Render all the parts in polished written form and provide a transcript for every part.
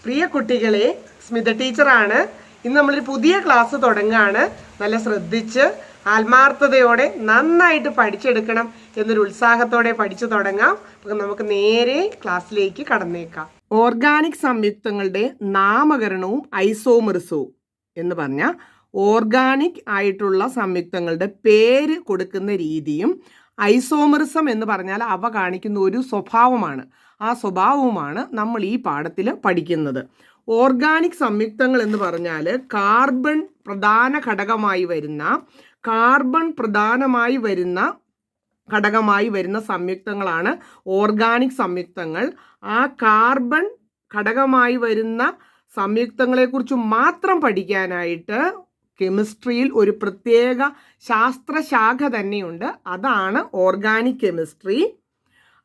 പ്രിയ കുട്ടികളെ, സ്മിത ടീച്ചറാണ്. ഇന്ന് നമ്മളൊരു പുതിയ ക്ലാസ് തുടങ്ങുകയാണ്. നല്ല ശ്രദ്ധിച്ച് ആത്മാർത്ഥതയോടെ നന്നായിട്ട് പഠിച്ചെടുക്കണം എന്നൊരു ഉത്സാഹത്തോടെ പഠിച്ചു തുടങ്ങാം. അപ്പം നമുക്ക് നേരെ ക്ലാസ്സിലേക്ക് കടന്നേക്കാം. ഓർഗാനിക് സംയുക്തങ്ങളുടെ നാമകരണവും ഐസോമെറിസവും എന്ന് പറഞ്ഞാൽ ഓർഗാനിക് ആയിട്ടുള്ള സംയുക്തങ്ങളുടെ പേര് കൊടുക്കുന്ന രീതിയും, ഐസോമെറിസം എന്ന് പറഞ്ഞാൽ അവ കാണിക്കുന്ന ഒരു സ്വഭാവമാണ്. ആ സ്വഭാവവുമാണ് നമ്മൾ ഈ പാഠത്തിൽ പഠിക്കുന്നത്. ഓർഗാനിക് സംയുക്തങ്ങൾ എന്ന് പറഞ്ഞാൽ കാർബൺ പ്രധാനമായി വരുന്ന സംയുക്തങ്ങളാണ് ഓർഗാനിക് സംയുക്തങ്ങൾ. ആ കാർബൺ ഘടകമായി വരുന്ന സംയുക്തങ്ങളെക്കുറിച്ച് മാത്രം പഠിക്കാനായിട്ട് കെമിസ്ട്രിയിൽ ഒരു പ്രത്യേക ശാസ്ത്രശാഖ തന്നെയുണ്ട്. അതാണ് ഓർഗാനിക് കെമിസ്ട്രി.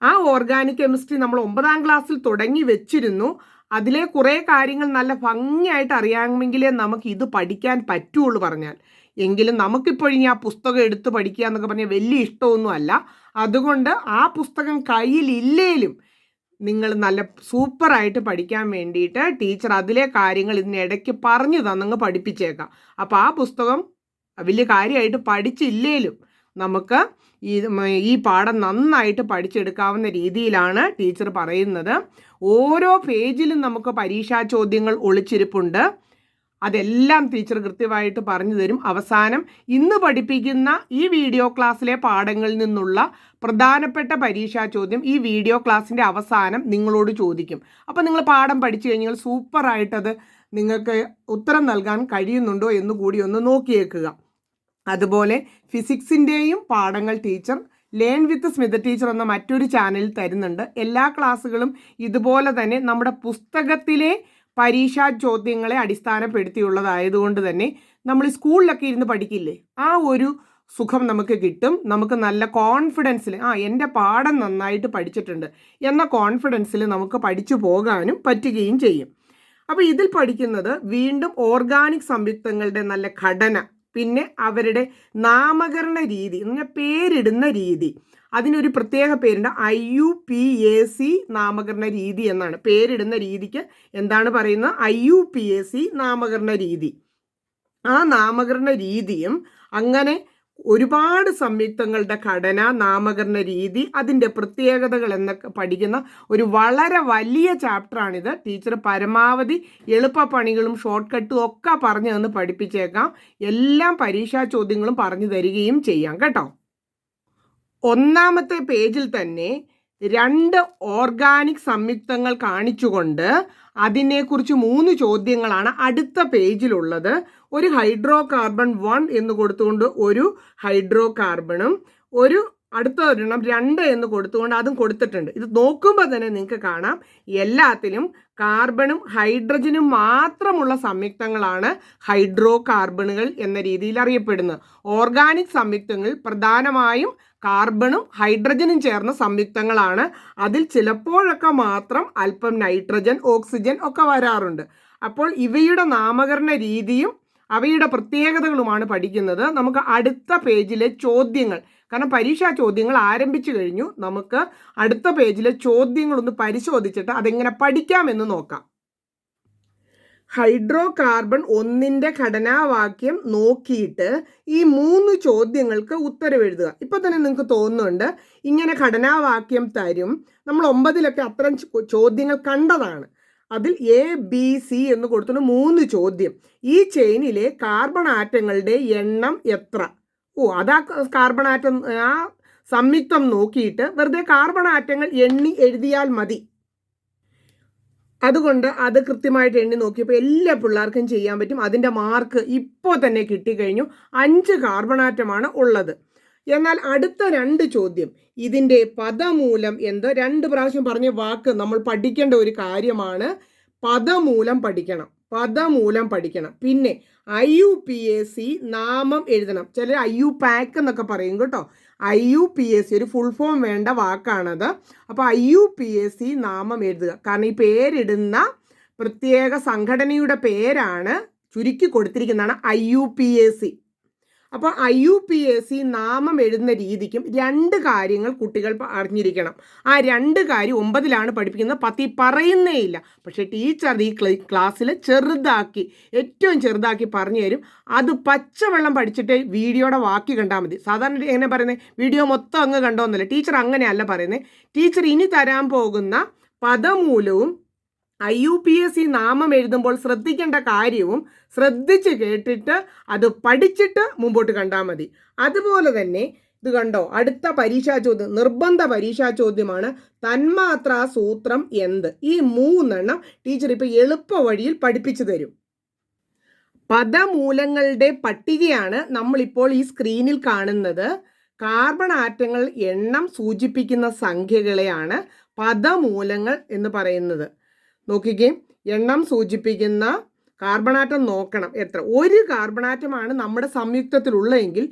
ആ ഓർഗാനിക് കെമിസ്ട്രി നമ്മൾ 9ാം ക്ലാസ്സിൽ തുടങ്ങി വെച്ചിരുന്നു. അതിലെ കുറേ കാര്യങ്ങൾ നല്ല ഭംഗിയായിട്ട് അറിയാമെങ്കിലേ നമുക്ക് ഇത് പഠിക്കാൻ പറ്റുള്ളൂ പറഞ്ഞാൽ. എങ്കിലും നമുക്കിപ്പോഴും ആ പുസ്തകം എടുത്ത് പഠിക്കുക എന്നൊക്കെ പറഞ്ഞാൽ വലിയ ഇഷ്ടമൊന്നുമല്ല. അതുകൊണ്ട് ആ പുസ്തകം കയ്യിലില്ലേലും നിങ്ങൾ നല്ല സൂപ്പറായിട്ട് പഠിക്കാൻ വേണ്ടിയിട്ട് ടീച്ചർ അതിലെ കാര്യങ്ങൾ ഇതിനിടയ്ക്ക് പറഞ്ഞു തന്നങ്ങ് പഠിപ്പിച്ചേക്കാം. അപ്പോൾ ആ പുസ്തകം വലിയ കാര്യമായിട്ട് പഠിച്ചില്ലേലും നമുക്ക് ഈ പാഠം നന്നായിട്ട് പഠിച്ചെടുക്കാവുന്ന രീതിയിലാണ് ടീച്ചർ പറയുന്നത്. ഓരോ പേജിലും നമുക്ക് പരീക്ഷാ ചോദ്യങ്ങൾ ഒളിച്ചിരിപ്പുണ്ട്. അതെല്ലാം ടീച്ചർ കൃത്യമായിട്ട് പറഞ്ഞു തരും. അവസാനം ഇന്ന് പഠിപ്പിക്കുന്ന ഈ വീഡിയോ ക്ലാസ്സിലെ പാഠങ്ങളിൽ നിന്നുള്ള പ്രധാനപ്പെട്ട പരീക്ഷാ ചോദ്യം ഈ വീഡിയോ ക്ലാസ്സിൻ്റെ അവസാനം നിങ്ങളോട് ചോദിക്കും. അപ്പോൾ നിങ്ങൾ പാഠം പഠിച്ചു കഴിഞ്ഞാൽ സൂപ്പറായിട്ടത് നിങ്ങൾക്ക് ഉത്തരം നൽകാൻ കഴിയുന്നുണ്ടോ എന്ന് കൂടി ഒന്ന് നോക്കിയേക്കുക. അതുപോലെ ഫിസിക്സിൻ്റെയും പാഠങ്ങൾ teacher learn with Smitha teacher എന്ന മറ്റൊരു ചാനലിൽ തരുന്നുണ്ട്. എല്ലാ ക്ലാസ്സുകളും ഇതുപോലെ തന്നെ നമ്മുടെ പുസ്തകത്തിലെ പരീക്ഷാ ചോദ്യങ്ങളെ അടിസ്ഥാനപ്പെടുത്തിയുള്ളതായതുകൊണ്ട് തന്നെ നമ്മൾ സ്കൂളിലൊക്കെ ഇരുന്ന് പഠിക്കില്ലേ, ആ ഒരു സുഖം നമുക്ക് കിട്ടും. നമുക്ക് നല്ല കോൺഫിഡൻസിൽ എൻ്റെ പാഠം നന്നായിട്ട് പഠിച്ചിട്ടുണ്ട് എന്ന കോൺഫിഡൻസിൽ നമുക്ക് പഠിച്ചു പോകാനും പറ്റുകയും ചെയ്യും. അപ്പോൾ ഇതിൽ പഠിക്കുന്നത് വീണ്ടും ഓർഗാനിക് സംയുക്തങ്ങളുടെ നല്ല ഘടന, പിന്നെ അവരുടെ നാമകരണ രീതി, പേരിടുന്ന രീതി. അതിനൊരു പ്രത്യേക പേരുണ്ട്, IUPAC നാമകരണ രീതി എന്നാണ്. പേരിടുന്ന രീതിക്ക് എന്താണ് പറയുന്നത്? IUPAC നാമകരണ രീതി. ആ നാമകരണ രീതിയും അങ്ങനെ ഒരുപാട് സംയുക്തങ്ങളുടെ ഘടന, നാമകരണ രീതി, അതിൻ്റെ പ്രത്യേകതകൾ എന്നൊക്കെ പഠിക്കുന്ന ഒരു വളരെ വലിയ ചാപ്റ്ററാണിത്. ടീച്ചർ പരമാവധി എളുപ്പപ്പണികളും ഷോർട്ട് കട്ടും ഒക്കെ പറഞ്ഞു തന്ന് പഠിപ്പിച്ചേക്കാം. എല്ലാം പരീക്ഷാ ചോദ്യങ്ങളും പറഞ്ഞു തരികയും ചെയ്യാം കേട്ടോ. 1ാമത്തെ പേജിൽ തന്നെ 2 ഓർഗാനിക് സംയുക്തങ്ങൾ കാണിച്ചുകൊണ്ട് അതിനെക്കുറിച്ച് 3 ചോദ്യങ്ങളാണ് അടുത്ത പേജിലുള്ളത്. ഒരു ഹൈഡ്രോ കാർബൺ 1 എന്ന് കൊടുത്തുകൊണ്ട് ഒരു ഹൈഡ്രോ കാർബണും, ഒരു അടുത്ത ഒരെണ്ണം 2 എന്ന് കൊടുത്തുകൊണ്ട് അതും കൊടുത്തിട്ടുണ്ട്. ഇത് നോക്കുമ്പോൾ തന്നെ നിങ്ങൾക്ക് കാണാം എല്ലാത്തിലും കാർബണും ഹൈഡ്രജനും മാത്രമുള്ള സംയുക്തങ്ങളാണ് ഹൈഡ്രോ കാർബണുകൾ എന്ന രീതിയിൽ അറിയപ്പെടുന്നത്. ഓർഗാനിക് സംയുക്തങ്ങൾ പ്രധാനമായും കാർബണും ഹൈഡ്രജനും ചേർന്ന സംയുക്തങ്ങളാണ്. അതിൽ ചിലപ്പോഴൊക്കെ മാത്രം അല്പം നൈട്രജൻ, ഓക്സിജൻ ഒക്കെ വരാറുണ്ട്. അപ്പോൾ ഇവയുടെ നാമകരണ രീതിയും അവയുടെ പ്രത്യേകതകളുമാണ് പഠിക്കുന്നത്. നമുക്ക് അടുത്ത പേജിലെ ചോദ്യങ്ങൾ, കാരണം പരീക്ഷാ ചോദ്യങ്ങൾ ആരംഭിച്ചു കഴിഞ്ഞു, നമുക്ക് അടുത്ത പേജിലെ ചോദ്യങ്ങളൊന്ന് പരിശോധിച്ചിട്ട് അതെങ്ങനെ പഠിക്കാമെന്ന് നോക്കാം. ഹൈഡ്രോ കാർബൺ 1ന്റെ ഘടനാവാക്യം നോക്കിയിട്ട് ഈ 3 ചോദ്യങ്ങൾക്ക് ഉത്തരം എഴുതുക. ഇപ്പം തന്നെ നിങ്ങൾക്ക് തോന്നുന്നുണ്ട് ഇങ്ങനെ ഘടനാവാക്യം തരും. നമ്മൾ 9ലൊക്കെ അത്തരം ചോദ്യങ്ങൾ കണ്ടതാണ്. അതിൽ ABC എന്ന് കൊടുത്തിട്ട് 3 ചോദ്യം. ഈ ചെയിനിലെ കാർബൺ ആറ്റങ്ങളുടെ എണ്ണം എത്ര? അതാ കാർബൺ ആറ്റം, ആ സംയുക്തം നോക്കിയിട്ട് വെറുതെ കാർബൺ ആറ്റങ്ങൾ എണ്ണി എഴുതിയാൽ മതി. അതുകൊണ്ട് അത് കൃത്യമായിട്ട് എണ്ണി നോക്കിയപ്പോൾ എല്ലാ പിള്ളേർക്കും ചെയ്യാൻ പറ്റും. അതിൻ്റെ മാർക്ക് ഇപ്പോൾ തന്നെ കിട്ടിക്കഴിഞ്ഞു. 5 കാർബൺ ആറ്റമാണ് ഉള്ളത്. എന്നാൽ അടുത്ത 2 ചോദ്യം, ഇതിൻ്റെ പദമൂലം എന്ത്? 2 പ്രാവശ്യം പറഞ്ഞ വാക്ക് നമ്മൾ പഠിക്കേണ്ട ഒരു കാര്യമാണ്. പദമൂലം പഠിക്കണം. പിന്നെ IUPAC നാമം എഴുതണം. ചിലർ IUPAC എന്നൊക്കെ പറയും കേട്ടോ. IUPAC ഒരു ഫുൾ ഫോം വേണ്ട വാക്കാണത്. അപ്പോൾ IUPAC നാമം എഴുതുക. കാരണം ഈ പേരിടുന്ന പ്രത്യേക സംഘടനയുടെ പേരാണ് ചുരുക്കി കൊടുത്തിരിക്കുന്നതാണ് IUPAC. അപ്പോൾ IUPAC നാമം എഴുതുന്ന രീതിക്കും 2 കാര്യങ്ങൾ കുട്ടികൾ അറിഞ്ഞിരിക്കണം. ആ 2 കാര്യം 9ലാണ് പഠിപ്പിക്കുന്നത്, 10 പറയുന്നേ ഇല്ല. പക്ഷേ ടീച്ചർ ഈ ക്ലാസ്സിൽ ചെറുതാക്കി, ഏറ്റവും ചെറുതാക്കി പറഞ്ഞു തരും. അത് പച്ചവെള്ളം പഠിച്ചിട്ട് വീഡിയോയുടെ ബാക്കി കണ്ടാൽ മതി. സാധാരണ എങ്ങനെ പറയുന്നത്, വീഡിയോ മൊത്തം അങ്ങ് കണ്ടോന്നല്ല. ടീച്ചർ അങ്ങനെയല്ല പറയുന്നത്. ടീച്ചർ ഇനി തരാൻ പോകുന്ന പദമൂലവും IUPAC നാമം എഴുതുമ്പോൾ ശ്രദ്ധിക്കേണ്ട കാര്യവും ശ്രദ്ധിച്ച് കേട്ടിട്ട് അത് പഠിച്ചിട്ട് മുമ്പോട്ട് കണ്ടാൽ മതി. അതുപോലെ തന്നെ ഇത് കണ്ടോ, അടുത്ത പരീക്ഷാ ചോദ്യം, നിർബന്ധ പരീക്ഷാ ചോദ്യമാണ് തന്മാത്രാ സൂത്രം എന്ത്. ഈ 3 ടീച്ചർ ഇപ്പോൾ എളുപ്പ വഴിയിൽ പഠിപ്പിച്ചു തരും. പദമൂലങ്ങളുടെ പട്ടികയാണ് നമ്മളിപ്പോൾ ഈ സ്ക്രീനിൽ കാണുന്നത്. കാർബൺ ആറ്റങ്ങൾ എണ്ണം സൂചിപ്പിക്കുന്ന സംഖ്യകളെയാണ് പദമൂലങ്ങൾ എന്ന് പറയുന്നത്. നോക്കിക്കേ, എണ്ണം സൂചിപ്പിക്കുന്ന കാർബണാറ്റം നോക്കണം എത്ര. ഒരു കാർബണാറ്റമാണ് നമ്മുടെ സംയുക്തത്തിലുള്ളതെങ്കിൽ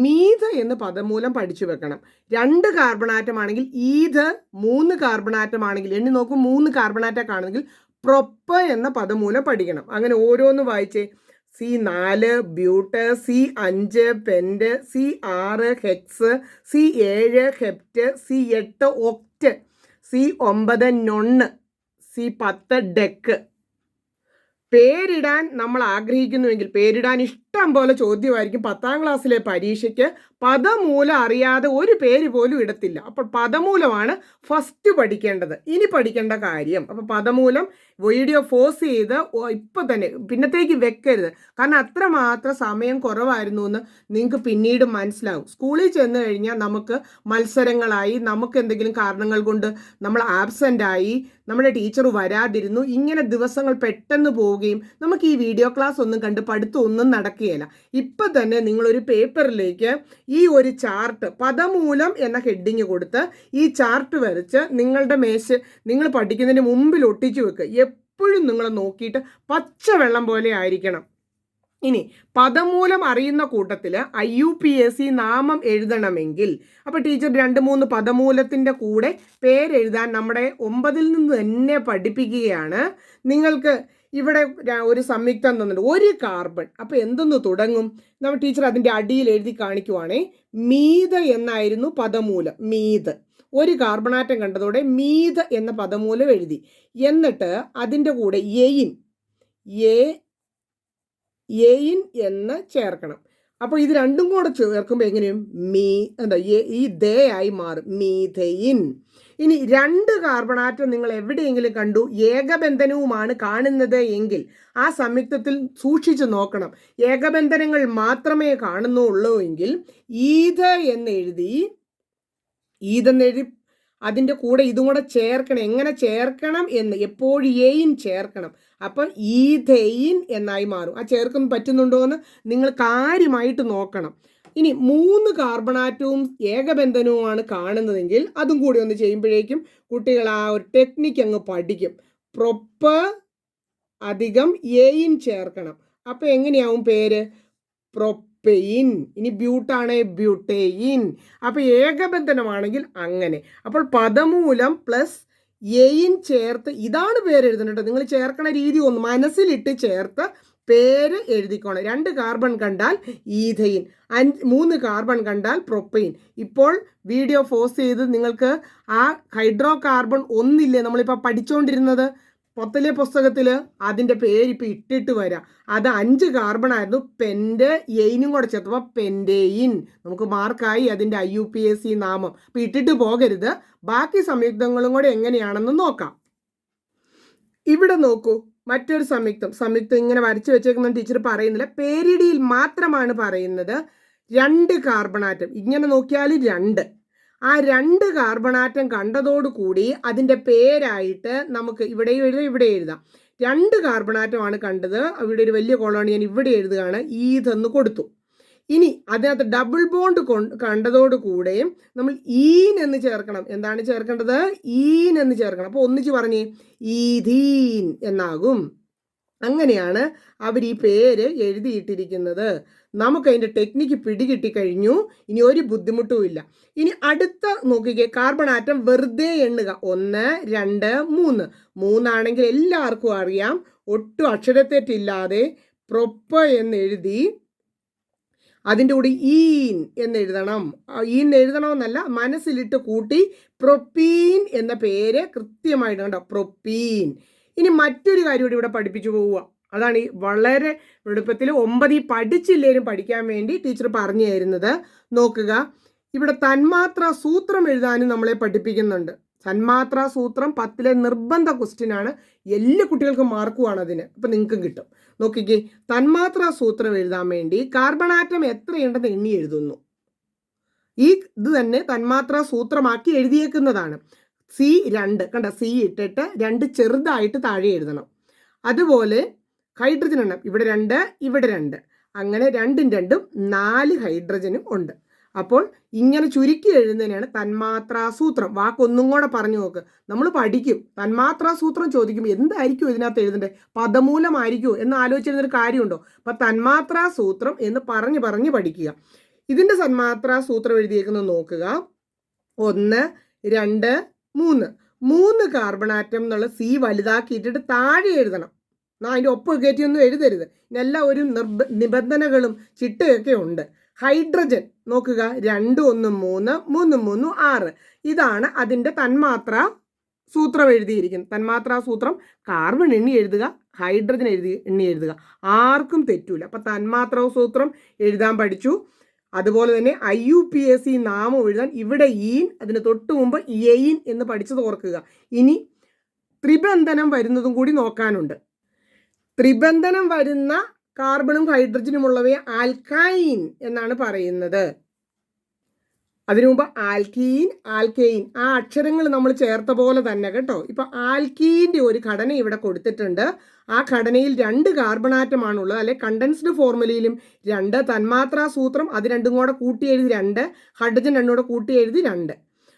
മീഥ എന്ന് പദമൂലം പഠിച്ചു വെക്കണം. 2 കാർബണാറ്റമാണെങ്കിൽ ഈഥ്, 3 കാർബണാറ്റമാണെങ്കിൽ എണ്ണി നോക്കും 3 കാർബണാറ്റം കാണുമെങ്കിൽ പ്രൊപ്പ് എന്ന പദമൂലം പഠിക്കണം. അങ്ങനെ ഓരോന്ന് വായിച്ചേ. C4 but, C5 pent, C6 hex, C7 hept, C8 oct, C9 non, C10 dec. പേരിടാൻ നമ്മൾ ആഗ്രഹിക്കുന്നുവെങ്കിൽ, പേരിടാൻ ഇഷ്ടം പോലെ ചോദ്യമായിരിക്കും 10ാം ക്ലാസ്സിലെ പരീക്ഷയ്ക്ക്. പദമൂലം അറിയാതെ ഒരു പേര് പോലും ഇടത്തില്ല. അപ്പോൾ പദമൂലമാണ് ഫസ്റ്റ് പഠിക്കേണ്ടത്. ഇനി പഠിക്കേണ്ട കാര്യം, അപ്പോൾ പദമൂലം വീഡിയോ ഫോഴ്സ് ചെയ്ത് ഇപ്പം തന്നെ പിന്നത്തേക്ക് വെക്കരുത്. കാരണം അത്രമാത്രം സമയം കുറവായിരുന്നു എന്ന് നിങ്ങൾക്ക് പിന്നീട് മനസ്സിലാവും. സ്കൂളിൽ ചെന്ന് കഴിഞ്ഞാൽ നമുക്ക് മത്സരങ്ങളായി, നമുക്ക് എന്തെങ്കിലും കാരണങ്ങൾ കൊണ്ട് നമ്മൾ ആബ്സെൻ്റായി, നമ്മുടെ ടീച്ചർ വരാതിരുന്നു, ഇങ്ങനെ ദിവസങ്ങൾ പെട്ടെന്ന് പോവുകയും നമുക്ക് ഈ വീഡിയോ ക്ലാസ് ഒന്നും കണ്ട് പഠിത്തം ഒന്നും നടക്കുകയില്ല. ഇപ്പം തന്നെ നിങ്ങളൊരു പേപ്പറിലേക്ക് ഈ ഒരു ചാർട്ട്, പദമൂലം എന്ന ഹെഡിങ് കൊടുത്ത് ഈ ചാർട്ട് വരച്ച് നിങ്ങളുടെ നിങ്ങൾ പഠിക്കുന്നതിന് മുമ്പിൽ ഒട്ടിച്ചു വെക്കുക. എപ്പോഴും നിങ്ങൾ നോക്കിയിട്ട് പച്ചവെള്ളം പോലെ ആയിരിക്കണം. ഇനി പദമൂലം അറിയുന്ന കൂട്ടത്തിൽ IUPAC നാമം എഴുതണമെങ്കിൽ, അപ്പോൾ ടീച്ചർ 2-3 പദമൂലത്തിൻ്റെ കൂടെ പേരെഴുതാൻ നമ്മുടെ 9ൽ നിന്ന് തന്നെ പഠിപ്പിക്കുകയാണ്. നിങ്ങൾക്ക് ഇവിടെ ഒരു സംയുക്തം തന്നിട്ടുണ്ട്, 1 കാർബൺ. അപ്പോൾ എന്തൊന്ന് തുടങ്ങും? നമ്മൾ ടീച്ചർ അതിൻ്റെ അടിയിൽ എഴുതി കാണിക്കുവാണേ. മീഥ എന്നായിരുന്നു പദമൂലം. മീഥ, 1 കാർബണാറ്റം കണ്ടതോടെ മീഥ എന്ന പദമൂലം എഴുതി. എന്നിട്ട് അതിൻ്റെ കൂടെ എയിൻ എന്ന് ചേർക്കണം. അപ്പോൾ ഇത് രണ്ടും കൂടെ ചേർക്കുമ്പോൾ എങ്ങനെയും ഈ ദേ ആയി മാറും, മീഥെയിൻ. ഇനി 2 കാർബണാറ്റം നിങ്ങൾ എവിടെയെങ്കിലും കണ്ടു, ഏകബന്ധനവുമാണ് കാണുന്നത് എങ്കിൽ ആ സംയുക്തത്തിൽ സൂക്ഷിച്ചു നോക്കണം. ഏകബന്ധനങ്ങൾ മാത്രമേ കാണുന്നുള്ളൂ എങ്കിൽ ഈഥെന്നെഴുതി അതിൻ്റെ കൂടെ ഇതും കൂടെ ചേർക്കണം. എങ്ങനെ ചേർക്കണം എന്ന്, എപ്പോഴും എയിൻ ചേർക്കണം. അപ്പം ഈഥെയിൻ എന്നായി മാറും. ആ ചേർക്കുന്ന പറ്റുന്നുണ്ടോ എന്ന് നിങ്ങൾ കാര്യമായിട്ട് നോക്കണം. ഇനി 3 കാർബണാറ്റവും ഏകബന്ധനവുമാണ് കാണുന്നതെങ്കിൽ അതും കൂടി ഒന്ന് ചെയ്യുമ്പോഴേക്കും കുട്ടികൾ ആ ഒരു ടെക്നിക്ക് അങ്ങ് പഠിക്കും. പ്രൊപ്പ് അധികം എയിൻ ചേർക്കണം. അപ്പം എങ്ങനെയാവും പേര്? പ്രൊപ്പെയിൻ. ഇനി ബ്യൂട്ടാണ് ബ്യൂട്ടെയിൻ. അപ്പോൾ ഏകബന്ധനമാണെങ്കിൽ അങ്ങനെ. അപ്പോൾ പദമൂലം പ്ലസ് എയിൻ ചേർത്ത് ഇതാണ് പേര് എഴുതുന്നത്. നിങ്ങൾ ചേർക്കണ രീതി ഒന്ന് മനസ്സിലിട്ട് ചേർത്ത് പേര് എഴുതിക്കോണം. 2 കാർബൺ കണ്ടാൽ ഈഥെയിൻ, 3 കാർബൺ കണ്ടാൽ പ്രൊപ്പെയിൻ. ഇപ്പോൾ വീഡിയോ ഫോഴ്സ് ചെയ്ത് നിങ്ങൾക്ക് ആ ഹൈഡ്രോ കാർബൺ ഒന്നില്ലേ നമ്മളിപ്പോൾ പഠിച്ചുകൊണ്ടിരുന്നത് 10ലെ പുസ്തകത്തിൽ, അതിൻ്റെ പേര് ഇപ്പോൾ ഇട്ടിട്ട് വരാം. അത് 5 കാർബൺ ആയിരുന്നു. പെൻറ്റ് എയിനും കൂടെ ചേർത്തപ്പോൾ പെൻറ്റെയിൻ. നമുക്ക് മാർക്കായി അതിൻ്റെ IUPAC നാമം. അപ്പോൾ ഇട്ടിട്ട് പോകരുത്. ബാക്കി സംയുക്തങ്ങളും കൂടെ എങ്ങനെയാണെന്ന് നോക്കാം. ഇവിടെ നോക്കൂ, മറ്റൊരു സംയുക്തം ഇങ്ങനെ വരച്ചു വെച്ചേക്കുന്ന ടീച്ചർ പറയുന്നില്ല, പേരിടിയിൽ മാത്രമാണ് പറയുന്നത്. 2 കാർബണാറ്റം ഇങ്ങനെ നോക്കിയാൽ 2. ആ 2 കാർബണാറ്റം കണ്ടതോടുകൂടി അതിൻ്റെ പേരായിട്ട് നമുക്ക് ഇവിടെ എഴുതാം. 2 കാർബണാറ്റമാണ് കണ്ടത്. ഇവിടെ ഒരു വലിയ കോളോണി ഞാൻ ഇവിടെ എഴുതുകയാണ്, ഈഥെന്ന് കൊടുത്തു. ഇനി അതിനകത്ത് ഡബിൾ ബോണ്ട് കണ്ടതോടുകൂടെയും നമ്മൾ ഈൻ എന്ന് ചേർക്കണം. എന്താണ് ചേർക്കേണ്ടത്? ഈൻ എന്ന് ചേർക്കണം. അപ്പോൾ ഒന്നിച്ച് പറഞ്ഞേ, ഈഥീൻ എന്നാകും. അങ്ങനെയാണ് അവർ ഈ പേര് എഴുതിയിട്ടിരിക്കുന്നത്. നമുക്കതിൻ്റെ ടെക്നിക്ക് പിടികിട്ടിക്കഴിഞ്ഞു. ഇനി ഒരു ബുദ്ധിമുട്ടും ഇല്ല. ഇനി അടുത്ത നോക്കിക്കേ, കാർബൺ ആറ്റം വെറുതെ എണ്ണുക. 1, 2, 3. 3 ആണെങ്കിൽ എല്ലാവർക്കും അറിയാം, ഒട്ടും അക്ഷരത്തെറ്റില്ലാതെ പ്രൊപ്പ എന്ന് എഴുതി അതിൻ്റെ കൂടെ ഈൻ എന്നെഴുതണം. ഈൻ എഴുതണമെന്നല്ല, മനസ്സിലിട്ട് കൂട്ടി പ്രൊപ്പീൻ എന്ന പേര് കൃത്യമായിട്ട് കണ്ടോ, പ്രൊപ്പീൻ. ഇനി മറ്റൊരു കാര്യം കൂടി ഇവിടെ പഠിപ്പിച്ചു പോവുക. അതാണ് ഈ വളരെ എളുപ്പത്തിൽ 9 പഠിച്ചില്ലേലും പഠിക്കാൻ വേണ്ടി ടീച്ചർ പറഞ്ഞു തരുന്നത്. നോക്കുക, ഇവിടെ തന്മാത്രാ സൂത്രം എഴുതാനും നമ്മളെ പഠിപ്പിക്കുന്നുണ്ട്. തന്മാത്രാ സൂത്രം 10ലെ നിർബന്ധ ക്വസ്റ്റ്യൻ ആണ്. എല്ലാ കുട്ടികൾക്കും മാർക്കുമാണ് അതിന്. അപ്പം നിങ്ങൾക്കും കിട്ടും. നോക്കിക്കേ, തന്മാത്രാ സൂത്രം എഴുതാൻ വേണ്ടി കാർബൺ ആറ്റം എത്രയുണ്ടെന്ന് എണ്ണി എഴുതുന്നു. ഈ ഇത് തന്നെ തന്മാത്രാ സൂത്രമാക്കി എഴുതിയേക്കുന്നതാണ്. C2 കണ്ട, C ഇട്ടിട്ട് 2 ചെറുതായിട്ട് താഴെ എഴുതണം. അതുപോലെ ഹൈഡ്രജൻ എണ്ണം ഇവിടെ 2, ഇവിടെ 2, അങ്ങനെ 2ഉം 2ഉം 4 ഹൈഡ്രജനും ഉണ്ട്. അപ്പോൾ ഇങ്ങനെ ചുരുക്കി എഴുതുന്നതിനാണ് തന്മാത്രാ സൂത്രം. വാക്കൊന്നും കൂടെ പറഞ്ഞു നോക്ക്. നമ്മൾ പഠിക്കും, തന്മാത്രാ സൂത്രം ചോദിക്കുമ്പോൾ എന്തായിരിക്കും ഇതിനകത്ത് എഴുതേണ്ടത്, പദമൂലമായിരിക്കുമോ എന്ന് ആലോചിച്ചിരുന്നൊരു കാര്യമുണ്ടോ? അപ്പം തന്മാത്രാ സൂത്രം എന്ന് പറഞ്ഞ് പഠിക്കുക. ഇതിൻ്റെ തന്മാത്രാ സൂത്രം എഴുതിയേക്കുന്നത് നോക്കുക. 1, 2, 3. 3 കാർബൺ ആറ്റം എന്നുള്ള C വലുതാക്കിയിട്ടിട്ട് താഴെ എഴുതണം. അതിൻ്റെ ഒപ്പ് കയറ്റിയൊന്നും എഴുതരുത്. ഇതെല്ലാം ഒരു നിബന്ധനകളും ചിട്ടയൊക്കെ ഉണ്ട്. ഹൈഡ്രജൻ നോക്കുക, 2, 1, 3, 3, 3, 6. ഇതാണ് അതിൻ്റെ തന്മാത്രാ സൂത്രം എഴുതിയിരിക്കുന്നത്. തന്മാത്രാ സൂത്രം കാർബൺ എണ്ണി എഴുതുക, ഹൈഡ്രജൻ എണ്ണി എഴുതുക, ആർക്കും തെറ്റൂല. അപ്പം തന്മാത്രാ സൂത്രം എഴുതാൻ പഠിച്ചു. അതുപോലെ തന്നെ IUPAC നാമം എഴുതാൻ ഇവിടെ ഈൻ, അതിന് തൊട്ട് മുമ്പ് എയിൻ എന്ന് പഠിച്ചത് ഓർക്കുക. ഇനി ത്രിബന്ധനം വരുന്നതും കൂടി നോക്കാനുണ്ട്. ത്രിബന്ധനം വരുന്ന കാർബണും ഹൈഡ്രജനും ഉള്ളവയെ ആൽക്കൈൻ എന്നാണ് പറയുന്നത്. അതിനു മുമ്പ് ആൽക്കീൻ, ആൽക്കെയിൻ, ആ അക്ഷരങ്ങൾ നമ്മൾ ചേർത്ത പോലെ തന്നെ കേട്ടോ. ഇപ്പൊ ആൽക്കീൻ്റെ ഒരു ഘടന ഇവിടെ കൊടുത്തിട്ടുണ്ട്. ആ ഘടനയിൽ 2 കാർബൺ ആറ്റമാണുള്ളത്. അല്ലെ കണ്ടൻസ്ഡ് ഫോർമുലയിലും 2, തന്മാത്രാ സൂത്രം അത് 2ഉം കൂടെ കൂട്ടി എഴുതി 2, ഹൈഡ്രജൻ 2 കൂടെ കൂട്ടി എഴുതി 2.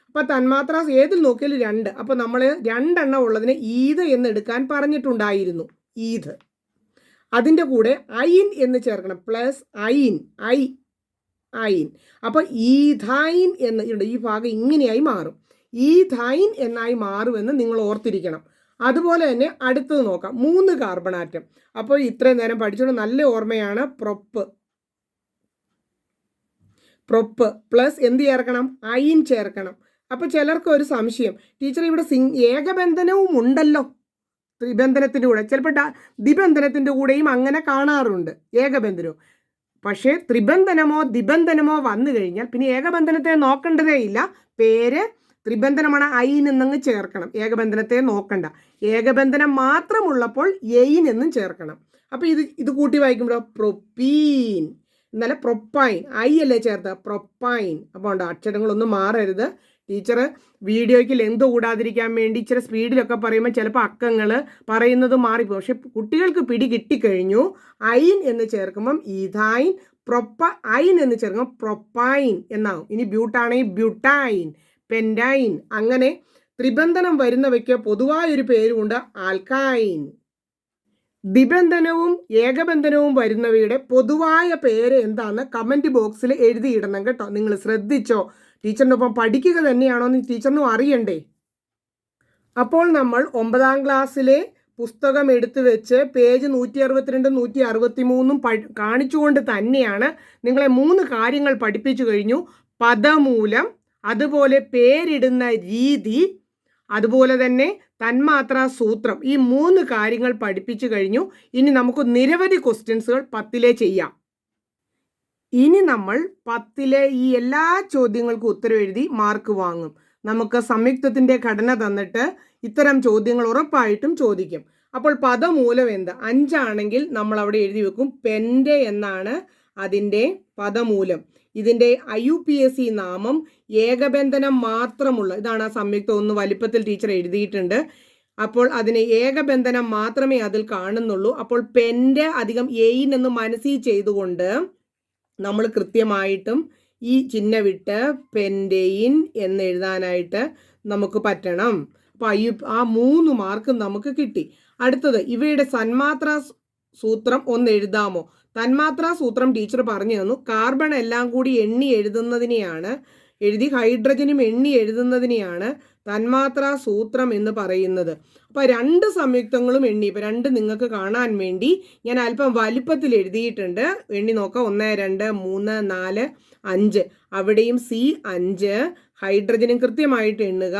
അപ്പൊ തന്മാത്രാ ഏതിൽ നോക്കിയാലും 2. അപ്പൊ നമ്മൾ 2 എണ്ണം ഉള്ളതിനെ ഈത് എന്ന് എടുക്കാൻ പറഞ്ഞിട്ടുണ്ടായിരുന്നു. ഈത്, അതിൻ്റെ കൂടെ ഐൻ എന്ന് ചേർക്കണം. പ്ലസ് ഐൻ, ഐൻ. അപ്പോൾ ഈഥൈൻ എന്ന് ഉണ്ട്. ഈ ഭാഗം ഇങ്ങനെയായി മാറും. ഈഥൈൻ എന്നായി മാറുമെന്ന് നിങ്ങൾ ഓർത്തിരിക്കണം. അതുപോലെ തന്നെ അടുത്തത് നോക്കാം. 3 കാർബൺ ആറ്റം. അപ്പോൾ ഇത്രയും നേരം പഠിച്ചോണ്ട് നല്ല ഓർമ്മയാണ്. പ്രൊപ്പ് പ്ലസ് എന്ത് ചേർക്കണം, ഐൻ ചേർക്കണം. അപ്പോൾ ചിലർക്ക് ഒരു സംശയം, ടീച്ചർ ഇവിടെ ഏകബന്ധനവും ഉണ്ടല്ലോ ത്രിബന്ധനത്തിൻ്റെ കൂടെ. ചിലപ്പോൾ ദ്വിബന്ധനത്തിൻ്റെ കൂടെയും അങ്ങനെ കാണാറുണ്ട് ഏകബന്ധനവും. പക്ഷേ ത്രിബന്ധനമോ ദ്വിബന്ധനമോ വന്നു കഴിഞ്ഞാൽ പിന്നെ ഏകബന്ധനത്തെ നോക്കേണ്ടതേ ഇല്ല. പേര് ത്രിബന്ധനമാണ്, ഐൻ എന്നങ്ങ് ചേർക്കണം. ഏകബന്ധനത്തെ നോക്കണ്ട. ഏകബന്ധനം മാത്രമുള്ളപ്പോൾ എയിൻ എന്നും ചേർക്കണം. അപ്പോൾ ഇത് കൂട്ടി വായിക്കുമ്പോൾ പ്രൊപ്പീൻ എന്നല്ല പ്രൊപ്പൈൻ, ഐ അല്ലേ ചേർത്ത് പ്രൊപ്പൈൻ. അപ്പോൾ ഉണ്ട്, അക്ഷരങ്ങളൊന്നും മാറരുത്. ടീച്ചർ വീഡിയോയ്ക്ക് ലെന്ത് കൂടാതിരിക്കാൻ വേണ്ടി ഇച്ചിരി സ്പീഡിലൊക്കെ പറയുമ്പോൾ ചിലപ്പോൾ അക്കങ്ങൾ പറയുന്നത് മാറിപ്പോകും. പക്ഷെ കുട്ടികൾക്ക് പിടി കിട്ടിക്കഴിഞ്ഞു. ഐൻ എന്ന് ചേർക്കുമ്പം ഈഥൈൻ, ഐൻ എന്ന് ചേർക്കുമ്പോൾ പ്രൊപ്പൈൻ എന്നാവും. ഇനി ബ്യൂട്ടാണെങ്കിൽ ബ്യൂട്ടൈൻ, പെൻറ്റൈൻ. അങ്ങനെ ത്രിബന്ധനം വരുന്നവയ്ക്ക് പൊതുവായൊരു പേരുമുണ്ട്, ആൽക്കൈൻ. ദ്വിബന്ധനവും ഏകബന്ധനവും വരുന്നവയുടെ പൊതുവായ പേര് എന്താണെന്ന് കമൻറ്റ് ബോക്സിൽ എഴുതിയിടണം കേട്ടോ. നിങ്ങൾ ശ്രദ്ധിച്ചോ? ടീച്ചറിൻ്റെ ഒപ്പം പഠിക്കുക തന്നെയാണോ എന്ന് ടീച്ചറിനും അറിയണ്ടേ. അപ്പോൾ നമ്മൾ 9ാം ക്ലാസ്സിലെ പുസ്തകം എടുത്തു വെച്ച് പേജ് 162, 163 കാണിച്ചുകൊണ്ട് തന്നെയാണ് നിങ്ങളെ 3 കാര്യങ്ങൾ പഠിപ്പിച്ചു കഴിഞ്ഞു. പദമൂലം, അതുപോലെ പേരിടുന്ന രീതി, അതുപോലെ തന്നെ തന്മാത്രാ സൂത്രം. ഈ 3 കാര്യങ്ങൾ പഠിപ്പിച്ചു കഴിഞ്ഞു. ഇനി നമുക്ക് നിരവധി ക്വസ്റ്റ്യൻസുകൾ 10ലെ ചെയ്യാം. ഇനി നമ്മൾ 10ലെ ഈ എല്ലാ ചോദ്യങ്ങൾക്കും ഉത്തരം എഴുതി മാർക്ക് വാങ്ങും. നമുക്ക് സംയുക്തത്തിൻ്റെ ഘടന തന്നിട്ട് ഇത്തരം ചോദ്യങ്ങൾ ഉറപ്പായിട്ടും ചോദിക്കും. അപ്പോൾ പദമൂലം എന്ത്? 5 ആണെങ്കിൽ നമ്മൾ അവിടെ എഴുതി വെക്കും പെൻ്റെ എന്നാണ് അതിൻ്റെ പദമൂലം. ഇതിൻ്റെ IUPAC നാമം ഏകബന്ധനം മാത്രമുള്ള, ഇതാണ് ആ സംയുക്തം. ഒന്ന് വലിപ്പത്തിൽ ടീച്ചർ എഴുതിയിട്ടുണ്ട്. അപ്പോൾ അതിന് ഏകബന്ധനം മാത്രമേ അതിൽ കാണുന്നുള്ളൂ. അപ്പോൾ പെൻ്റെ അധികം എയിൻ എന്ന് മനസ്സിൽ ചെയ്തുകൊണ്ട് നമ്മൾ കൃത്യമായിട്ടും ഈ ചിഹ്നവിട്ട് പെൻറ്റെയിൻ എന്ന് എഴുതാനായിട്ട് നമുക്ക് പറ്റണം. അപ്പോൾ ആ 3 മാർക്ക് നമുക്ക് കിട്ടി. അടുത്തത് ഇവയുടെ തന്മാത്രാ സൂത്രം ഒന്ന് എഴുതാമോ? തന്മാത്രാ സൂത്രം ടീച്ചർ പറഞ്ഞു തന്നു. കാർബൺ എല്ലാം കൂടി എണ്ണി എഴുതുന്നതിനെയാണ് എഴുതി ഹൈഡ്രജനും എണ്ണി എഴുതുന്നതിനെയാണ് തന്മാത്രാ സൂത്രം എന്ന് പറയുന്നത്. അപ്പോൾ 2 സംയുക്തങ്ങളും എണ്ണി, ഇപ്പം 2 നിങ്ങൾക്ക് കാണാൻ വേണ്ടി ഞാൻ അല്പം വലിപ്പത്തിൽ എഴുതിയിട്ടുണ്ട്. എണ്ണി നോക്കാം. 1 2 3 4 5. അവിടെയും C5. ഹൈഡ്രജനും കൃത്യമായിട്ട് എണ്ണുക.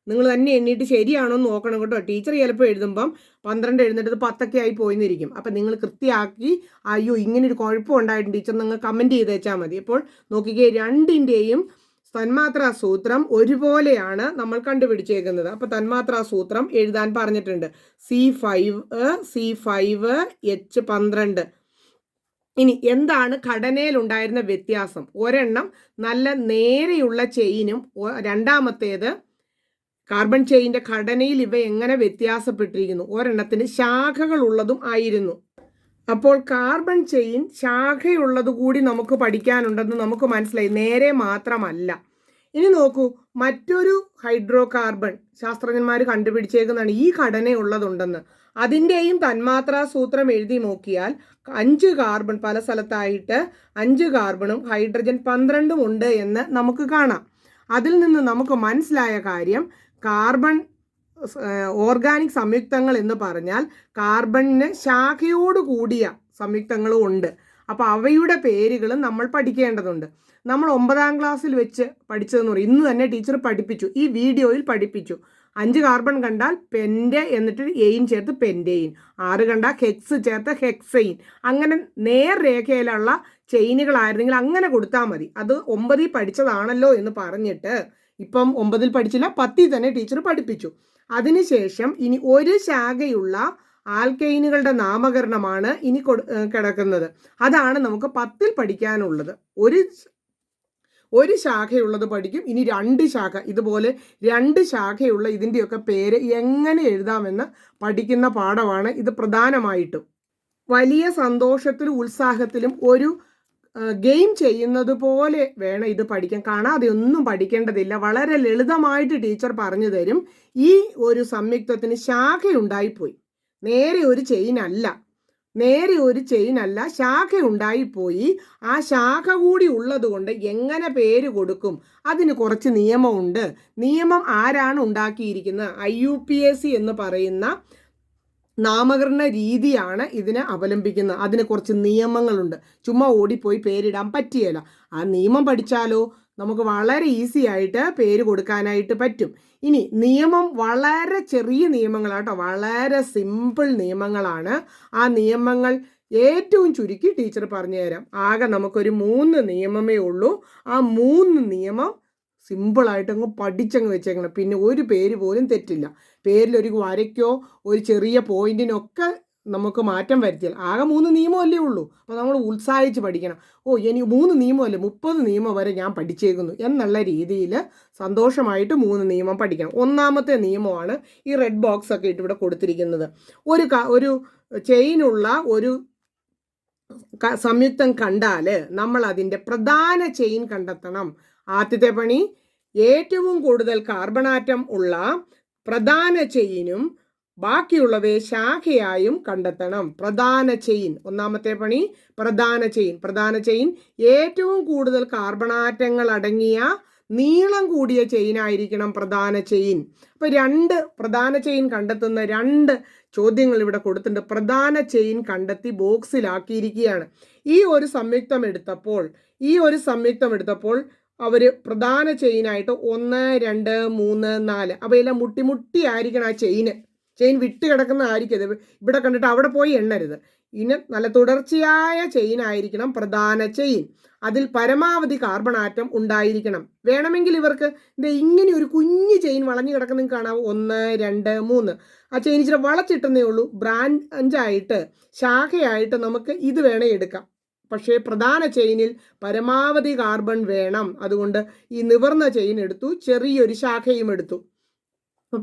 നിങ്ങൾ തന്നെ എണ്ണിയിട്ട് ശരിയാണോ എന്ന് നോക്കണം കേട്ടോ. ടീച്ചർ ചിലപ്പോൾ എഴുതുമ്പം 12 എഴുന്നേണ്ടത് 10 ആയി പോയിന്നിരിക്കും. അപ്പം നിങ്ങൾ കൃത്യമാക്കി അയ്യോ ഇങ്ങനൊരു കുഴപ്പം ഉണ്ടായിട്ടുണ്ട് ടീച്ചർ നിങ്ങൾ കമൻറ്റ് ചെയ്ത് വെച്ചാൽ മതി. അപ്പോൾ നോക്കിക്കേ, 2ൻ്റെയും തന്മാത്രാ സൂത്രം ഒരുപോലെയാണ് നമ്മൾ കണ്ടുപിടിച്ചേക്കുന്നത്. അപ്പോൾ തന്മാത്രാ സൂത്രം എഴുതാൻ പറഞ്ഞിട്ടുണ്ട്. C5H12. ഇനി എന്താണ് ഘടനയിൽ ഉണ്ടായിരുന്ന വ്യത്യാസം? ഒരെണ്ണം നല്ല നേരെയുള്ള ചെയിനും രണ്ടാമത്തേത് കാർബൺ ചെയിൻ്റെ ഘടനയിൽ ഇവ എങ്ങനെ വ്യത്യാസപ്പെട്ടിരിക്കുന്നു? ഒരെണ്ണത്തിന് ശാഖകളുള്ളതും ആയിരുന്നു. അപ്പോൾ കാർബൺ ചെയിൻ ശാഖയുള്ളത് കൂടി നമുക്ക് പഠിക്കാനുണ്ടെന്ന് നമുക്ക് മനസ്സിലായി. നേരെ മാത്രമല്ല. ഇനി നോക്കൂ, മറ്റൊരു ഹൈഡ്രോ കാർബൺ ശാസ്ത്രജ്ഞന്മാർ കണ്ടുപിടിച്ചേക്കുന്നതാണ് ഈ ഘടനയുള്ളതുണ്ടെന്ന്. അതിൻ്റെയും തന്മാത്രാ സൂത്രം എഴുതി നോക്കിയാൽ 5 കാർബൺ പല സ്ഥലത്തായിട്ട് 5 കാർബണും ഹൈഡ്രജൻ 12 ഉണ്ട് എന്ന് നമുക്ക് കാണാം. അതിൽ നിന്ന് നമുക്ക് മനസ്സിലായ കാര്യം, കാർബൺ ഓർഗാനിക് സംയുക്തങ്ങൾ എന്ന് പറഞ്ഞാൽ കാർബണിന് ശാഖയോട് കൂടിയ സംയുക്തങ്ങളും ഉണ്ട്. അപ്പോൾ അവയുടെ പേരുകൾ നമ്മൾ പഠിക്കേണ്ടതുണ്ട്. നമ്മൾ 9ാം ക്ലാസ്സിൽ വെച്ച് പഠിച്ചതെന്ന് പറയും. ഇന്ന് തന്നെ ടീച്ചർ പഠിപ്പിച്ചു, ഈ വീഡിയോയിൽ പഠിപ്പിച്ചു. 5 കാർബൺ കണ്ടാൽ പെൻറ്റ് എന്നിട്ട് എയിൻ ചേർത്ത് പെൻറ്റെയിൻ, 6 കണ്ടാൽ ഹെക്സ് ചേർത്ത് ഹെക്സെയിൻ. അങ്ങനെ നേർരേഖയിലുള്ള ചെയിനുകളായിരുന്നെങ്കിൽ അങ്ങനെ കൊടുത്താൽ മതി. അത് 9ൽ പഠിച്ചതാണല്ലോ എന്ന് പറഞ്ഞിട്ട് ഇപ്പം 9ൽ പഠിച്ചില്ല, 10ൽ തന്നെ ടീച്ചർ പഠിപ്പിച്ചു. അതിനുശേഷം ഇനി ഒരു ശാഖയുള്ള ആൽക്കൈനുകളുടെ നാമകരണമാണ് ഇനി കിടക്കുന്നത്. അതാണ് നമുക്ക് 10ൽ പഠിക്കാനുള്ളത്. ഒരു ശാഖയുള്ളത് പഠിക്കും. ഇനി 2 ശാഖ, ഇതുപോലെ 2 ശാഖയുള്ള ഇതിൻ്റെയൊക്കെ പേര് എങ്ങനെ എഴുതാമെന്ന് പഠിക്കുന്ന പാഠമാണ് ഇത്. പ്രധാനമായിട്ടും വലിയ സന്തോഷത്തിലും ഉത്സാഹത്തിലും ഒരു ഗെയിം ചെയ്യുന്നത് പോലെ വേണം ഇത് പഠിക്കാൻ. കാണാതെ ഒന്നും പഠിക്കേണ്ടതില്ല. വളരെ ലളിതമായിട്ട് ടീച്ചർ പറഞ്ഞു തരും. ഈ ഒരു സംയുക്തത്തിന് ശാഖയുണ്ടായിപ്പോയി, നേരെ ഒരു ചെയിൻ അല്ല, ശാഖ ഉണ്ടായിപ്പോയി. ആ ശാഖ കൂടി ഉള്ളത് കൊണ്ട് എങ്ങനെ പേര് കൊടുക്കും? അതിന് കുറച്ച് നിയമമുണ്ട്. നിയമം ആരാണ് ഉണ്ടാക്കിയിരിക്കുന്നത്? IUPAC എന്ന് പറയുന്ന നാമകരണ രീതിയാണ് ഇതിനെ അവലംബിക്കുന്നത്. അതിന് കുറച്ച് നിയമങ്ങളുണ്ട്. ചുമ്മാ ഓടിപ്പോയി പേരിടാൻ പറ്റിയല്ല. ആ നിയമം പഠിച്ചാലോ നമുക്ക് വളരെ ഈസി ആയിട്ട് പേര് കൊടുക്കാനായിട്ട് പറ്റും. ഇനി നിയമം വളരെ ചെറിയ നിയമങ്ങളാട്ടോ, വളരെ സിമ്പിൾ നിയമങ്ങളാണ്. ആ നിയമങ്ങൾ ഏറ്റവും ചുരുക്കി ടീച്ചർ പറഞ്ഞു തരാം. ആകെ നമുക്കൊരു 3 നിയമമേ ഉള്ളൂ. ആ 3 നിയമം സിമ്പിളായിട്ട് അങ്ങ് പഠിച്ചങ്ങ് വെച്ചേക്കണം. പിന്നെ ഒരു പേര് പോലും തെറ്റില്ല. പേരിലൊരു വരയ്ക്കോ ഒരു ചെറിയ പോയിന്റിനൊക്കെ നമുക്ക് മാറ്റം വരുത്തിയാൽ ആകെ 3 നിയമമല്ലേ ഉള്ളൂ. അപ്പോൾ നമ്മൾ ഉത്സാഹിച്ച് പഠിക്കണം. ഇനി 3 നിയമമല്ലേ, 30 നിയമം വരെ ഞാൻ പഠിച്ചേക്കുന്നു എന്നുള്ള രീതിയിൽ സന്തോഷമായിട്ട് 3 നിയമം പഠിക്കണം. 1ാമത്തെ നിയമമാണ് ഈ റെഡ് ബോക്സ് ഒക്കെ ഇട്ട് ഇവിടെ കൊടുത്തിരിക്കുന്നത്. ഒരു ചെയിനുള്ള ഒരു സംയുക്തം കണ്ടാൽ നമ്മൾ അതിൻ്റെ പ്രധാന ചെയിൻ കണ്ടെത്തണം. ആദ്യത്തെ പണി ഏറ്റവും കൂടുതൽ കാർബൺ ആറ്റം ഉള്ള പ്രധാന ചെയിനും ബാക്കിയുള്ളവയെ ശാഖയായും കണ്ടെത്തണം. പ്രധാന ചെയിൻ 1ാമത്തെ പണി പ്രധാന ചെയിൻ ഏറ്റവും കൂടുതൽ കാർബൺ ആറ്റങ്ങൾ അടങ്ങിയ നീളം കൂടിയ ചെയിനായിരിക്കണം പ്രധാന ചെയിൻ. അപ്പോൾ 2 പ്രധാന ചെയിൻ കണ്ടെത്തുന്ന 2 ചോദ്യങ്ങൾ ഇവിടെ കൊടുത്തിട്ടുണ്ട്. പ്രധാന ചെയിൻ കണ്ടെത്തി ബോക്സിലാക്കിയിരിക്കുകയാണ്. ഈ ഒരു സംയുക്തം എടുത്തപ്പോൾ അവർ പ്രധാന ചെയിനായിട്ട് 1 2 3 4 അവയെല്ലാം മുട്ടി ആയിരിക്കണം. ആ ചെയിൻ വിട്ട് കിടക്കുന്ന ആയിരിക്കും. ഇവിടെ കണ്ടിട്ട് അവിടെ പോയി എണ്ണരുത്. ഇനി നല്ല തുടർച്ചയായ ചെയിൻ ആയിരിക്കണം പ്രധാന ചെയിൻ. അതിൽ പരമാവധി കാർബൺ ആറ്റം ഉണ്ടായിരിക്കണം. വേണമെങ്കിൽ ഇവർക്ക് ഇങ്ങനെ ഒരു കുഞ്ഞു ചെയിൻ വളഞ്ഞു കിടക്കുന്ന കാണാവും. 1 2 3 ആ ചെയിൻ ഇച്ചിരി വളച്ചിട്ടുന്നേ ഉള്ളൂ. ബ്രാഞ്ചായിട്ട് ശാഖയായിട്ട് നമുക്ക് ഇത് വേണേ എടുക്കാം. പക്ഷേ പ്രധാന ചെയിനിൽ പരമാവധി കാർബൺ വേണം. അതുകൊണ്ട് ഈ നിവർന്ന ചെയിൻ എടുത്തു, ചെറിയൊരു ശാഖയും എടുത്തു.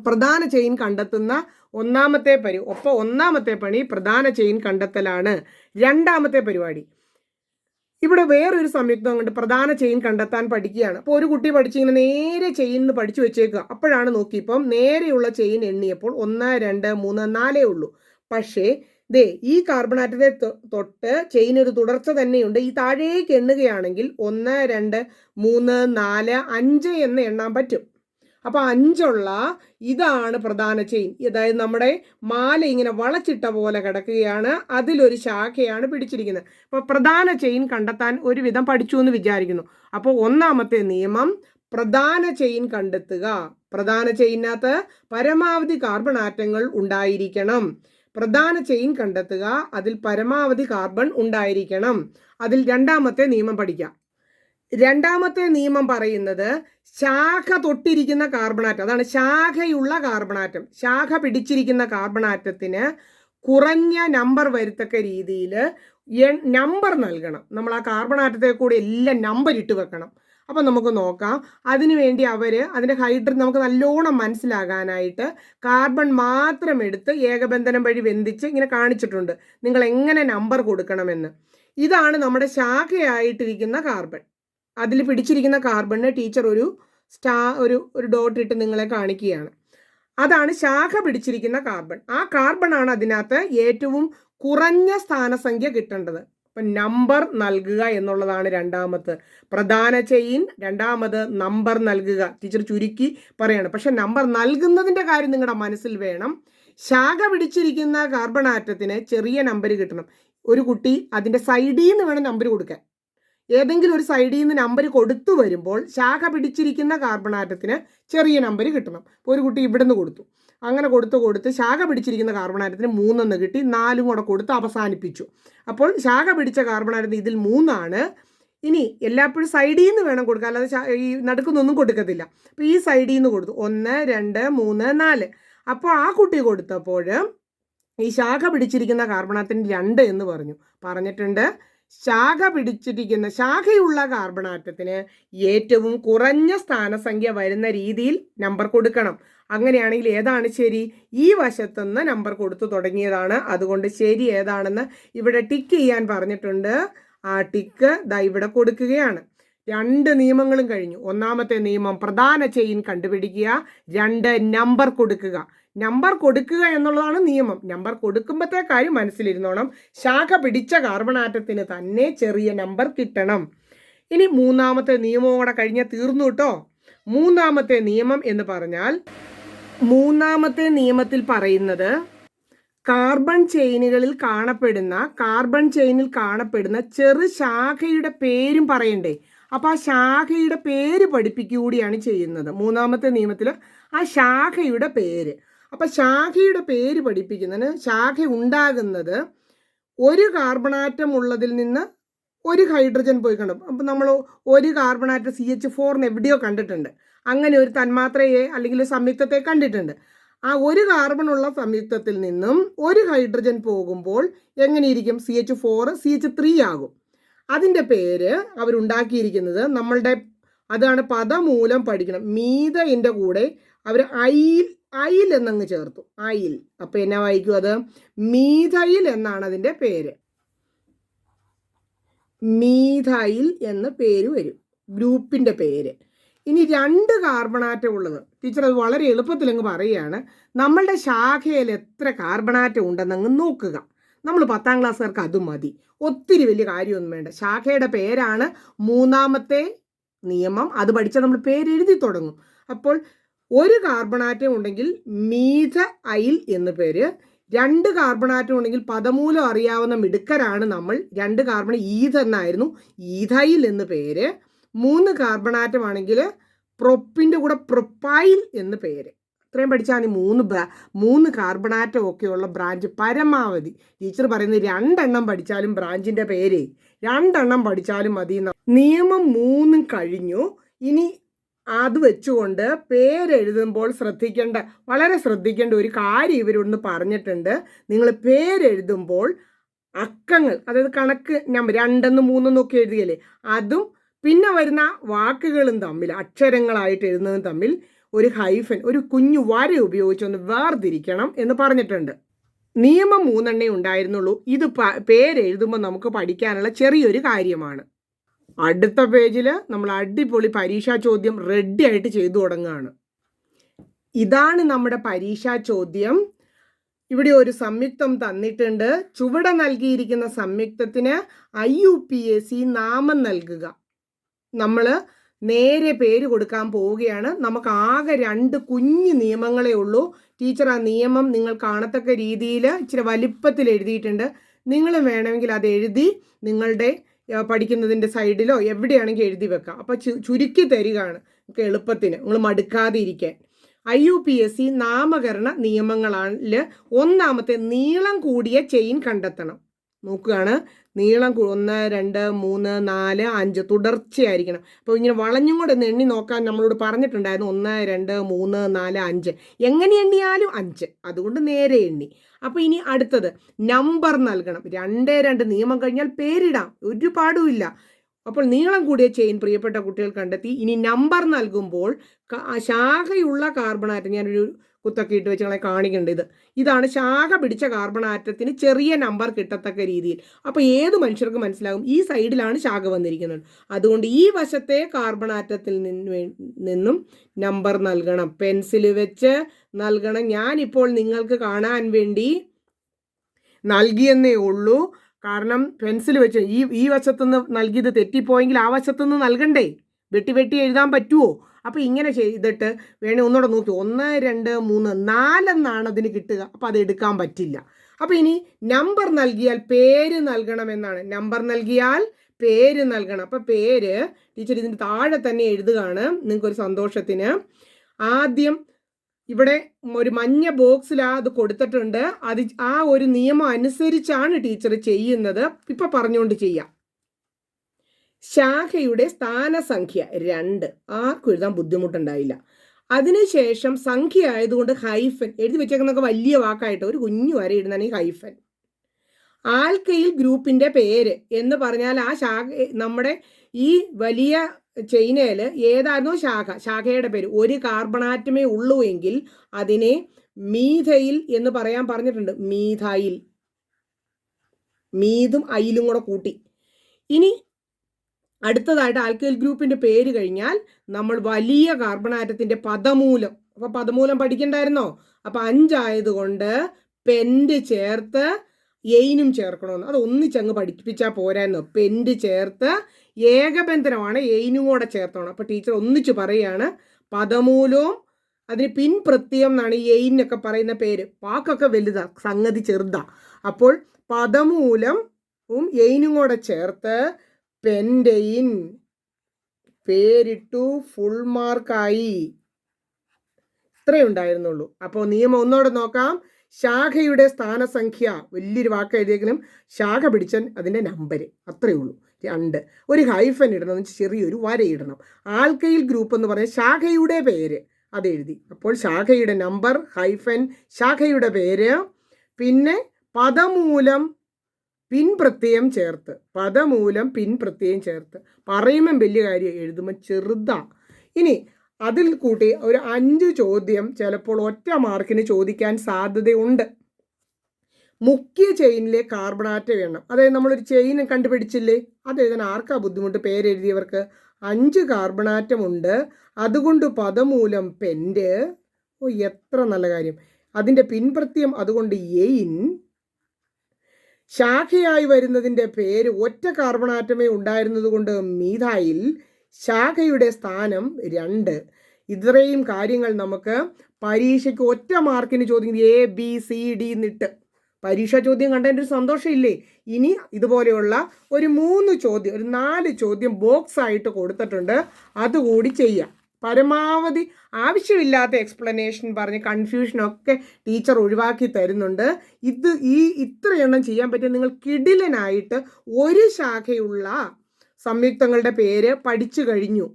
പ്രധാന ചെയിൻ കണ്ടെത്തുന്ന 1ാമത്തെ പണി പ്രധാന ചെയിൻ കണ്ടെത്തലാണ്. 2ാമത്തെ പരിപാടി ഇവിടെ വേറൊരു സംയുക്തം കൊണ്ട് പ്രധാന ചെയിൻ കണ്ടെത്താൻ പഠിക്കുകയാണ്. അപ്പോൾ ഒരു കുട്ടി പഠിച്ചിങ്ങനെ നേരെ ചെയിൻ പഠിച്ചു വെച്ചേക്കുക. അപ്പോഴാണ് നോക്കിയപ്പം നേരെയുള്ള ചെയിൻ എണ്ണിയപ്പോൾ 1 2 3 4 ഉള്ളൂ. പക്ഷേ ദേ ഈ കാർബൺ ആറ്റത്തെ തൊട്ട് ചെയിൻ ഒരു തുടർച്ച തന്നെയുണ്ട്. ഈ താഴേക്ക് എണ്ണുകയാണെങ്കിൽ 1 2 3 4 5 എന്ന് എണ്ണാൻ പറ്റും. അപ്പോൾ 5 ഇതാണ് പ്രധാന ചെയിൻ. അതായത് നമ്മുടെ മാല ഇങ്ങനെ വളച്ചിട്ട പോലെ കിടക്കുകയാണ്, അതിലൊരു ശാഖയാണ് പിടിച്ചിരിക്കുന്നത്. അപ്പോൾ പ്രധാന ചെയിൻ കണ്ടെത്താൻ ഒരുവിധം പഠിച്ചു എന്ന് വിചാരിക്കുന്നു. അപ്പോൾ ഒന്നാമത്തെ നിയമം, പ്രധാന ചെയിൻ കണ്ടെത്തുക. പ്രധാന ചെയിനകത്ത് പരമാവധി കാർബൺ ആറ്റങ്ങൾ ഉണ്ടായിരിക്കണം. പ്രധാന ചെയിൻ കണ്ടെത്തുക, അതിൽ പരമാവധി കാർബൺ ഉണ്ടായിരിക്കണം. അതിൽ രണ്ടാമത്തെ നിയമം പഠിക്കാം. രണ്ടാമത്തെ നിയമം പറയുന്നത് ശാഖ തൊട്ടിരിക്കുന്ന കാർബണാറ്റം, അതാണ് ശാഖയുള്ള കാർബണാറ്റം. ശാഖ പിടിച്ചിരിക്കുന്ന കാർബണാറ്റത്തിന് കുറഞ്ഞ നമ്പർ വരത്തക്ക രീതിയിൽ നമ്പർ നൽകണം. നമ്മൾ ആ കാർബണാറ്റത്തെ കൂടി എല്ലാം നമ്പർ ഇട്ട് വെക്കണം. അപ്പം നമുക്ക് നോക്കാം. അതിനുവേണ്ടി അതിൻ്റെ ഹൈഡ്രജൻ നമുക്ക് നല്ലോണം മനസ്സിലാകാനായിട്ട് കാർബൺ മാത്രം എടുത്ത് ഏകബന്ധനം വഴി ബന്ധിച്ച് ഇങ്ങനെ കാണിച്ചിട്ടുണ്ട് നിങ്ങൾ എങ്ങനെ നമ്പർ കൊടുക്കണമെന്ന്. ഇതാണ് നമ്മുടെ ശാഖയായിട്ടിരിക്കുന്ന കാർബൺ. അതിൽ പിടിച്ചിരിക്കുന്ന കാർബണിന് ടീച്ചർ ഒരു ഡോട്ട് ഇട്ട് നിങ്ങളെ കാണിക്കുകയാണ്. അതാണ് ശാഖ പിടിച്ചിരിക്കുന്ന കാർബൺ. ആ കാർബണാണ് അതിനകത്ത് ഏറ്റവും കുറഞ്ഞ സ്ഥാനസംഖ്യ കിട്ടേണ്ടത്. അപ്പം നമ്പർ നൽകുക എന്നുള്ളതാണ് രണ്ടാമത്. പ്രധാന ചെയിൻ, രണ്ടാമത് നമ്പർ നൽകുക. ടീച്ചർ ചുരുക്കി പറയാണ്, പക്ഷെ നമ്പർ നൽകുന്നതിൻ്റെ കാര്യം നിങ്ങളുടെ മനസ്സിൽ വേണം. ശാഖ പിടിച്ചിരിക്കുന്ന കാർബൺ ആറ്റത്തിന് ചെറിയ നമ്പർ കിട്ടണം. ഒരു കുട്ടി അതിൻ്റെ സൈഡിൽ നിന്ന് വേണം നമ്പർ കൊടുക്കാൻ. ഏതെങ്കിലും ഒരു സൈഡിൽ നിന്ന് നമ്പർ കൊടുത്തു വരുമ്പോൾ ശാഖ പിടിച്ചിരിക്കുന്ന കാർബൺ ആറ്റത്തിന് ചെറിയ നമ്പർ കിട്ടണം. ഇപ്പോൾ ഒരു കുട്ടി ഇവിടെ നിന്ന് കൊടുത്തു, അങ്ങനെ കൊടുത്ത് ശാഖ പിടിച്ചിരിക്കുന്ന കാർബൺ ആറ്റത്തിന് 3 കിട്ടി, 4 കൂടെ കൊടുത്ത് അവസാനിപ്പിച്ചു. അപ്പോൾ ശാഖ പിടിച്ച കാർബൺ ആറ്റത്തിന് ഇതിൽ 3. ഇനി എല്ലായ്പ്പോഴും സൈഡിൽ നിന്ന് വേണം കൊടുക്കുക, അല്ലാതെ ഈ നടുക്കുന്നൊന്നും കൊടുക്കത്തില്ല. അപ്പോൾ ഈ സൈഡിൽ നിന്ന് കൊടുത്തു 1 2 3 4. അപ്പോൾ ആ കുട്ടി കൊടുത്തപ്പോൾ ഈ ശാഖ പിടിച്ചിരിക്കുന്ന കാർബൺ ആറ്റത്തിന് 2 എന്ന് പറഞ്ഞിട്ടുണ്ട്. ശാഖയുള്ള കാർബൺ ആറ്റത്തിന് ഏറ്റവും കുറഞ്ഞ സ്ഥാനസംഖ്യ വരുന്ന രീതിയിൽ നമ്പർ കൊടുക്കണം. അങ്ങനെയാണെങ്കിൽ ഏതാണ് ശരി? ഈ വശത്തുനിന്ന് നമ്പർ കൊടുത്തു തുടങ്ങിയതാണ്. അതുകൊണ്ട് ശരി ഏതാണെന്ന് ഇവിടെ ടിക്ക് ചെയ്യാൻ പറഞ്ഞിട്ടുണ്ട്. ആ ടിക്ക് ദാ ഇവിടെ കൊടുക്കുകയാണ്. 2 നിയമങ്ങളും കഴിഞ്ഞു. ഒന്നാമത്തെ നിയമം പ്രധാന ചെയിൻ കണ്ടുപിടിക്കുക, 2 നമ്പർ കൊടുക്കുക. നമ്പർ കൊടുക്കുക എന്നുള്ളതാണ് നിയമം. നമ്പർ കൊടുക്കുമ്പോഴത്തെ കാര്യം മനസ്സിലിരുന്നോണം. ശാഖ പിടിച്ച കാർബൺ ആറ്റത്തിന് തന്നെ ചെറിയ നമ്പർ കിട്ടണം. ഇനി മൂന്നാമത്തെ നിയമവും കൂടെ കഴിഞ്ഞാൽ തീർന്നു കേട്ടോ. മൂന്നാമത്തെ നിയമം എന്ന് പറഞ്ഞാൽ, മൂന്നാമത്തെ നിയമത്തിൽ പറയുന്നത് കാർബൺ ചെയിനിൽ കാണപ്പെടുന്ന ചെറു ശാഖയുടെ പേരും പറയണ്ടേ. അപ്പോൾ ആ ശാഖയുടെ പേര് പഠിപ്പിക്കുകയാണ് ചെയ്യുന്നത്. മൂന്നാമത്തെ നിയമത്തിൽ ആ ശാഖയുടെ പേര്. അപ്പം ശാഖയുടെ പേര് പഠിപ്പിക്കുന്നതിന്, ശാഖ ഉണ്ടാകുന്നത് ഒരു കാർബണാറ്റം ഉള്ളതിൽ നിന്ന് ഒരു ഹൈഡ്രജൻ പോയി കണ്ടു. അപ്പം നമ്മൾ ഒരു കാർബണാറ്റം CH4 എവിടെയോ കണ്ടിട്ടുണ്ട്. അങ്ങനെ ഒരു തന്മാത്രയെ അല്ലെങ്കിൽ സംയുക്തത്തെ കണ്ടിട്ടുണ്ട്. ആ ഒരു കാർബൺ ഉള്ള സംയുക്തത്തിൽ നിന്നും ഒരു ഹൈഡ്രജൻ പോകുമ്പോൾ എങ്ങനെയിരിക്കും? CH4 CH3 ആകും. അതിൻ്റെ പേര് അവരുണ്ടാക്കിയിരിക്കുന്നത് അതാണ് പദമൂലം പഠിക്കണം. മീഥൈൻ്റെ കൂടെ അവർ ഐൽ എന്നങ്ങ് ചേർത്തു. ഐൽ. അപ്പോൾ എന്നാ വായിക്കും? അത് മീഥൈൽ എന്നാണ് അതിൻ്റെ പേര്. മീഥൈൽ എന്ന പേര് വരും, ഗ്രൂപ്പിൻ്റെ പേര്. ഇനി 2 കാർബണാറ്റം ഉള്ളത്, ടീച്ചർ അത് വളരെ എളുപ്പത്തിൽ അങ്ങ് പറയുകയാണ്. നമ്മളുടെ ശാഖയിൽ എത്ര കാർബണാറ്റം ഉണ്ടെന്നങ്ങ് നോക്കുക. നമ്മൾ 10ാം ക്ലാസ്സുകാർക്ക് അതും മതി, ഒത്തിരി വലിയ കാര്യമൊന്നും വേണ്ട. ശാഖയുടെ പേരാണ് മൂന്നാമത്തെ നിയമം. അത് പഠിച്ചാൽ നമ്മൾ പേരെഴുതി തുടങ്ങും. അപ്പോൾ ഒരു കാർബണാറ്റം ഉണ്ടെങ്കിൽ മീഥൈൽ എന്ന് പേര്. 2 കാർബണാറ്റം ഉണ്ടെങ്കിൽ പദമൂലം അറിയാവുന്ന മിടുക്കരാണ് നമ്മൾ. 2 കാർബൺ എന്നായിരുന്നു, ഈഥൈൽ എന്ന് പേര്. 3 കാർബണാറ്റം ആണെങ്കിൽ പ്രൊപ്പിൻ്റെ കൂടെ പ്രൊപ്പൈൽ എന്ന് പേര്. ഇത്രയും പഠിച്ചാൽ മതി. 3 കാർബണാറ്റം ഒക്കെയുള്ള ബ്രാഞ്ച് പരമാവധി. ടീച്ചർ പറയുന്നത് 2 എണ്ണം പഠിച്ചാലും ബ്രാഞ്ചിൻ്റെ പേര് 2 എണ്ണം പഠിച്ചാലും മതി. നിയമം 3 കഴിഞ്ഞു. ഇനി അത് വെച്ചുകൊണ്ട് പേരെഴുതുമ്പോൾ വളരെ ശ്രദ്ധിക്കേണ്ട ഒരു കാര്യം ഇവരൊന്ന് പറഞ്ഞിട്ടുണ്ട്. നിങ്ങൾ പേരെഴുതുമ്പോൾ അക്കങ്ങൾ, അതായത് കണക്ക് നമ്പർ 2 3 ഒക്കെ എഴുതിയല്ലേ, അതും പിന്നെ വരുന്ന വാക്കുകളും തമ്മിൽ, അക്ഷരങ്ങളായിട്ട് എഴുതുന്നതും തമ്മിൽ ഒരു ഹൈഫൻ, ഒരു കുഞ്ഞു വര ഉപയോഗിച്ചൊന്ന് വേർതിരിക്കണം എന്ന് പറഞ്ഞിട്ടുണ്ട്. നിയമം 3 ഉണ്ടായിരുന്നുള്ളൂ. ഇത് പേരെഴുതുമ്പോൾ നമുക്ക് പഠിക്കാനുള്ള ചെറിയൊരു കാര്യമാണ്. അടുത്ത പേജിൽ നമ്മൾ അടിപൊളി പരീക്ഷാ ചോദ്യം റെഡി ആയിട്ട് ചെയ്തു തുടങ്ങുകയാണ്. ഇതാണ് നമ്മുടെ പരീക്ഷാ ചോദ്യം. ഇവിടെ ഒരു സംയുക്തം തന്നിട്ടുണ്ട്. ചുവടെ നൽകിയിരിക്കുന്ന സംയുക്തത്തിന് IUPAC നാമം നൽകുക. നമ്മൾ നേരെ പേര് കൊടുക്കാൻ പോവുകയാണ്. നമുക്ക് ആകെ 2 കുഞ്ഞു നിയമങ്ങളേ ഉള്ളൂ. ടീച്ചർ ആ നിയമം നിങ്ങൾ കാണത്തക്ക രീതിയിൽ ഇച്ചിരി വലിപ്പത്തിൽ എഴുതിയിട്ടുണ്ട്. നിങ്ങൾ വേണമെങ്കിൽ അത് എഴുതി നിങ്ങളുടെ പഠിക്കുന്നതിൻ്റെ സൈഡിലോ എവിടെയാണെങ്കിൽ എഴുതി വെക്കാം. അപ്പോൾ ചുരുക്കി തരികയാണ് നമുക്ക് എളുപ്പത്തിന്, നിങ്ങൾ മടുക്കാതെ ഇരിക്കാൻ. IUPAC നാമകരണ നിയമങ്ങളിൽ ഒന്നാമത്തെ നീളം കൂടിയ ചെയിൻ കണ്ടെത്തണം. നോക്കുകയാണ്, നീളം 1 2 3 4 5 തുടർച്ചയായിരിക്കണം. അപ്പോൾ ഇങ്ങനെ വളഞ്ഞും കൂടെ ഒന്ന് എണ്ണി നോക്കാൻ നമ്മളോട് പറഞ്ഞിട്ടുണ്ടായിരുന്നു. 1 2 3 4 5 എങ്ങനെ എണ്ണിയാലും 5, അതുകൊണ്ട് നേരെ എണ്ണി. അപ്പോൾ ഇനി അടുത്തത് നമ്പർ നൽകണം. 2 2 നിയമം കഴിഞ്ഞാൽ പേരിടാം, ഒരു പാടുമില്ല. അപ്പോൾ നീളം കൂടിയ ചെയിൻ പ്രിയപ്പെട്ട കുട്ടികൾ കണ്ടെത്തി. ഇനി നമ്പർ നൽകുമ്പോൾ ശാഖയുള്ള കാർബൺ ആറ്റം, ഞാനൊരു കുത്തൊക്കെ ഇട്ട് വെച്ച് ഞങ്ങളെ കാണിക്കേണ്ടത് ഇതാണ്. ശാഖ പിടിച്ച കാർബൺ ആറ്റത്തിന് ചെറിയ നമ്പർ കിട്ടത്തക്ക രീതിയിൽ. അപ്പോൾ ഏത് മനുഷ്യർക്ക് മനസ്സിലാകും ഈ സൈഡിലാണ് ശാഖ വന്നിരിക്കുന്നത്. അതുകൊണ്ട് ഈ വശത്തെ കാർബൺ ആറ്റത്തിൽ നിന്നും നമ്പർ നൽകണം, പെൻസിൽ വെച്ച് നൽകണം. ഞാനിപ്പോൾ നിങ്ങൾക്ക് കാണാൻ വേണ്ടി നൽകിയെന്നേ ഉള്ളൂ. കാരണം പെൻസിൽ വെച്ച് ഈ വശത്തുനിന്ന് നൽകിയത് തെറ്റിപ്പോയെങ്കിൽ ആ വശത്തുനിന്ന് നൽകണ്ടേ, വെട്ടി എഴുതാൻ പറ്റുമോ? അപ്പോൾ ഇങ്ങനെ ചെയ്തിട്ട് വേണേൽ ഒന്നുകൂടെ നോക്കി 1 2 3 4 എന്നാണ് അതിന് കിട്ടുക. അപ്പോൾ അത് എടുക്കാൻ പറ്റില്ല. അപ്പോൾ ഇനി നമ്പർ നൽകിയാൽ പേര് നൽകണം എന്നാണ്. നമ്പർ നൽകിയാൽ പേര് നൽകണം. അപ്പോൾ പേര് ടീച്ചർ ഇതിന് താഴെ തന്നെ എഴുതുകയാണ് നിങ്ങൾക്കൊരു സന്തോഷത്തിന്. ആദ്യം ഇവിടെ ഒരു മഞ്ഞ ബോക്സിലാ അത് കൊടുത്തിട്ടുണ്ട്. അത് ആ ഒരു നിയമം അനുസരിച്ചാണ് ടീച്ചർ ചെയ്യുന്നത്. ഇപ്പം പറഞ്ഞുകൊണ്ട് ചെയ്യാം. ശാഖയുടെ സ്ഥാനസംഖ്യ 2, ആർക്കും എഴുതാൻ ബുദ്ധിമുട്ടുണ്ടായില്ല. അതിനുശേഷം സംഖ്യ ആയതുകൊണ്ട് ഹൈഫൻ എഴുതി വെച്ചേക്കുന്നൊക്കെ വലിയ വാക്കായിട്ട് ഒരു കുഞ്ഞു വരെ ഇടുന്നതാണ് ഈ ഹൈഫൻ. ആൽക്കൈൽ ഗ്രൂപ്പിന്റെ പേര് എന്ന് പറഞ്ഞാൽ ആ ശാഖ, നമ്മുടെ ഈ വലിയ ചെയിനയിൽ ഏതായിരുന്നു ശാഖയുടെ പേര്. ഒരു കാർബണാറ്റമേ ഉള്ളൂ എങ്കിൽ അതിനെ മീഥൈൽ എന്ന് പറയാൻ പറഞ്ഞിട്ടുണ്ട്. മീഥൈൽ, മീതും ഐലും കൂടെ കൂട്ടി. ഇനി അടുത്തതായിട്ട് ആൽക്കൈൽ ഗ്രൂപ്പിന്റെ പേര് കഴിഞ്ഞാൽ നമ്മൾ വലിയ കാർബണാറ്റത്തിന്റെ പദമൂലം. അപ്പൊ പദമൂലം പഠിക്കണ്ടായിരുന്നോ? അപ്പൊ 5 ആയതുകൊണ്ട് പെൻഡ് ചേർത്ത് എയിനും ചേർക്കണമെന്ന്. അത് ഒന്നിച്ചങ്ങ് പഠിപ്പിച്ചാൽ പോരായിരുന്നോ? പെൻഡ് ചേർത്ത് ഏകബന്ധനമാണ്, എയിനും കൂടെ ചേർത്തോണം. അപ്പോൾ ടീച്ചർ ഒന്നിച്ച് പറയുകയാണ്. പദമൂലവും അതിന് പിൻ പ്രത്യയം എന്നാണ് ഈ എയിനൊക്കെ പറയുന്ന പേര്. വാക്കൊക്കെ വലുതാ, സംഗതി ചെറുതാ. അപ്പോൾ പദമൂലവും എയിനും കൂടെ ചേർത്ത് പെൻഡെയിൻ പേരിട്ടു. ഫുൾ മാർക്കായി. ഇത്രയേ ഉണ്ടായിരുന്നുള്ളൂ. അപ്പോൾ നിയമം ഒന്നോടെ നോക്കാം. ശാഖയുടെ സ്ഥാനസംഖ്യ വലിയൊരു വാക്ക് എഴുതിയെങ്കിലും ശാഖ പിടിച്ചാൽ അതിൻ്റെ നമ്പർ അത്രയേ ഉള്ളൂ. 2, ഒരു ഹൈഫൻ ഇടണം, ചെറിയൊരു വര ഇടണം. ആൽക്കൈൽ ഗ്രൂപ്പ് എന്ന് പറഞ്ഞാൽ ശാഖയുടെ പേര് അതെഴുതി. അപ്പോൾ ശാഖയുടെ നമ്പർ, ഹൈഫൻ, ശാഖയുടെ പേര്, പിന്നെ പദമൂലം പിൻ പ്രത്യയം ചേർത്ത്. പദമൂലം പിൻ പ്രത്യയം ചേർത്ത് പറയുമ്പം വലിയ കാര്യം, എഴുതുമ്പോൾ ചെറുതാ. ഇനി അതിൽ കൂട്ടി ഒരു 5 ചോദ്യം ചിലപ്പോൾ ഒറ്റ മാർക്കിന് ചോദിക്കാൻ സാധ്യതയുണ്ട്. മുഖ്യ ചെയിനിലെ കാർബണാറ്റം എണ്ണം. അതായത് നമ്മളൊരു ചെയിൻ കണ്ടുപിടിച്ചില്ലേ, അത് എഴുതാൻ ആർക്കാ ബുദ്ധിമുട്ട്? പേരെഴുതിയവർക്ക്. 5 കാർബണാറ്റം ഉണ്ട്, അതുകൊണ്ട് പദമൂലം പെൻഡ്. ഓ, എത്ര നല്ല കാര്യം. അതിൻ്റെ പിൻപ്രത്യം അതുകൊണ്ട് എയിൻ. ശാഖയായി വരുന്നതിൻ്റെ പേര് ഒറ്റ കാർബണാറ്റമേ ഉണ്ടായിരുന്നത് കൊണ്ട് മീഥൈൽ. ശാഖയുടെ സ്ഥാനം 2. ഇത്രയും കാര്യങ്ങൾ നമുക്ക് പരീക്ഷയ്ക്ക് ഒറ്റ മാർക്കിന് ചോദിക്കുന്നത് ABCD എന്നിട്ട് പരീക്ഷാ ചോദ്യം കണ്ടതിൻ്റെ ഒരു സന്തോഷമില്ലേ? ഇനി ഇതുപോലെയുള്ള ഒരു 3 ചോദ്യം, ഒരു 4 ചോദ്യം ബോക്സ് ആയിട്ട് കൊടുത്തിട്ടുണ്ട്, അതുകൂടി ചെയ്യാം. പരമാവധി ആവശ്യമില്ലാത്ത എക്സ്പ്ലനേഷൻ പറഞ്ഞ് കൺഫ്യൂഷനൊക്കെ ടീച്ചർ ഒഴിവാക്കി തരുന്നുണ്ട്. ഇത്ര എണ്ണം ചെയ്യാൻ പറ്റിയ നിങ്ങൾ കിടിലനായിട്ട് ഒരു ശാഖയുള്ള സംയുക്തങ്ങളുടെ പേര് പഠിച്ചു കഴിഞ്ഞു.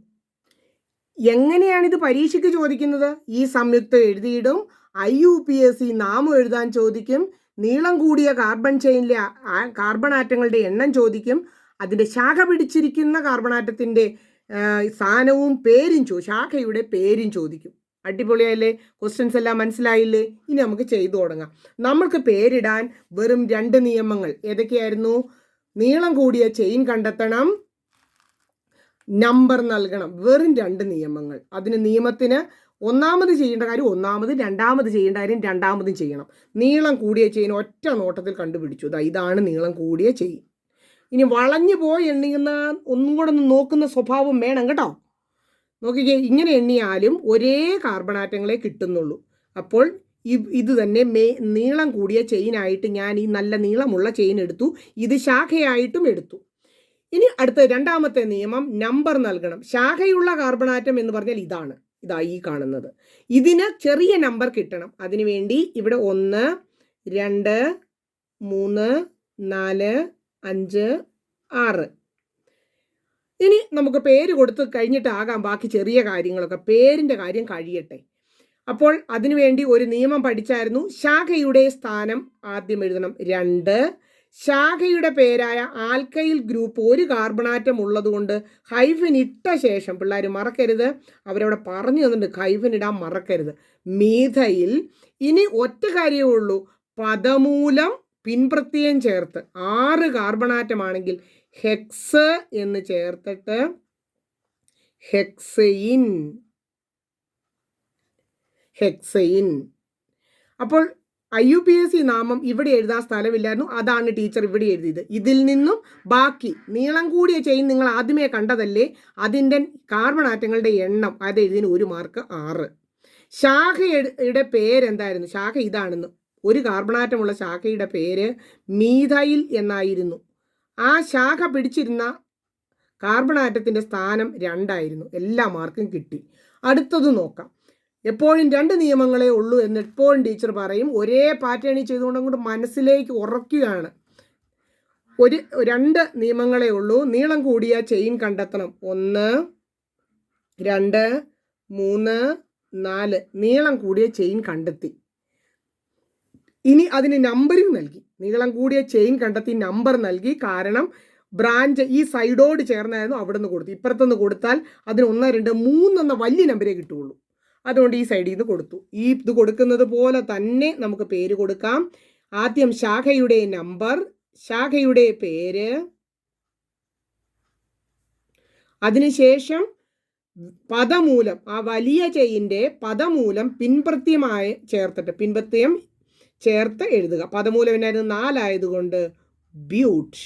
എങ്ങനെയാണിത് പരീക്ഷയ്ക്ക് ചോദിക്കുന്നത്? ഈ സംയുക്തം എഴുതിയിടും. IUPAC നാമം എഴുതാൻ ചോദിക്കും. നീളം കൂടിയ കാർബൺ ചെയിനിലെ കാർബൺ ആറ്റങ്ങളുടെ എണ്ണം ചോദിക്കും. അതിൻ്റെ ശാഖ പിടിച്ചിരിക്കുന്ന കാർബൺ ആറ്റത്തിൻ്റെ സ്ഥാനവും പേരും ശാഖയുടെ പേരും ചോദിക്കും. അടിപൊളിയായില്ലേ? ക്വസ്റ്റ്യൻസ് എല്ലാം മനസ്സിലായില്ലേ? ഇനി നമുക്ക് ചെയ്തു തുടങ്ങാം. നമ്മൾക്ക് പേരിടാൻ വെറും 2 നിയമങ്ങൾ ഏതൊക്കെയായിരുന്നു? നീളം കൂടിയ ചെയിൻ കണ്ടെത്തണം, നമ്പർ നൽകണം. വെറും 2 നിയമങ്ങൾ. അതിന് നിയമത്തിന് ഒന്നാമത് ചെയ്യേണ്ട കാര്യം ഒന്നാമത്, രണ്ടാമത് ചെയ്യേണ്ട കാര്യം രണ്ടാമതും ചെയ്യണം. നീളം കൂടിയ ചെയിൻ ഒറ്റ നോട്ടത്തിൽ കണ്ടുപിടിച്ചു. ഇതാണ് നീളം കൂടിയ ചെയിൻ. ഇനി വളഞ്ഞു പോയി എണ്ണിക്കുന്ന ഒന്നും കൂടെ ഒന്ന് നോക്കുന്ന സ്വഭാവം വേണം കേട്ടോ. നോക്കിക്കേ, ഇങ്ങനെ എണ്ണിയാലും ഒരേ കാർബൺ ആറ്റങ്ങളെ കിട്ടുന്നുള്ളൂ. അപ്പോൾ ഇത് തന്നെ നീളം കൂടിയ ചെയിനായിട്ട് ഞാൻ ഈ നല്ല നീളമുള്ള ചെയിൻ എടുത്തു. ഇത് ശാഖയായിട്ടും എടുത്തു. ഇനി അടുത്ത രണ്ടാമത്തെ നിയമം, നമ്പർ നൽകണം. ശാഖയുള്ള കാർബൺ ആറ്റം എന്ന് പറഞ്ഞാൽ ഇതാണ്, ഈ കാണുന്നത്. ഇതിന് ചെറിയ നമ്പർ കിട്ടണം. അതിനുവേണ്ടി ഇവിടെ 1, 2, 3, 4, 5, 6. ഇനി നമുക്ക് പേര് കൊടുത്ത് കഴിഞ്ഞിട്ടാകാം ബാക്കി ചെറിയ കാര്യങ്ങളൊക്കെ. പേരിൻ്റെ കാര്യം കഴിയട്ടെ. അപ്പോൾ അതിനുവേണ്ടി ഒരു നിയമം പഠിച്ചായിരുന്നു. ശാഖയുടെ സ്ഥാനം ആദ്യം എഴുതണം 2. ശാഖയുടെ പേരായ ആൽക്കൈൽ ഗ്രൂപ്പ് ഒരു കാർബണാറ്റം ഉള്ളതുകൊണ്ട് ഹൈഫൻ ഇട്ട ശേഷം, പിള്ളേർ മറക്കരുത്, അവരവിടെ പറഞ്ഞു തന്നിട്ടുണ്ട് ഹൈഫൻ ഇടാൻ മറക്കരുത്, മീഥയിൽ. ഇനി ഒറ്റ കാര്യമേ ഉള്ളൂ, പദമൂലം പിൻപ്രത്യയം ചേർത്ത് 6 കാർബണാറ്റമാണെങ്കിൽ ഹെക്സ് എന്ന് ചേർത്തിട്ട് ഹെക്സൈൻ. അപ്പോൾ IUPAC നാമം ഇവിടെ എഴുതാൻ സ്ഥലമില്ലായിരുന്നു, അതാണ് ടീച്ചർ ഇവിടെ എഴുതിയത്. ഇതിൽ നിന്നും ബാക്കി നീളം കൂടിയ ചെയിൻ നിങ്ങൾ ആദ്യമേ കണ്ടതല്ലേ, അതിൻ്റെ കാർബൺ ആറ്റങ്ങളുടെ എണ്ണം അത് എഴുതിന് 1 മാർക്ക് 6. ശാഖയുടെ പേരെന്തായിരുന്നു? ശാഖ ഇതാണെന്ന്. ഒരു കാർബണാറ്റമുള്ള ശാഖയുടെ പേര് മീഥൈൽ എന്നായിരുന്നു. ആ ശാഖ പിടിച്ചിരുന്ന കാർബൺ ആറ്റത്തിൻ്റെ സ്ഥാനം 2 ആയിരുന്നു. എല്ലാ മാർക്കും കിട്ടി. അടുത്തത് നോക്കാം. എപ്പോഴും 2 നിയമങ്ങളേ ഉള്ളൂ എന്ന് എപ്പോഴും ടീച്ചർ പറയും. ഒരേ പാറ്റേണിൽ ചെയ്തുകൊണ്ട് മനസ്സിലേക്ക് ഉറക്കുകയാണ്. 2 നിയമങ്ങളേ ഉള്ളൂ. നീളം കൂടിയ ചെയിൻ കണ്ടെത്തണം. 1, 2, 3, 4 നീളം കൂടിയ ചെയിൻ കണ്ടെത്തി. ഇനി അതിന് നമ്പറിങ് നൽകി. നീളം കൂടിയ ചെയിൻ കണ്ടെത്തി നമ്പർ നൽകി. കാരണം ബ്രാഞ്ച് ഈ സൈഡോട് ചേർന്നായിരുന്നു അവിടെ നിന്ന് കൊടുത്തു. ഇപ്പുറത്തുനിന്ന് കൊടുത്താൽ അതിന് 1, 2, 3 എന്ന വലിയ നമ്പരേ കിട്ടുകയുള്ളൂ. അതുകൊണ്ട് ഈ സൈഡിൽ നിന്ന് കൊടുത്തു. ഇത് കൊടുക്കുന്നത് പോലെ തന്നെ നമുക്ക് പേര് കൊടുക്കാം. ആദ്യം ശാഖയുടെ നമ്പർ, ശാഖയുടെ പേര്, അതിനുശേഷം പദമൂലം, ആ വലിയ ചെയിൻ്റെ പദമൂലം പിൻപ്രത്യമായി പിൻപ്രത്യം ചേർത്ത് എഴുതുക. പദമൂലം എന്നായിരുന്നു 4 ആയതുകൊണ്ട് ബ്യൂട്ട്.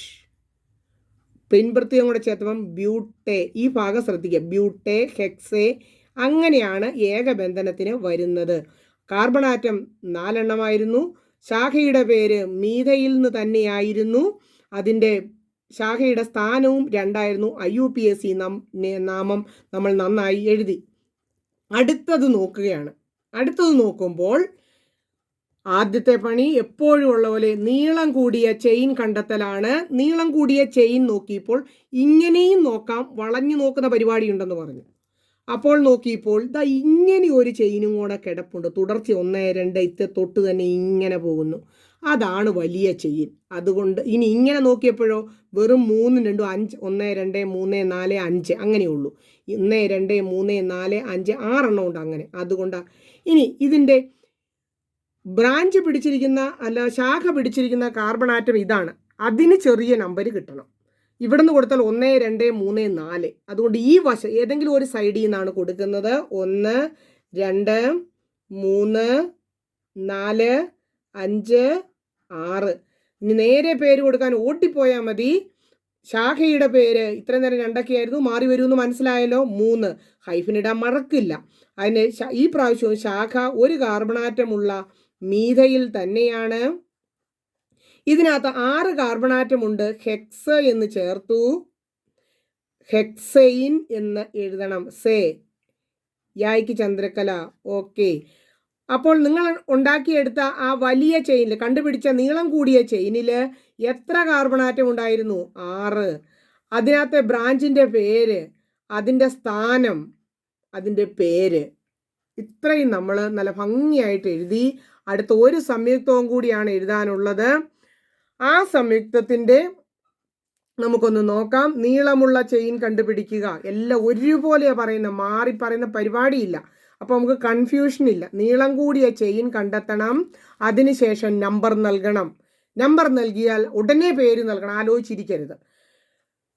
പിൻപ്രത്യം കൂടെ ചേർത്തപ്പം ബ്യൂട്ടെ. ഈ ഭാഗം ശ്രദ്ധിക്കുക, ബ്യൂട്ടെ, ഹെക്സേ. അങ്ങനെയാണ് ഏകബന്ധനത്തിന് വരുന്നത്. Carbon atom 4 എണ്ണമായിരുന്നു. ശാഖയുടെ പേര് മീഥയിൽ നിന്ന് തന്നെയായിരുന്നു. അതിൻ്റെ ശാഖയുടെ സ്ഥാനവും 2 ആയിരുന്നു. IUPAC നാമം നമ്മൾ നന്നായി എഴുതി. അടുത്തത് നോക്കുകയാണ്. അടുത്തത് നോക്കുമ്പോൾ ആദ്യത്തെ പണി എപ്പോഴും ഉള്ള പോലെ നീളം കൂടിയ ചെയിൻ കണ്ടെത്തലാണ്. നീളം കൂടിയ ചെയിൻ നോക്കിയപ്പോൾ ഇങ്ങനെയും നോക്കാം, വളഞ്ഞു നോക്കുന്ന പരിപാടി ഉണ്ടെന്ന് പറഞ്ഞു. അപ്പോൾ നോക്കിയപ്പോൾ ഇങ്ങനെ ഒരു ചെയിനും കൂടെ കിടപ്പുണ്ട്. തുടർച്ച 1, 2 ഇത്തെ തൊട്ട് തന്നെ ഇങ്ങനെ പോകുന്നു. അതാണ് വലിയ ചെയിൻ. അതുകൊണ്ട് ഇനി ഇങ്ങനെ നോക്കിയപ്പോഴോ വെറും 3, 2, 5, 1, 2, 3, 4, 5 അങ്ങനെയുള്ളൂ. 1, 2, 3, 4, 5 6 എണ്ണം ഉണ്ട് അങ്ങനെ. അതുകൊണ്ടാണ്. ഇനി ഇതിൻ്റെ ബ്രാഞ്ച് പിടിച്ചിരിക്കുന്ന ശാഖ പിടിച്ചിരിക്കുന്ന കാർബൺ ആറ്റം ഇതാണ്. അതിന് ചെറിയ നമ്പർ കിട്ടണം. ഇവിടെ നിന്ന് കൊടുത്താൽ 1, 2, 3, 4. അതുകൊണ്ട് ഈ വശം ഏതെങ്കിലും ഒരു സൈഡിൽ നിന്നാണ് കൊടുക്കുന്നത്. 1, 2, 3, 4, 5, 6. ഇനി നേരെ പേര് കൊടുക്കാൻ ഓട്ടിപ്പോയാൽ മതി. ശാഖയുടെ പേര് ഇത്രയും നേരം 2 ആയിരുന്നു, മാറി വരുമെന്ന് മനസ്സിലായല്ലോ. 3 ഹൈഫനിടാൻ മറക്കില്ല. അതിന് ഈ പ്രാവശ്യവും ശാഖ ഒരു കാർബണാറ്റമുള്ള മീഥയിൽ തന്നെയാണ്. ഇതിനകത്ത് 6 കാർബണാറ്റമുണ്ട്. ഹെക്സ് എന്ന് ചേർത്തു. ഹെക്സൈൻ എന്ന് എഴുതണം. യായ്ക്ക് ചന്ദ്രകല. ഓക്കെ. അപ്പോൾ നിങ്ങൾ ഉണ്ടാക്കിയെടുത്ത ആ വലിയ ചെയിനിൽ കണ്ടുപിടിച്ച നീളം കൂടിയ ചെയിനിൽ എത്ര കാർബണാറ്റം ഉണ്ടായിരുന്നു? 6. അതിനകത്തെ ബ്രാഞ്ചിൻ്റെ പേര്, അതിൻ്റെ സ്ഥാനം, അതിൻ്റെ പേര്, ഇത്രയും നമ്മൾ നല്ല ഭംഗിയായിട്ട് എഴുതി. അടുത്ത ഒരു സംയുക്തവും കൂടിയാണ് എഴുതാനുള്ളത്. ആ സംയുക്തത്തിൻ്റെ നമുക്കൊന്ന് നോക്കാം. നീളമുള്ള ചെയിൻ കണ്ടുപിടിക്കുക. എല്ലാം ഒരുപോലെയാണ് പറയുന്നത്, മാറി പറയുന്ന പരിപാടിയില്ല. അപ്പോൾ നമുക്ക് കൺഫ്യൂഷൻ ഇല്ല. നീളം കൂടിയ ചെയിൻ കണ്ടെത്തണം. അതിനുശേഷം നമ്പർ നൽകണം. നമ്പർ നൽകിയാൽ ഉടനെ പേര് നൽകണം, ആലോചിച്ചിരിക്കരുത്.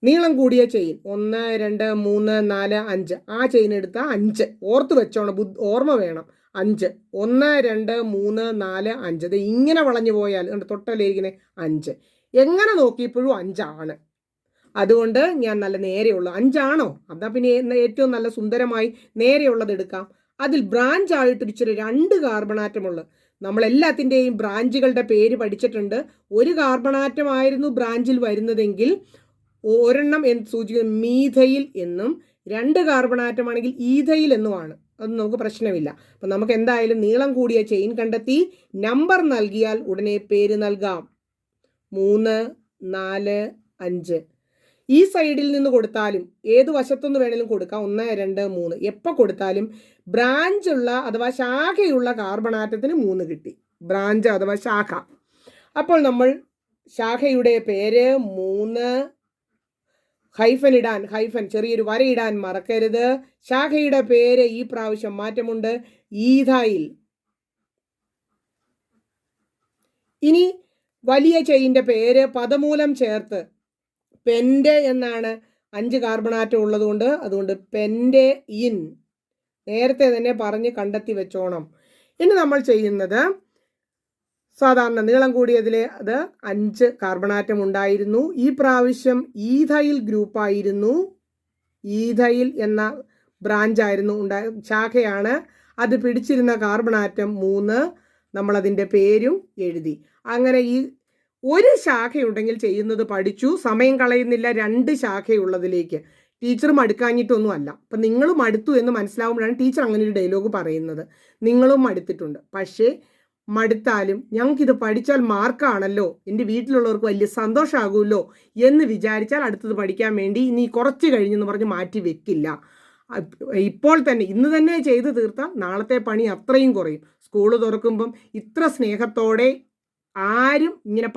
നീളം കൂടിയ ചെയിൻ 1 2 3 4 5 ആ ചെയിൻ എടുത്താൽ 5 ഓർത്ത് വെച്ചോണം, ഓർമ്മ വേണം. 5 1 2 3 4 5 അത് ഇങ്ങനെ വളഞ്ഞു പോയാൽ തൊട്ടല്ലിരിക്കുന്നത് 5 എങ്ങനെ നോക്കിയപ്പോഴും 5 ആണ്. അതുകൊണ്ട് ഞാൻ നല്ല നേരെയുള്ള 5 ആണോ, അതാ പിന്നെ ഏറ്റവും നല്ല സുന്ദരമായി നേരെയുള്ളത് എടുക്കാം. അതിൽ ബ്രാഞ്ച് ആയിട്ട് ഇച്ചിരി 2 കാർബണാറ്റമുള്ള, നമ്മളെല്ലാത്തിൻ്റെയും ബ്രാഞ്ചുകളുടെ പേര് പഠിച്ചിട്ടുണ്ട്. ഒരു കാർബണാറ്റമായിരുന്നു ബ്രാഞ്ചിൽ വരുന്നതെങ്കിൽ ഒരെണ്ണം സൂചിക്കുന്നത് മീഥൈൽ എന്നും 2 കാർബണാറ്റമാണെങ്കിൽ ഈഥൈൽ എന്നുമാണ്. അത് നമുക്ക് പ്രശ്നമില്ല. അപ്പം നമുക്ക് എന്തായാലും നീളം കൂടിയ ചെയിൻ കണ്ടെത്തി, നമ്പർ നൽകിയാൽ ഉടനെ പേര് നൽകാം. 3 4 5 ഈ സൈഡിൽ നിന്ന് കൊടുത്താലും ഏത് വശത്തുനിന്ന് വേണമെങ്കിലും കൊടുക്കാം. 1 2 3 എപ്പോൾ കൊടുത്താലും ബ്രാഞ്ചുള്ള അഥവാ ശാഖയുള്ള കാർബണാറ്റത്തിന് 3 കിട്ടി. ബ്രാഞ്ച് അഥവാ ശാഖ. അപ്പോൾ നമ്മൾ ശാഖയുടെ പേര് 3 ഹൈഫൻ ഇടാൻ, ഹൈഫൻ ചെറിയൊരു വര ഇടാൻ മറക്കരുത്. ശാഖയുടെ പേര് ഈ പ്രാവശ്യം മാറ്റമുണ്ട്, ഈഥൈൽ. ഇനി വലിയ ചെയിൻ്റെ പേര് പദമൂലം ചേർത്ത് പെൻഡെ എന്നാണ്. 5 കാർബണാറ്റം ഉള്ളതുകൊണ്ട് അതുകൊണ്ട് പെൻഡെ ഇൻ നേരത്തെ തന്നെ പറഞ്ഞ് കണ്ടെത്തി വെച്ചോണം. ഇനി നമ്മൾ ചെയ്യുന്നത് സാധാരണ നീളം കൂടിയതിൽ അത് 5 കാർബണാറ്റം ഉണ്ടായിരുന്നു. ഈ പ്രാവശ്യം ഈഥൈൽ ഗ്രൂപ്പായിരുന്നു. ഈഥൈൽ എന്ന ബ്രാഞ്ചായിരുന്നു ശാഖയാണ്. അത് പിടിച്ചിരുന്ന കാർബണാറ്റം 3. നമ്മളതിൻ്റെ പേരും എഴുതി. അങ്ങനെ ഈ ഒരു ശാഖയുണ്ടെങ്കിൽ ചെയ്യുന്നത് പഠിച്ചു. സമയം കളയുന്നില്ല 2 ശാഖയുള്ളതിലേക്ക്. ടീച്ചർ മടുക്കാഞ്ഞിട്ടൊന്നും അല്ല. അപ്പം നിങ്ങളും മടുത്തു എന്ന് മനസ്സിലാവുമ്പോഴാണ് ടീച്ചർ അങ്ങനെ ഒരു ഡയലോഗ് പറയുന്നത്. നിങ്ങളും മടുത്തിട്ടുണ്ട്. പക്ഷേ മടുത്താലും ഞങ്ങൾക്കിത് പഠിച്ചാൽ മാർക്കാണല്ലോ, എൻ്റെ വീട്ടിലുള്ളവർക്ക് വലിയ സന്തോഷമാകുമല്ലോ എന്ന് വിചാരിച്ചാൽ അടുത്തത് പഠിക്കാൻ വേണ്ടി ഇനി കുറച്ച് കഴിഞ്ഞെന്ന് പറഞ്ഞ് മാറ്റി വെക്കില്ല. ഇപ്പോൾ തന്നെ ഇന്ന് തന്നെ ചെയ്ത് തീർത്താൽ നാളത്തെ പണി അത്രയും കുറയും. സ്കൂൾ തുറക്കുമ്പം ഇത്ര സ്നേഹത്തോടെ ആരും ഇങ്ങനെ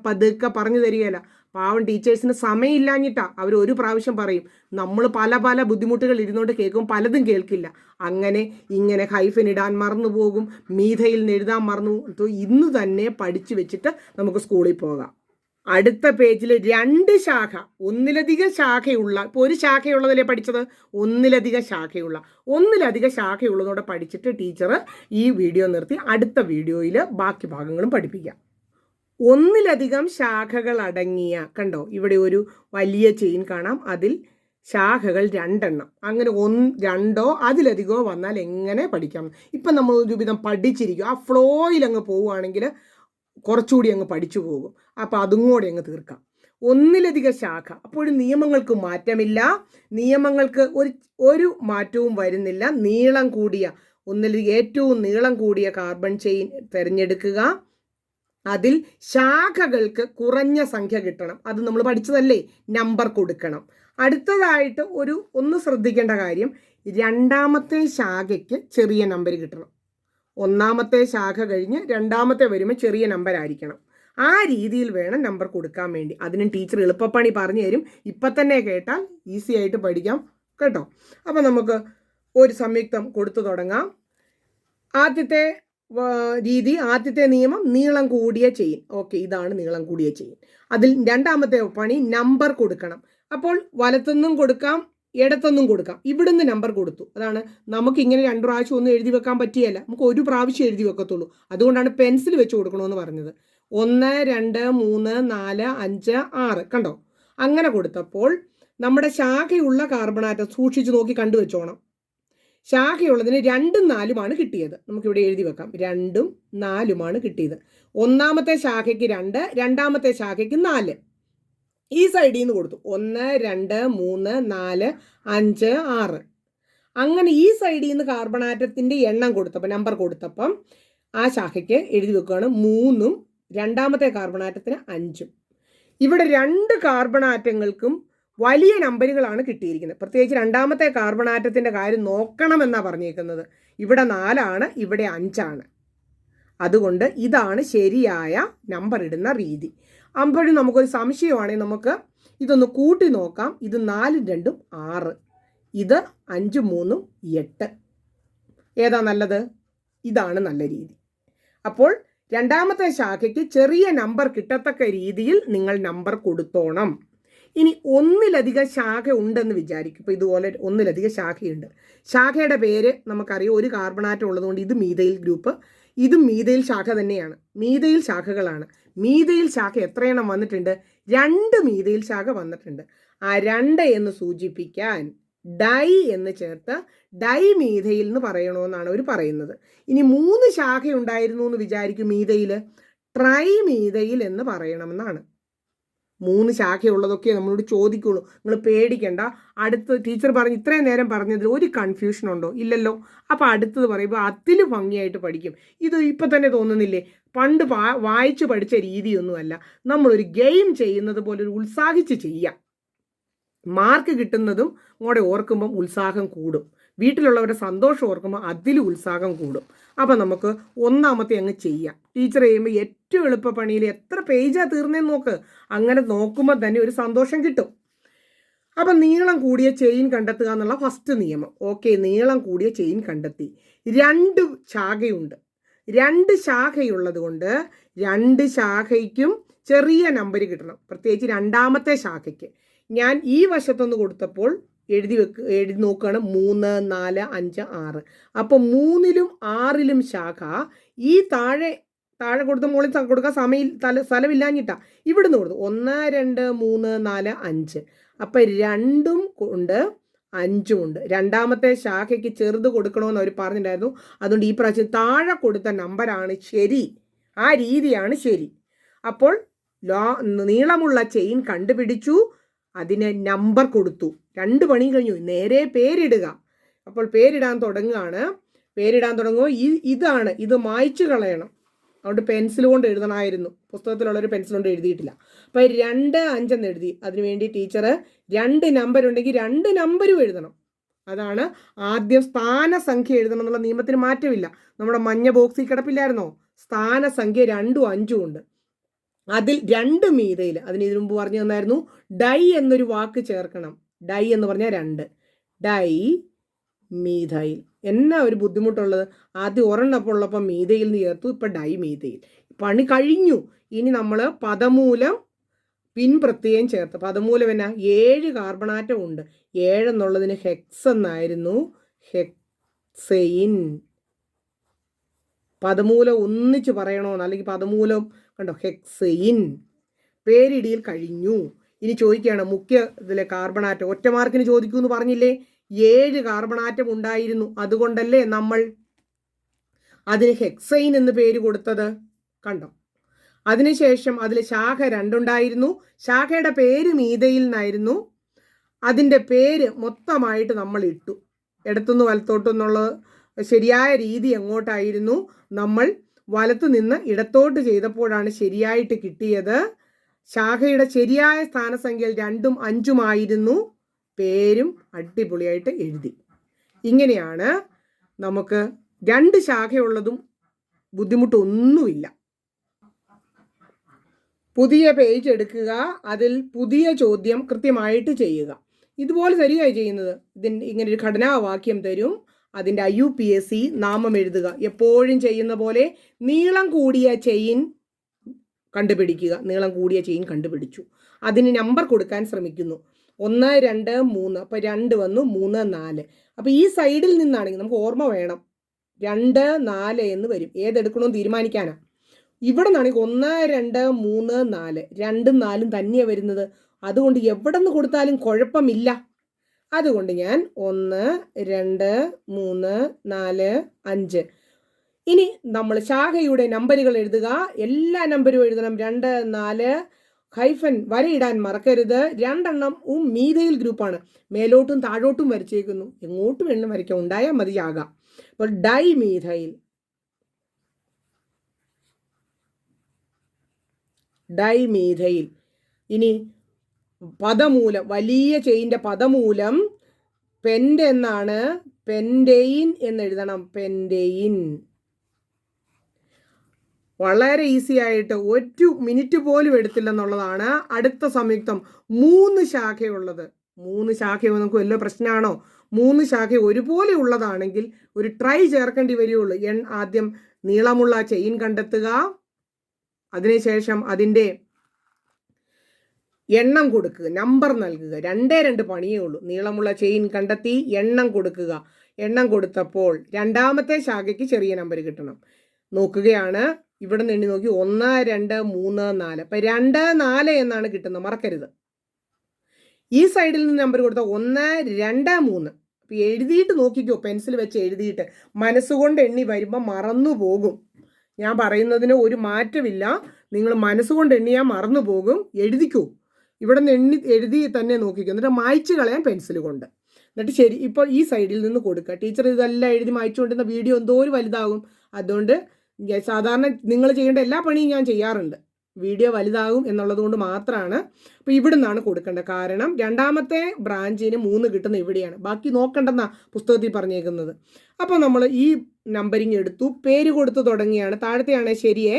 പതുക്കെ പറഞ്ഞു തരികയില്ല. പാവം ടീച്ചേഴ്സിന് സമയമില്ലാഞ്ഞിട്ടാ അവർ ഒരു പ്രാവശ്യം പറയും. നമ്മൾ പല ബുദ്ധിമുട്ടുകൾ ഇരുന്നുകൊണ്ട് കേൾക്കും, പലതും കേൾക്കില്ല. അങ്ങനെ ഇങ്ങനെ ഹൈഫൻ ഇടാൻ മറന്നു പോകും, മീഥയിൽ എഴുതാൻ മറന്നു. ഇന്ന് തന്നെ പഠിച്ചു വെച്ചിട്ട് നമുക്ക് സ്കൂളിൽ പോകാം. അടുത്ത പേജിൽ 2 ശാഖ, ഒന്നിലധികം ശാഖയുള്ള, ഇപ്പോൾ ഒരു ശാഖയുള്ളതല്ലേ പഠിച്ചത്, ഒന്നിലധികം ശാഖയുള്ളതോടെ പഠിച്ചിട്ട് ടീച്ചർ ഈ വീഡിയോ നിർത്തി അടുത്ത വീഡിയോയിൽ ബാക്കി ഭാഗങ്ങളും പഠിപ്പിക്കാം. ഒന്നിലധികം ശാഖകൾ അടങ്ങിയ, കണ്ടോ ഇവിടെ ഒരു വലിയ ചെയിൻ കാണാം, അതിൽ ശാഖകൾ 2 എണ്ണം. അങ്ങനെ 2 അതിലധികമോ വന്നാൽ എങ്ങനെ പഠിക്കാം. ഇപ്പം നമ്മൾ ഒരു വിധം പഠിച്ചിരിക്കും. ആ ഫ്ലോയിൽ അങ്ങ് പോവുകയാണെങ്കിൽ കുറച്ചുകൂടി അങ്ങ് പഠിച്ചു പോകും. അപ്പോൾ അതും കൂടി അങ്ങ് തീർക്കാം. ഒന്നിലധികം ശാഖ, അപ്പോഴും നിയമങ്ങൾക്ക് മാറ്റമില്ല. നിയമങ്ങൾക്ക് ഒരു മാറ്റവും വരുന്നില്ല. നീളം കൂടിയ ഏറ്റവും നീളം കൂടിയ കാർബൺ ചെയിൻ തിരഞ്ഞെടുക്കുക. അതിൽ ശാഖകൾക്ക് കുറഞ്ഞ സംഖ്യ കിട്ടണം. അത് നമ്മൾ പഠിച്ചതല്ലേ, നമ്പർ കൊടുക്കണം. അടുത്തതായിട്ട് ഒന്ന് ശ്രദ്ധിക്കേണ്ട കാര്യം, 2ാമത്തെ ശാഖയ്ക്ക് ചെറിയ നമ്പർ കിട്ടണം. 1ാമത്തെ ശാഖ കഴിഞ്ഞ് 2ാമത്തെ വരുമ്പോൾ ചെറിയ നമ്പർ ആയിരിക്കണം. ആ രീതിയിൽ വേണം നമ്പർ കൊടുക്കാൻ വേണ്ടി. അതിനും ടീച്ചർ എളുപ്പപ്പണി പറഞ്ഞു തരും. ഇപ്പം തന്നെ കേട്ടാൽ ഈസി ആയിട്ട് പഠിക്കാം കേട്ടോ. അപ്പം നമുക്ക് ഒരു സംയുക്തം കൊടുത്തു തുടങ്ങാം. ആദ്യത്തെ നിയമം നീളം കൂടിയ ചെയിൻ. ഓക്കെ, ഇതാണ് നീളം കൂടിയ ചെയിൻ. അതിൽ 2ാമത്തെ പണി നമ്പർ കൊടുക്കണം. അപ്പോൾ വലത്തുനിന്നും കൊടുക്കാം, ഇടത്തൊന്നും കൊടുക്കാം. ഇവിടുന്ന് നമ്പർ കൊടുത്തു. അതാണ് നമുക്ക് ഇങ്ങനെ 2 പ്രാവശ്യം ഒന്നും എഴുതി വെക്കാൻ പറ്റിയല്ല, നമുക്ക് ഒരു പ്രാവശ്യം എഴുതി വെക്കത്തുള്ളൂ. അതുകൊണ്ടാണ് പെൻസിൽ വെച്ച് കൊടുക്കണമെന്ന് പറഞ്ഞത്. 1 2 3 4 5 6 കണ്ടോ. അങ്ങനെ കൊടുത്തപ്പോൾ നമ്മുടെ ശാഖയുള്ള കാർബണാറ്റം സൂക്ഷിച്ചു നോക്കി കണ്ടുവെച്ചോണം. ശാഖയുള്ളതിന് 2ഉം 4ഉമാണ് കിട്ടിയത്. നമുക്കിവിടെ എഴുതി വെക്കാം, 2ഉം 4ഉമാണ് കിട്ടിയത്. 1ാമത്തെ ശാഖയ്ക്ക് 2, 2ാമത്തെ ശാഖയ്ക്ക് 4. ഈ സൈഡിൽ നിന്ന് കൊടുത്തു 1 2 3 4 5 6. അങ്ങനെ ഈ സൈഡിൽ നിന്ന് കാർബണാറ്റത്തിൻ്റെ എണ്ണം കൊടുത്തപ്പോൾ, നമ്പർ കൊടുത്തപ്പം ആ ശാഖയ്ക്ക് എഴുതി വെക്കുകയാണ് 3ഉം 2ാമത്തെ കാർബണാറ്റത്തിന് 5ഉം. ഇവിടെ 2 കാർബണാറ്റങ്ങൾക്കും വലിയ നമ്പറുകളാണ് കിട്ടിയിരിക്കുന്നത്. പ്രത്യേകിച്ച് 2ാമത്തെ കാർബണാറ്റത്തിൻ്റെ കാര്യം നോക്കണമെന്നാണ് പറഞ്ഞേക്കുന്നത്. ഇവിടെ 4ആണ്, ഇവിടെ 5ആണ്. അതുകൊണ്ട് ഇതാണ് ശരിയായ നമ്പർ ഇടുന്ന രീതി. അപ്പോഴും നമുക്കൊരു സംശയമാണെങ്കിൽ നമുക്ക് ഇതൊന്ന് കൂട്ടി നോക്കാം. ഇത് 4ഉം 2ഉം 6, ഇത് 5ഉം 3ഉം 8. ഏതാ നല്ലത്? ഇതാണ് നല്ല രീതി. അപ്പോൾ 2ാമത്തെ ശാഖയ്ക്ക് ചെറിയ നമ്പർ കിട്ടത്തക്ക രീതിയിൽ നിങ്ങൾ നമ്പർ കൊടുത്തോണം. ഇനി ഒന്നിലധികം ശാഖ ഉണ്ടെന്ന് വിചാരിക്കും. ഇപ്പോൾ ഇതുപോലെ ഒന്നിലധികം ശാഖയുണ്ട്. ശാഖയുടെ പേര് നമുക്കറിയാം, ഒരു കാർബണാറ്റം ഉള്ളതുകൊണ്ട് ഇത് മീഥൈൽ ഗ്രൂപ്പ്, ഇതും മീഥൈൽ ശാഖ തന്നെയാണ്. മീഥൈൽ ശാഖകളാണ്. മീഥൈൽ ശാഖ എത്രയെണ്ണം വന്നിട്ടുണ്ട്? 2 മീഥൈൽ ശാഖ വന്നിട്ടുണ്ട്. ആ 2 എന്ന് സൂചിപ്പിക്കാൻ ഡൈ എന്ന് ചേർത്ത് ഡൈമീഥൈൽ എന്ന് പറയണമെന്നാണ് അവർ പറയുന്നത്. ഇനി 3 ശാഖ ഉണ്ടായിരുന്നു എന്ന് വിചാരിക്കും മീഥൈൽ, ട്രൈമീഥൈൽ എന്ന് പറയണമെന്നാണ്. 3 ശാഖയുള്ളതൊക്കെ നമ്മളോട് ചോദിക്കുള്ളൂ. നിങ്ങൾ പേടിക്കണ്ട. അടുത്ത ടീച്ചർ പറഞ്ഞ് ഇത്രയും നേരം പറഞ്ഞതിൽ ഒരു കൺഫ്യൂഷൻ ഉണ്ടോ? ഇല്ലല്ലോ. അപ്പോൾ അടുത്തത് പറയുമ്പോൾ അതിൽ ഭംഗിയായിട്ട് പഠിക്കും. ഇത് ഇപ്പം തന്നെ തോന്നുന്നില്ലേ? പണ്ട് വായിച്ച് പഠിച്ച രീതിയൊന്നുമല്ല. നമ്മളൊരു ഗെയിം ചെയ്യുന്നത് പോലെ ഒരു ഉത്സാഹിച്ച് ചെയ്യാം. മാർക്ക് കിട്ടുന്നതും കൂടെ ഓർക്കുമ്പം ഉത്സാഹം കൂടും. വീട്ടിലുള്ളവരുടെ സന്തോഷം ഓർക്കുമ്പോൾ അതിൽ ഉത്സാഹം കൂടും. അപ്പം നമുക്ക് ഒന്നാമത്തെ അങ്ങ് ചെയ്യാം. ടീച്ചർ ചെയ്യുമ്പോൾ ഏറ്റവും എളുപ്പ പണിയിൽ എത്ര പേജാണ് തീർന്നേന്ന് നോക്ക്. അങ്ങനെ നോക്കുമ്പോൾ തന്നെ ഒരു സന്തോഷം കിട്ടും. അപ്പം നീളം കൂടിയ ചെയിൻ കണ്ടെത്തുക എന്നുള്ള ഫസ്റ്റ് നിയമം. ഓക്കെ, നീളം കൂടിയ ചെയിൻ കണ്ടെത്തി. 2 ശാഖയുണ്ട്. 2 ശാഖയുള്ളത് കൊണ്ട് 2 ശാഖയ്ക്കും ചെറിയ നമ്പർ കിട്ടണം. പ്രത്യേകിച്ച് രണ്ടാമത്തെ ശാഖയ്ക്ക് ഞാൻ ഈ വശത്തൊന്ന് കൊടുത്തപ്പോൾ എഴുതി നോക്കുകയാണ് 3, 4, 5, 6. അപ്പോൾ 3ലും 6ലും ശാഖ. ഈ താഴെ കൊടുത്ത മുകളിൽ കൊടുക്കാൻ സ്ഥലമില്ലാഞ്ഞിട്ടാ ഇവിടുന്ന് കൊടുത്തു. 1, 2, 3, 4, 5. അപ്പം 2ഉം ഉണ്ട് 5ഉം ഉണ്ട്. രണ്ടാമത്തെ ശാഖയ്ക്ക് ചെറുത് കൊടുക്കണമെന്ന് അവർ പറഞ്ഞിട്ടുണ്ടായിരുന്നു. അതുകൊണ്ട് ഈ പ്രാവശ്യം താഴെ കൊടുത്ത നമ്പറാണ് ശരി. ആ രീതിയാണ് ശരി. അപ്പോൾ നീളമുള്ള ചെയിൻ കണ്ടുപിടിച്ചു, അതിന് നമ്പർ കൊടുത്തു. 2 പണി കഴിഞ്ഞു. നേരെ പേരിടുക. അപ്പോൾ പേരിടാൻ തുടങ്ങുമ്പോൾ ഇതാണ്, ഇത് മായ്ച്ചു കളയണം. അതുകൊണ്ട് പെൻസിൽ കൊണ്ട് എഴുതണമായിരുന്നു. പുസ്തകത്തിലുള്ളൊരു പെൻസിൽ കൊണ്ട് എഴുതിയിട്ടില്ല. അപ്പോൾ 2, 5 എന്ന് എഴുതി. അതിനുവേണ്ടി ടീച്ചർ 2 നമ്പർ ഉണ്ടെങ്കിൽ 2 നമ്പരും എഴുതണം. അതാണ് ആദ്യം സ്ഥാനസംഖ്യ എഴുതണം എന്നുള്ള നിയമത്തിന് മാറ്റമില്ല. നമ്മുടെ മഞ്ഞ ബോക്സിൽ കിടപ്പില്ലായിരുന്നോ? സ്ഥാനസംഖ്യ 2ഉം 5ഉം ഉണ്ട്. അതിൽ 2 മീഥൈൽ. അതിന് ഇതിനു മുമ്പ് പറഞ്ഞു തന്നായിരുന്നു ഡൈ എന്നൊരു വാക്ക് ചേർക്കണം. ഡൈ എന്ന് പറഞ്ഞാൽ 2. Dye methyl. എന്നാ ഒരു ബുദ്ധിമുട്ടുള്ളത്? ആദ്യം ഒരെണ്ണപ്പോൾ ഉള്ളപ്പോൾ മീഥൈൽ എന്ന് ചേർത്തു, ഇപ്പം ഡൈ മീഥൈൽ. പണി കഴിഞ്ഞു. ഇനി നമ്മൾ പദമൂലം പിൻപ്രത്യയം ചേർത്ത്. പദമൂലം എന്നാ? 7 കാർബണാറ്റം ഉണ്ട്. 7 എന്നുള്ളതിന് ഹെക്സ് എന്നായിരുന്നു. ഹെക്സെയിൻ. പദമൂലം ഒന്നിച്ച് പറയണമെന്ന്, അല്ലെങ്കിൽ പദമൂലം കണ്ടോ, ഹെക്സെയിൻ. പേരിടിയിൽ കഴിഞ്ഞു. ഇനി ചോദിക്കുകയാണ് മുഖ്യ ഇതിലെ കാർബണാറ്റം. ഒറ്റ മാർക്കിന് ചോദിക്കൂ എന്ന് പറഞ്ഞില്ലേ? 7 കാർബണാറ്റം ഉണ്ടായിരുന്നു. അതുകൊണ്ടല്ലേ നമ്മൾ അതിന് ഹെക്സൈൻ എന്ന് പേര് കൊടുത്തത്. കണ്ടോ? അതിനുശേഷം അതിൽ ശാഖ 2 ഉണ്ടായിരുന്നു. ശാഖയുടെ പേര് മീഥൈൽ എന്നായിരുന്നു. അതിൻ്റെ പേര് മൊത്തമായിട്ട് നമ്മൾ ഇട്ടു. ഇടത്തുനിന്ന് വലത്തോട്ടെന്നുള്ള ശരിയായ രീതി എങ്ങോട്ടായിരുന്നു? നമ്മൾ വലത്ത് നിന്ന് ഇടത്തോട്ട് ചെയ്തപ്പോഴാണ് ശരിയായിട്ട് കിട്ടിയത്. ശാഖയുടെ ശരിയായ സ്ഥാനസംഖ്യയിൽ 2ഉം 5ഉം ആയിരുന്നു. പേരും അടിപൊളിയായിട്ട് എഴുതി. ഇങ്ങനെയാണ് നമുക്ക് 2 ശാഖയുള്ളതും ബുദ്ധിമുട്ടൊന്നുമില്ല. പുതിയ പേജ് എടുക്കുക, അതിൽ പുതിയ ചോദ്യം കൃത്യമായിട്ട് ചെയ്യുക. ഇതുപോലെ തരികയാണ് ചെയ്യുന്നത്. ഇങ്ങനെ ഒരു ഘടനാവാക്യം തരും. അതിൻ്റെ IUPAC നാമം എഴുതുക. എപ്പോഴും ചെയ്യുന്ന പോലെ നീളം കൂടിയ ചെയിൻ കണ്ടുപിടിക്കുക. നീളം കൂടിയ ചെയിൻ കണ്ടുപിടിച്ചു. അതിന് നമ്പർ കൊടുക്കാൻ ശ്രമിക്കുന്നു. 1, 2, 3. അപ്പോൾ 2 വന്നു, 3, 4. അപ്പോൾ ഈ സൈഡിൽ നിന്നാണെങ്കിൽ നമുക്ക് ഓർമ്മ വേണം 2, 4 എന്ന് വരും. ഏതെടുക്കണമെന്ന് തീരുമാനിക്കാനാണ്. ഇവിടെ നിന്നാണെങ്കിൽ 1, 2, 3, 4. 2ഉം 4ഉം തന്നെയാണ് വരുന്നത്. അതുകൊണ്ട് എവിടെ നിന്ന് കൊടുത്താലും കുഴപ്പമില്ല. അതുകൊണ്ട് ഞാൻ 1, 2, 3, 4, 5. ഇനി നമ്മൾ ശാഖയുടെ നമ്പറുകൾ എഴുതുക. എല്ലാ നമ്പരും എഴുതണം. 2, 4 ഹൈഫൻ വരയിടാൻ മറക്കരുത്. 2 എണ്ണവും മീഥൈൽ ഗ്രൂപ്പാണ്. മേലോട്ടും താഴോട്ടും വരച്ചേക്കുന്നു. എങ്ങോട്ടും വേണം വരയ്ക്കാം, ഉണ്ടായാൽ മതി ശാഖ. അപ്പോൾ ഡൈ മീഥൈൽ. Dye methyl. ഇനി പദമൂലം, വലിയ ചെയിൻ്റെ പദമൂലം പെൻഡ് എന്നാണ്. പെൻഡെയിൻ എന്നെഴുതണം. പെൻഡെയിൻ. വളരെ ഈസി ആയിട്ട് 1 മിനിറ്റ് പോലും എടുത്തില്ലെന്നുള്ളതാണ്. അടുത്ത സംയുക്തം 3 ശാഖയുള്ളത്. 3 ശാഖ നമുക്ക് വലിയ പ്രശ്നമാണോ? 3 ശാഖ ഒരുപോലെ ഉള്ളതാണെങ്കിൽ ഒരു ട്രൈ ചേർക്കേണ്ടി വരികയുള്ളൂ. ആദ്യം നീളമുള്ള ചെയിൻ കണ്ടെത്തുക. അതിനുശേഷം അതിൻ്റെ എണ്ണം കൊടുക്കുക, നമ്പർ നൽകുക. 2 പണിയേ ഉള്ളൂ. നീളമുള്ള ചെയിൻ കണ്ടെത്തി എണ്ണം കൊടുക്കുക. എണ്ണം കൊടുത്തപ്പോൾ രണ്ടാമത്തെ ശാഖയ്ക്ക് ചെറിയ നമ്പർ കിട്ടണം. നോക്കുകയാണ്, ഇവിടെ നിന്ന് എണ്ണി നോക്കി 1 2 3 4. അപ്പം 2 4 എന്നാണ് കിട്ടുന്നത്, മറക്കരുത്. ഈ സൈഡിൽ നിന്ന് നമ്പർ കൊടുത്ത 1 2 3. അപ്പം എഴുതിയിട്ട് നോക്കിക്കോ, പെൻസിൽ വെച്ച് എഴുതിയിട്ട്. മനസ്സുകൊണ്ട് എണ്ണി വരുമ്പോൾ മറന്നു പോകും. ഞാൻ പറയുന്നതിന് ഒരു മാറ്റമില്ല. നിങ്ങൾ മനസ്സുകൊണ്ട് എണ്ണിയാൽ മറന്നു പോകും. എഴുതിക്കൂ, ഇവിടെ നിന്ന് എഴുതി തന്നെ നോക്കിക്കോ, എന്നിട്ട് മായ്ച്ചു കളയാൻ പെൻസിൽ കൊണ്ട്. എന്നിട്ട് ശരി, ഇപ്പോൾ ഈ സൈഡിൽ നിന്ന് കൊടുക്കുക. ടീച്ചർ ഇതെല്ലാം എഴുതി മായ്ച്ചുകൊണ്ടിരുന്ന വീഡിയോ എന്തോ ഒരു വലുതാകും. അതുകൊണ്ട് സാധാരണ നിങ്ങൾ ചെയ്യേണ്ട എല്ലാ പണിയും ഞാൻ ചെയ്യാറുണ്ട്, വീഡിയോ വലുതാകും എന്നുള്ളത് കൊണ്ട് മാത്രമാണ്. അപ്പോൾ ഇവിടെ നിന്നാണ് കൊടുക്കേണ്ടത്. കാരണം രണ്ടാമത്തെ ബ്രാഞ്ചിന് 3 കിട്ടുന്ന ഇവിടെയാണ്, ബാക്കി നോക്കണ്ടെന്നാ പുസ്തകത്തിൽ പറഞ്ഞേക്കുന്നത്. അപ്പോൾ നമ്മൾ ഈ നമ്പറിങ് എടുത്തു, പേര് കൊടുത്ത് തുടങ്ങിയാണ്. താഴത്തെയാണ് ശരിയേ.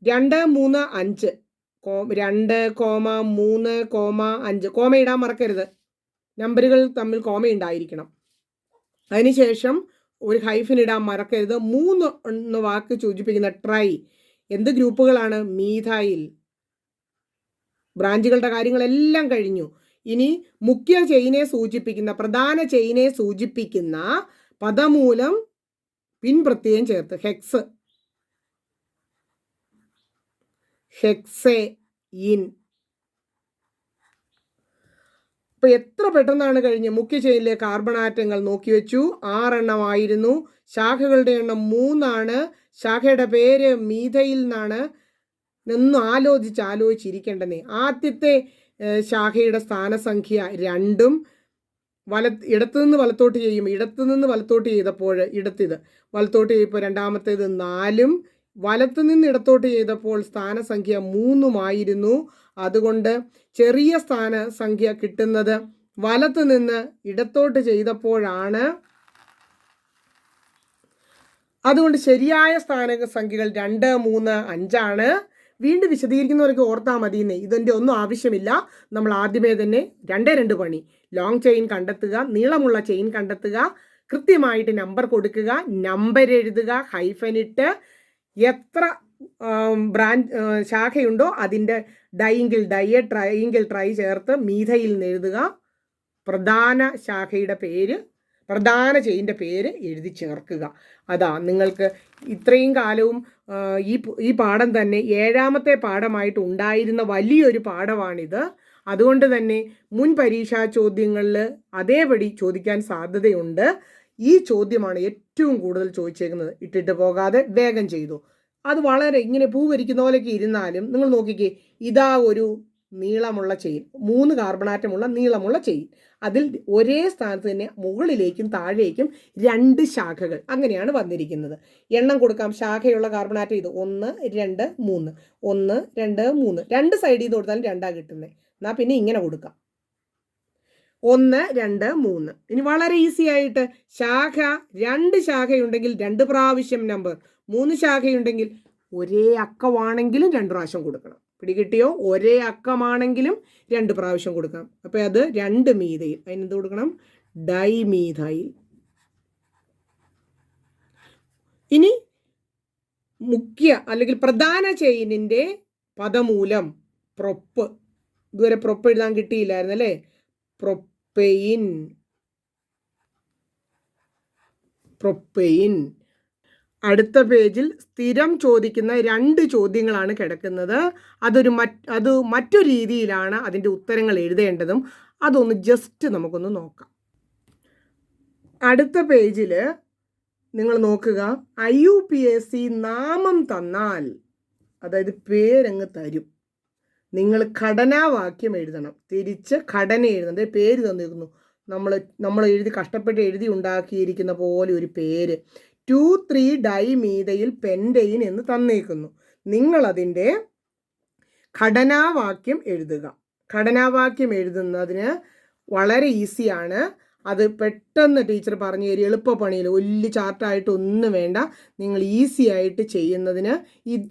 2 3 5 2,3,5. കോമ ഇടാൻ മറക്കരുത്, നമ്പറുകൾ തമ്മിൽ കോമ ഉണ്ടായിരിക്കണം. അതിനുശേഷം ഒരു ഹൈഫൻ ഇടാൻ മറക്കരുത്. 3 വാക്ക് സൂചിപ്പിക്കുന്ന ട്രൈ. എന്ത് ഗ്രൂപ്പുകളാണ്? മീഥൈൽ. ബ്രാഞ്ചുകളുടെ കാര്യങ്ങളെല്ലാം കഴിഞ്ഞു. ഇനി മുഖ്യ ചെയിനെ സൂചിപ്പിക്കുന്ന, പ്രധാന ചെയിനെ സൂചിപ്പിക്കുന്ന പദമൂലം പിൻ പ്രത്യയം ചേർത്ത്. HECS, hexane. അപ്പൊ എത്ര പെട്ടെന്നാണ് കഴിഞ്ഞ്. മുഖ്യ ചെയിനിലെ കാർബൺ ആറ്റങ്ങൾ നോക്കി വെച്ചു, 6 എണ്ണമായിരുന്നു. ശാഖകളുടെ എണ്ണം 3 ആണ്. ശാഖയുടെ പേര് മീഥൈൽ എന്നാണ്. ഒന്നും ആലോചിച്ചിരിക്കേണ്ടതേ. ആദ്യത്തെ ശാഖയുടെ സ്ഥാനസംഖ്യ 2ഉം ഇടത്തുനിന്ന് വലത്തോട്ട് ചെയ്യുമ്പോൾ ഇടത്തുനിന്ന് വലത്തോട്ട് ചെയ്തപ്പോൾ ഇടത്തിത് വലത്തോട്ട് ചെയ്തപ്പോൾ രണ്ടാമത്തേത് 4ഉം വലത്തുനിന്ന് ഇടത്തോട്ട് ചെയ്തപ്പോൾ സ്ഥാനസംഖ്യ 3ഉമായിരുന്നു. അതുകൊണ്ട് ചെറിയ സ്ഥാനസംഖ്യ കിട്ടുന്നത് വലത്ത് നിന്ന് ഇടത്തോട്ട് ചെയ്തപ്പോഴാണ്. അതുകൊണ്ട് ശരിയായ സ്ഥാനസംഖ്യകൾ 2 3 5 ആണ്. വീണ്ടും വിശദീകരിക്കുന്നവർക്ക് ഓർത്താൽ മതിയെന്നേ, ഇതിൻ്റെ ഒന്നും ആവശ്യമില്ല. നമ്മൾ ആദ്യമേ തന്നെ 2 2 പണി. ലോങ് ചെയിൻ കണ്ടെത്തുക, നീളമുള്ള ചെയിൻ കണ്ടെത്തുക, കൃത്യമായിട്ട് നമ്പർ കൊടുക്കുക, നമ്പർ എഴുതുക, ഹൈഫനിട്ട് എത്ര ശാഖയുണ്ടോ അതിൻ്റെ ഡൈയിങ്കിൽ ഡൈയെ ട്രൈയിങ്കിൽ ട്രൈ ചേർത്ത് മീഥൈൽ എന്ന് എഴുതുക. പ്രധാന ശാഖയുടെ പേര്, പ്രധാന ചെയിൻ്റെ പേര് എഴുതി ചേർക്കുക. അതാ നിങ്ങൾക്ക് ഇത്രയും കാലവും ഈ പാഠം തന്നെ 7ാമത്തെ പാഠമായിട്ട് ഉണ്ടായിരുന്ന വലിയൊരു പാഠമാണിത്. അതുകൊണ്ട് തന്നെ മുൻ പരീക്ഷാ ചോദ്യങ്ങളിൽ അതേപടി ചോദിക്കാൻ സാധ്യതയുണ്ട്. ഈ ചോദ്യമാണ് ഏറ്റവും കൂടുതൽ ചോദിച്ചേക്കുന്നത്. ഇട്ടിട്ട് പോകാതെ വേഗം ചെയ്തു. അത് വളരെ ഇങ്ങനെ പൂ വരിക്കുന്ന പോലെയൊക്കെ ഇരുന്നാലും നിങ്ങൾ നോക്കിക്കേ, ഇതാ ഒരു നീളമുള്ള ചെയിൻ, 3 കാർബണാറ്റമുള്ള നീളമുള്ള ചെയിൻ. അതിൽ ഒരേ സ്ഥാനത്ത് തന്നെ മുകളിലേക്കും താഴേക്കും 2 ശാഖകൾ, അങ്ങനെയാണ് വന്നിരിക്കുന്നത്. എണ്ണം കൊടുക്കാം. ശാഖയുള്ള കാർബണാറ്റം ഇത് 1 2 3 1 2 3. 2 സൈഡിൽ നിന്ന് കൊടുത്താലും 2 കിട്ടുന്നത്. എന്നാൽ പിന്നെ ഇങ്ങനെ കൊടുക്കാം, 1 2 3. ഇനി വളരെ ഈസി ആയിട്ട് ശാഖ 2 ശാഖയുണ്ടെങ്കിൽ 2 പ്രാവശ്യം നമ്പർ, 3 ശാഖയുണ്ടെങ്കിൽ ഒരേ അക്കമാണെങ്കിലും 2 പ്രാവശ്യം കൊടുക്കണം. പിടികിട്ടിയോ? ഒരേ അക്കമാണെങ്കിലും 2 പ്രാവശ്യം കൊടുക്കാം. അപ്പോൾ അത് 2 മീഥൈൽ. അതിനെന്ത് കൊടുക്കണം? ഡൈമീഥൈൽ. ഇനി മുഖ്യ അല്ലെങ്കിൽ പ്രധാന ചെയിനിൻ്റെ പദമൂലം പ്രൊപ്പ്. ഇതുവരെ പ്രൊപ്പ് എഴുതാൻ കിട്ടിയില്ലായിരുന്നു അല്ലേ? Propane, propane. അടുത്ത പേജിൽ സ്ഥിരം ചോദിക്കുന്ന 2 ചോദ്യങ്ങളാണ് കിടക്കുന്നത്. അത് മറ്റൊരു രീതിയിലാണ് അതിൻ്റെ ഉത്തരങ്ങൾ എഴുതേണ്ടതും. അതൊന്ന് ജസ്റ്റ് നമുക്കൊന്ന് നോക്കാം. അടുത്ത പേജിൽ നിങ്ങൾ നോക്കുക, IUPAC നാമം തന്നാൽ, അതായത് പേരങ്ങ് തരും, നിങ്ങൾ ഘടനാവാക്യം എഴുതണം. തിരിച്ച് ഘടന എഴുതണം. പേര് തന്നിരുന്നു, നമ്മൾ എഴുതി കഷ്ടപ്പെട്ട് എഴുതി ഉണ്ടാക്കിയിരിക്കുന്ന പോലെ ഒരു പേര് 2,3 ഡൈമീഥൈൽ പെൻറ്റെയിൻ എന്ന് തന്നേക്കുന്നു. നിങ്ങളതിൻ്റെ ഘടനാവാക്യം എഴുതുക. ഘടനാവാക്യം എഴുതുന്നതിന് വളരെ ഈസിയാണ്. അത് പെട്ടെന്ന് ടീച്ചർ പറഞ്ഞു തരും, എളുപ്പപ്പണിയിൽ. വലിയ ചാർട്ടായിട്ട് ഒന്നും വേണ്ട, നിങ്ങൾ ഈസി ആയിട്ട് ചെയ്യുന്നതിന്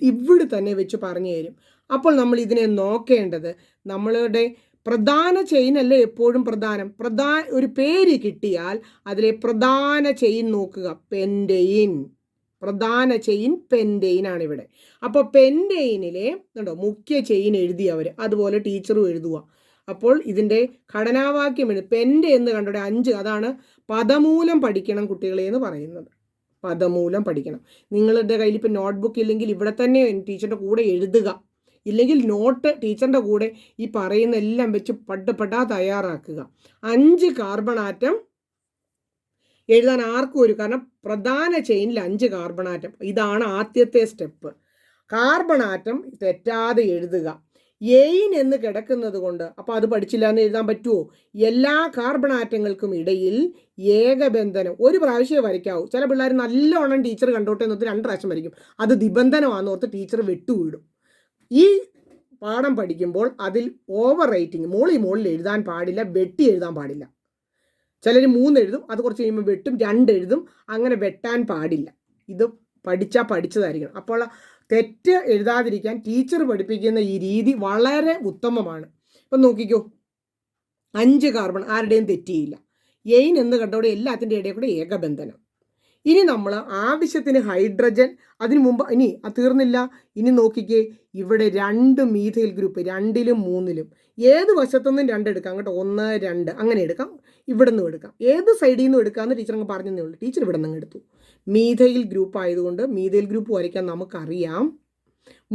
ഇവിടെ തന്നെ വെച്ച് പറഞ്ഞു തരും. അപ്പോൾ നമ്മൾ ഇതിനെ നോക്കേണ്ടത്, നമ്മളുടെ പ്രധാന ചെയിൻ അല്ലേ എപ്പോഴും പ്രധാനം. ഒരു പേര് കിട്ടിയാൽ അതിലെ പ്രധാന ചെയിൻ നോക്കുക, പെൻറ്റെയിൻ. പ്രധാന ചെയിൻ പെൻറ്റെയിൻ ആണ് ഇവിടെ. അപ്പോൾ പെൻറ്റെയിനിലെ കണ്ടോ മുഖ്യ ചെയിൻ എഴുതി അവർ, അതുപോലെ ടീച്ചറും എഴുതുക. അപ്പോൾ ഇതിൻ്റെ ഘടനാവാക്യം പെൻറ്റ് എന്ന് കണ്ടോടെ 5, അതാണ് പദമൂലം പഠിക്കണം കുട്ടികളെ എന്ന് പറയുന്നത്. പദമൂലം പഠിക്കണം. നിങ്ങളുടെ കയ്യിൽ ഇപ്പം നോട്ട്ബുക്ക് ഇല്ലെങ്കിൽ ഇവിടെ തന്നെ ടീച്ചറുടെ കൂടെ എഴുതുക, ഇല്ലെങ്കിൽ നോട്ട് ടീച്ചറിൻ്റെ കൂടെ ഈ പറയുന്ന എല്ലാം വെച്ച് പട്ടാ തയ്യാറാക്കുക. 5 കാർബൺ ആറ്റം എഴുതാൻ ആർക്കും ഒരു, കാരണം പ്രധാന ചെയിനിൽ 5 കാർബൺ ആറ്റം. ഇതാണ് ആദ്യത്തെ സ്റ്റെപ്പ്. കാർബൺ ആറ്റം തെറ്റാതെ എഴുതുക. എയിൻ എന്ന് കിടക്കുന്നത് കൊണ്ട് അപ്പോൾ അത് പഠിച്ചില്ല എന്ന് എഴുതാൻ പറ്റുമോ? എല്ലാ കാർബൺ ആറ്റങ്ങൾക്കും ഇടയിൽ ഏകബന്ധനം ഒരു പ്രാവശ്യമേ വരയ്ക്കാവൂ. ചില പിള്ളേർ നല്ലോണം ടീച്ചർ കണ്ടോട്ടെ എന്നോർത്ത് 2 പ്രാവശ്യം വരയ്ക്കും. അത് നിബന്ധനമാണെന്ന് ഓർത്ത് ടീച്ചർ വിട്ടുവിടും. ഈ പാഠം പഠിക്കുമ്പോൾ അതിൽ ഓവർ റൈറ്റിങ് മോളിൽ എഴുതാൻ പാടില്ല, വെട്ടി എഴുതാൻ പാടില്ല. ചിലർ 3 എഴുതും, അത് കുറച്ച് കഴിയുമ്പോൾ വെട്ടും, 2 എഴുതും, അങ്ങനെ വെട്ടാൻ പാടില്ല. ഇത് പഠിച്ചതായിരിക്കണം. അപ്പോൾ തെറ്റ് എഴുതാതിരിക്കാൻ ടീച്ചർ പഠിപ്പിക്കുന്ന ഈ രീതി വളരെ ഉത്തമമാണ്. ഇപ്പം നോക്കിക്കോ, 5 കാർബൺ ആരുടെയും തെറ്റിയില്ല. എയിൻ എന്ന് കണ്ടോടെ എല്ലാത്തിൻ്റെ ഇടയിൽ കൂടെ ഏകബന്ധനം. ഇനി നമ്മൾ ആവശ്യത്തിന് ഹൈഡ്രജൻ, അതിനു മുമ്പ് ഇനി തീർന്നില്ല. ഇനി നോക്കിക്കേ, ഇവിടെ 2 മീഥൈൽ ഗ്രൂപ്പ്, 2ലും 3ലും. ഏത് വശത്തുനിന്നും 2 എടുക്കാം കേട്ടോ, 1, 2 അങ്ങനെ എടുക്കാം, ഇവിടെ നിന്നും എടുക്കാം, ഏത് സൈഡിൽ നിന്നും എടുക്കാമെന്ന് ടീച്ചർ അങ്ങ് പറഞ്ഞതേ ഉള്ളൂ. ടീച്ചർ ഇവിടെ നിന്ന് എടുത്തു. മീഥൈൽ ഗ്രൂപ്പ് ആയതുകൊണ്ട് മീഥൈൽ ഗ്രൂപ്പ് വരയ്ക്കാൻ നമുക്കറിയാം.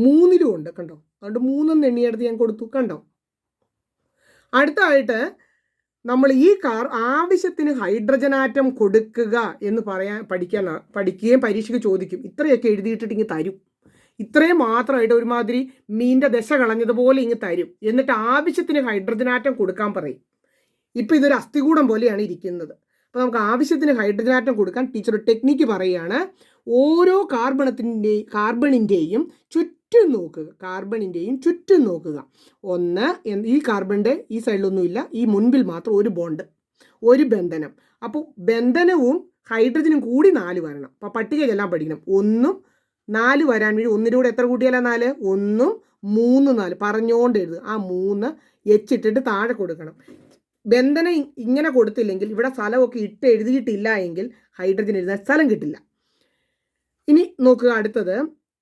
3ലും ഉണ്ട് കണ്ടോ, അതുകൊണ്ട് 3 എണ്ണിയെടുത്ത് ഞാൻ കൊടുത്തു കണ്ടോ. അടുത്തായിട്ട് നമ്മൾ ഈ ആവശ്യത്തിന് ഹൈഡ്രജൻ ആറ്റം കൊടുക്കുക എന്ന് പഠിക്കുകയും പരീക്ഷയ്ക്ക് ചോദിക്കും. ഇത്രയൊക്കെ എഴുതിയിട്ടിട്ട് ഇങ്ങ് തരും. ഇത്രയും മാത്രമായിട്ട് ഒരുമാതിരി മീൻ്റെ ദശ കളഞ്ഞതുപോലെ ഇങ്ങ് തരും. എന്നിട്ട് ആവശ്യത്തിന് ഹൈഡ്രജൻ ആറ്റം കൊടുക്കാൻ പറയും. ഇപ്പം ഇതൊരു അസ്ഥികൂടം പോലെയാണ് ഇരിക്കുന്നത്. അപ്പോൾ നമുക്ക് ആവശ്യത്തിന് ഹൈഡ്രജൻ ആറ്റം കൊടുക്കാൻ ടീച്ചർ ടെക്നിക്ക് പറയുകയാണ്. ഓരോ കാർബണിൻ്റെയും ചുറ്റും നോക്കുക, കാർബണിൻ്റെയും ചുറ്റും നോക്കുക. ഒന്ന്, ഈ കാർബണിൻ്റെ ഈ സൈഡിലൊന്നുമില്ല, ഈ മുൻപിൽ മാത്രം ഒരു ബോണ്ട്, ഒരു ബന്ധനം. അപ്പോൾ ബന്ധനവും ഹൈഡ്രജനും കൂടി 4 വരണം. അപ്പോൾ പട്ടികയെല്ലാം പഠിക്കണം. 1, 4 വരാൻ വേണ്ടി 1ൻ്റെ കൂടെ എത്ര കൂട്ടിയാലാ 4? 1, 3, 4 പറഞ്ഞുകൊണ്ട് എഴുതുക. ആ 3 ഇട്ടിട്ട് താഴെ കൊടുക്കണം. ബന്ധനം ഇങ്ങനെ കൊടുത്തില്ലെങ്കിൽ, ഇവിടെ സ്ഥലമൊക്കെ ഇട്ട് എഴുതിയിട്ടില്ല എങ്കിൽ ഹൈഡ്രജൻ എഴുതാൻ സ്ഥലം കിട്ടില്ല. ഇനി നോക്കുക, അടുത്തത്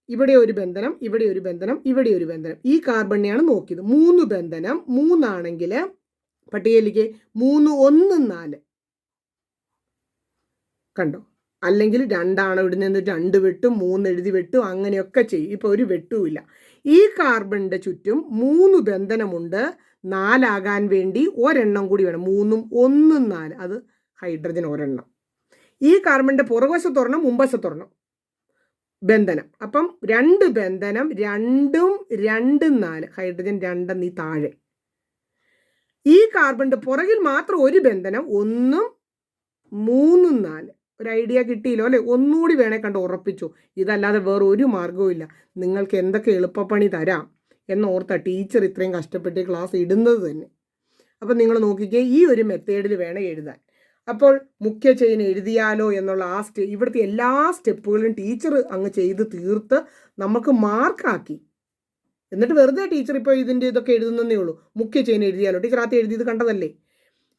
ഇവിടെ ഒരു ബന്ധനം, ഇവിടെ ഒരു ബന്ധനം, ഇവിടെ ഒരു ബന്ധനം. ഈ കാർബണിനെയാണ് നോക്കിയത്. 3 ബന്ധനം, 3 ആണെങ്കിൽ പട്ടികയിലേക്ക് 3, 1, 4 കണ്ടോ. അല്ലെങ്കിൽ 2 ഇവിടെ നിന്ന് 2 വെട്ടും, 3 എഴുതി വെട്ടും, അങ്ങനെയൊക്കെ ചെയ്യും. ഇപ്പോൾ ഒരു വെട്ടുമില്ല. ഈ കാർബണിൻ്റെ ചുറ്റും 3 ബന്ധനമുണ്ട്. 4 ആകാൻ വേണ്ടി ഒരെണ്ണം കൂടി വേണം. 3, 1, 4, അത് ഹൈഡ്രജൻ ഒരെണ്ണം. ഈ കാർബണിൻ്റെ പുറകുവശത്തൊരെണ്ണം, മുമ്പശത്തൊരെണ്ണം ബന്ധനം. അപ്പം 2 ബന്ധനം, 2ഉം 2ഉം 4, ഹൈഡ്രജൻ 2 നീ താഴെ. ഈ കാർബണിൻ്റെ പുറകിൽ മാത്രം ഒരു ബന്ധനം, 1, 3, 4. ഒരു ഐഡിയ കിട്ടിയില്ലോ അല്ലേ? ഒന്നുകൂടി വേണേ കണ്ട് ഉറപ്പിച്ചു. ഇതല്ലാതെ വേറെ ഒരു മാർഗവും ഇല്ല. നിങ്ങൾക്ക് എന്തൊക്കെ എളുപ്പപ്പണി തരാം എന്നോർത്ത ടീച്ചർ ഇത്രയും കഷ്ടപ്പെട്ട് ക്ലാസ് ഇടുന്നത് തന്നെ. അപ്പം നിങ്ങൾ നോക്കിക്കേ, ഈ ഒരു മെത്തേഡിൽ വേണം എഴുതാൻ. അപ്പോൾ മുഖ്യ ചെയിൻ എഴുതിയാലോ എന്നുള്ള ഇവിടുത്തെ എല്ലാ സ്റ്റെപ്പുകളും ടീച്ചർ അങ്ങ് ചെയ്ത് തീർത്ത് നമുക്ക് മാർക്കാക്കി. എന്നിട്ട് വെറുതെ ടീച്ചർ ഇപ്പോൾ ഇതൊക്കെ എഴുതുന്നതേ ഉള്ളൂ. മുഖ്യ ചെയിൻ എഴുതിയാലോ, ടീച്ചർ ആദ്യം എഴുതിയത് കണ്ടതല്ലേ.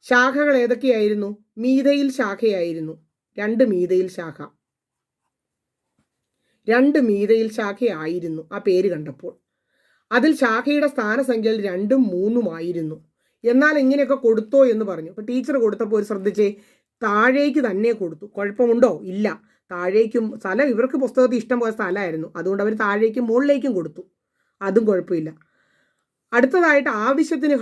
ശാഖകൾ ഏതൊക്കെയായിരുന്നു? മീഥൈൽ ശാഖയായിരുന്നു. 2 മീഥൈൽ ശാഖ, 2 മീഥൈൽ ശാഖയായിരുന്നു ആ പേര് കണ്ടപ്പോൾ. അതിൽ ശാഖയുടെ സ്ഥാനസംഖ്യയിൽ 2ഉം 3ഉം ആയിരുന്നു. എന്നാൽ ഇങ്ങനെയൊക്കെ കൊടുത്തോ എന്ന് പറഞ്ഞു. അപ്പോൾ ടീച്ചർ കൊടുത്തപ്പോൾ ഒരു ശ്രദ്ധിച്ചേ, താഴേക്ക് തന്നെ കൊടുത്തു. കുഴപ്പമുണ്ടോ? ഇല്ല. താഴേക്കും സ്ഥലം, ഇവർക്ക് പുസ്തകത്തിൽ ഇഷ്ടം പോലെ സ്ഥലമായിരുന്നു, അതുകൊണ്ട് അവർ താഴേക്കും മുകളിലേക്കും കൊടുത്തു. അതും കുഴപ്പമില്ല. അടുത്തതായിട്ട് ആവശ്യത്തിന്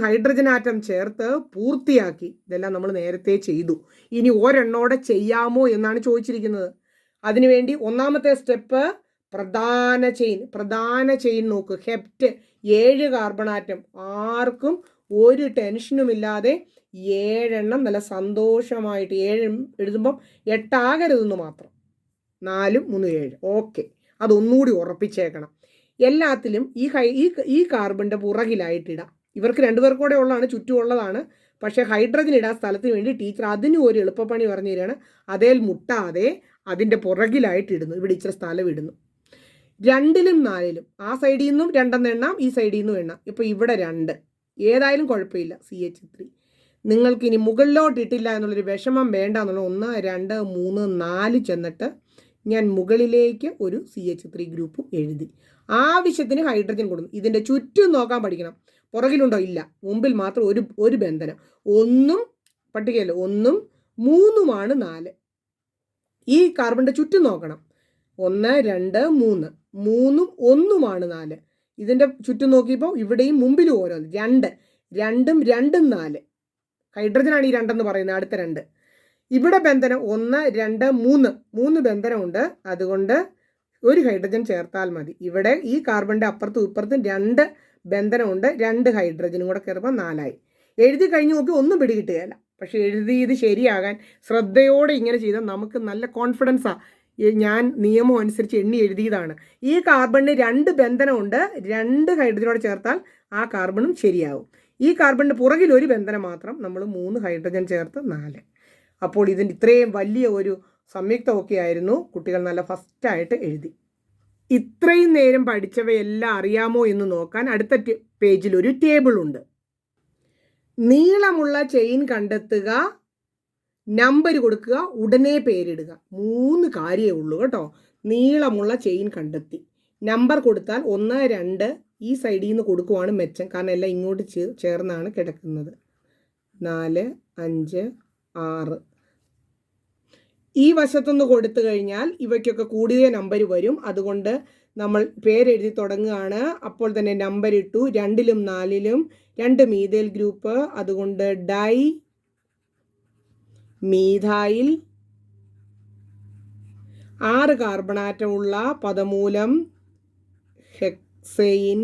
ഹൈഡ്രജൻ ആറ്റം ചേർത്ത് പൂർത്തിയാക്കി. ഇതെല്ലാം നമ്മൾ നേരത്തെ ചെയ്തു. ഇനി ഒരെണ്ണോടെ ചെയ്യാമോ എന്നാണ് ചോദിച്ചിരിക്കുന്നത്. അതിനുവേണ്ടി ഒന്നാമത്തെ സ്റ്റെപ്പ് പ്രധാന ചെയിൻ നോക്ക്. Hept 7 carbon atom. ആർക്കും ഒരു ടെൻഷനുമില്ലാതെ 7 എണ്ണം നല്ല സന്തോഷമായിട്ട് 7 എഴുതുമ്പം 8 ആകരുതെന്ന് മാത്രം. 4, 3, 7. ഓക്കെ, അതൊന്നുകൂടി ഉറപ്പിച്ചേക്കണം. എല്ലാത്തിലും ഈ കാർബണിൻ്റെ പുറകിലായിട്ടിടാം. ഇവർക്ക് 2 പേർ കൂടെ ഉള്ളതാണ്, ചുറ്റുമുള്ളതാണ്. പക്ഷേ ഹൈഡ്രജൻ ഇടാൻ സ്ഥലത്തിന് വേണ്ടി ടീച്ചർ അതിനും ഒരു എളുപ്പപ്പണി പറഞ്ഞു തരികയാണ്. അതേൽ മുട്ടാതെ അതിൻ്റെ പുറകിലായിട്ട് ഇടുന്നു. ഇവിടെ ഇച്ചിരി സ്ഥലം ഇടുന്നു. 2ലും 4ലും ആ സൈഡിൽ നിന്നും 2 എണ്ണം, ഈ സൈഡിൽ നിന്നും എണ്ണാം. ഇപ്പോൾ ഇവിടെ 2 ഏതായാലും കുഴപ്പമില്ല. CH3 നിങ്ങൾക്കിനി മുകളിലോട്ട് ഇട്ടില്ല എന്നുള്ളൊരു വിഷമം വേണ്ട എന്നുള്ള 1 2 3 4 ചെന്നിട്ട് ഞാൻ മുകളിലേക്ക് ഒരു CH3 ഗ്രൂപ്പ് എഴുതി. ആവശ്യത്തിന് ഹൈഡ്രജൻ കൊടുക്കും. ഇതിൻ്റെ ചുറ്റും നോക്കാൻ പഠിക്കണം. പുറകിലുണ്ടോ? ഇല്ല. മുമ്പിൽ മാത്രം ഒരു ബന്ധനം. 1 പട്ടികയല്ല, 1 3 4. ഈ കാർബണിൻ്റെ ചുറ്റും നോക്കണം. 1 2 3 3 1 4. ഇതിൻ്റെ ചുറ്റും നോക്കിയപ്പോൾ ഇവിടെയും മുമ്പിലും ഓരോന്ന് 2 2 2 4. ഹൈഡ്രജനാണ് ഈ 2 എന്ന് പറയുന്നത്. അടുത്ത 2 ഇവിടെ ബന്ധനം 1 2 3 3 ബന്ധനമുണ്ട്. അതുകൊണ്ട് ഒരു ഹൈഡ്രജൻ ചേർത്താൽ മതി. ഇവിടെ ഈ കാർബണിൻ്റെ അപ്പുറത്തും ഇപ്പുറത്തും 2 ബന്ധനമുണ്ട്. 2 ഹൈഡ്രജനും കൂടെ കയറുമ്പോൾ 4ആയി. എഴുതി കഴിഞ്ഞ് നോക്കി ഒന്നും പിടികിട്ടുകയില്ല. പക്ഷെ എഴുതിയത് ശരിയാകാൻ ശ്രദ്ധയോടെ ഇങ്ങനെ ചെയ്താൽ നമുക്ക് നല്ല കോൺഫിഡൻസാണ്. ഞാൻ നിയമം അനുസരിച്ച് എണ്ണി എഴുതിയതാണ്. ഈ കാർബണിന് 2 ബന്ധനമുണ്ട്. 2 ഹൈഡ്രജനോട് ചേർത്താൽ ആ കാർബണും ശരിയാവും. ഈ കാർബണിന് പുറകിൽ ഒരു ബന്ധനം മാത്രം, നമ്മൾ 3 ഹൈഡ്രജൻ ചേർത്ത് 4. അപ്പോൾ ഇതിൻ്റെ ഇത്രയും വലിയ ഒരു സംയുക്തമൊക്കെ ആയിരുന്നു. കുട്ടികൾ നല്ല ഫസ്റ്റായിട്ട് എഴുതി. ഇത്രയും നേരം പഠിച്ചവയെല്ലാം അറിയാമോ എന്ന് നോക്കാൻ അടുത്ത പേജിൽ ഒരു ടേബിൾ ഉണ്ട്. നീളമുള്ള ചെയിൻ കണ്ടെത്തുക, നമ്പർ കൊടുക്കുക, ഉടനെ പേരിടുക. 3 കാര്യമേ ഉള്ളൂ കേട്ടോ. നീളമുള്ള ചെയിൻ കണ്ടെത്തി, നമ്പർ കൊടുത്താൽ 1 2 ഈ സൈഡിൽ നിന്ന് കൊടുക്കുവാണ് മെച്ചം. കാരണം എല്ലാം ഇങ്ങോട്ട് ചേർന്നാണ് കിടക്കുന്നത്. 4 5 6 ഈ വശത്തുനിന്ന് കൊടുത്തു കഴിഞ്ഞാൽ ഇവയ്ക്കൊക്കെ കൂടിയ നമ്പർ വരും. അതുകൊണ്ട് നമ്മൾ പേരെഴുതി തുടങ്ങുകയാണ്. അപ്പോൾ തന്നെ നമ്പർ ഇട്ടു. 2ലും 4ലും 2 മീഥൈൽ ഗ്രൂപ്പ്. അതുകൊണ്ട് ഡൈ മീഥൈൽ. 6 കാർബണാറ്റമുള്ള പദമൂലം ഹെക്സെയിൻ.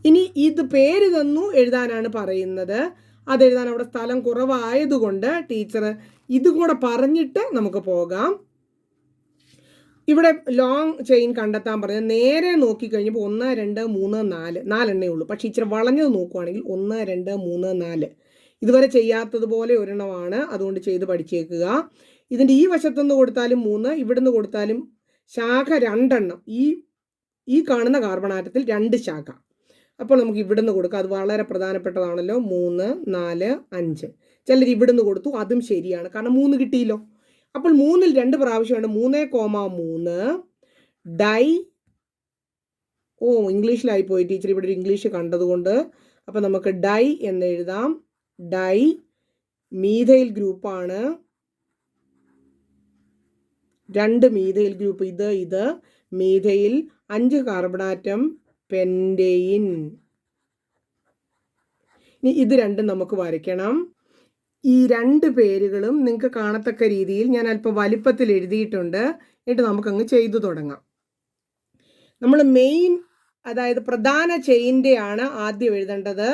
ഇനി ഇത് പേര് തന്നു എഴുതാനാണ് പറയുന്നത്. അതെഴുതാൻ അവിടെ സ്ഥലം കുറവായതുകൊണ്ട് ടീച്ചർ ഇതും കൂടെ പറഞ്ഞിട്ട് നമുക്ക് പോകാം. ഇവിടെ ലോങ് ചെയിൻ കണ്ടെത്താൻ പറഞ്ഞത് നേരെ നോക്കിക്കഴിഞ്ഞപ്പോൾ 1 2 3 4 4 ഉള്ളൂ. പക്ഷേ ഇച്ചിരി വളഞ്ഞത് നോക്കുവാണെങ്കിൽ 1 2 3 4 ഇതുവരെ ചെയ്യാത്തതുപോലെ ഒരെണ്ണമാണ്. അതുകൊണ്ട് ചെയ്ത് പഠിച്ചേക്കുക. ഇതിൻ്റെ ഈ വശത്തുനിന്ന് കൊടുത്താലും 3, ഇവിടുന്ന് കൊടുത്താലും ശാഖ 2 എണ്ണം. ഈ കാണുന്ന കാർബണാറ്റത്തിൽ 2 ശാഖ. അപ്പോൾ നമുക്ക് ഇവിടുന്ന് കൊടുക്കാം. അത് വളരെ പ്രധാനപ്പെട്ടതാണല്ലോ. 3 4 5. ചിലർ ഇവിടുന്ന് കൊടുത്തു, അതും ശരിയാണ്. കാരണം 3 കിട്ടിയല്ലോ. അപ്പോൾ 3ൽ 2 പ്രാവശ്യമാണ്. 3,3 ഡൈ. ഇംഗ്ലീഷിലായി പോയി ടീച്ചർ. ഇവിടെ ഒരു ഇംഗ്ലീഷ് കണ്ടതുകൊണ്ട്. അപ്പോൾ നമുക്ക് ഡൈ എന്ന് എഴുതാം. ഡൈ മീഥൈൽ ഗ്രൂപ്പാണ്. 2 മീഥൈൽ ഗ്രൂപ്പ്. ഇത് മീഥൈൽ. 5 carbon atom pentane. ഇനി ഇത് രണ്ടും നമുക്ക് വരയ്ക്കണം. ഈ 2 പേരുകളും നിങ്ങൾക്ക് കാണത്തക്ക രീതിയിൽ ഞാൻ അല്പം വലിപ്പത്തിൽ എഴുതിയിട്ടുണ്ട്. എന്നിട്ട് നമുക്കങ്ങ് ചെയ്തു തുടങ്ങാം. നമ്മൾ മെയിൻ, അതായത് പ്രധാന ചെയിൻ്റെയാണ് ആദ്യം എഴുതേണ്ടത്.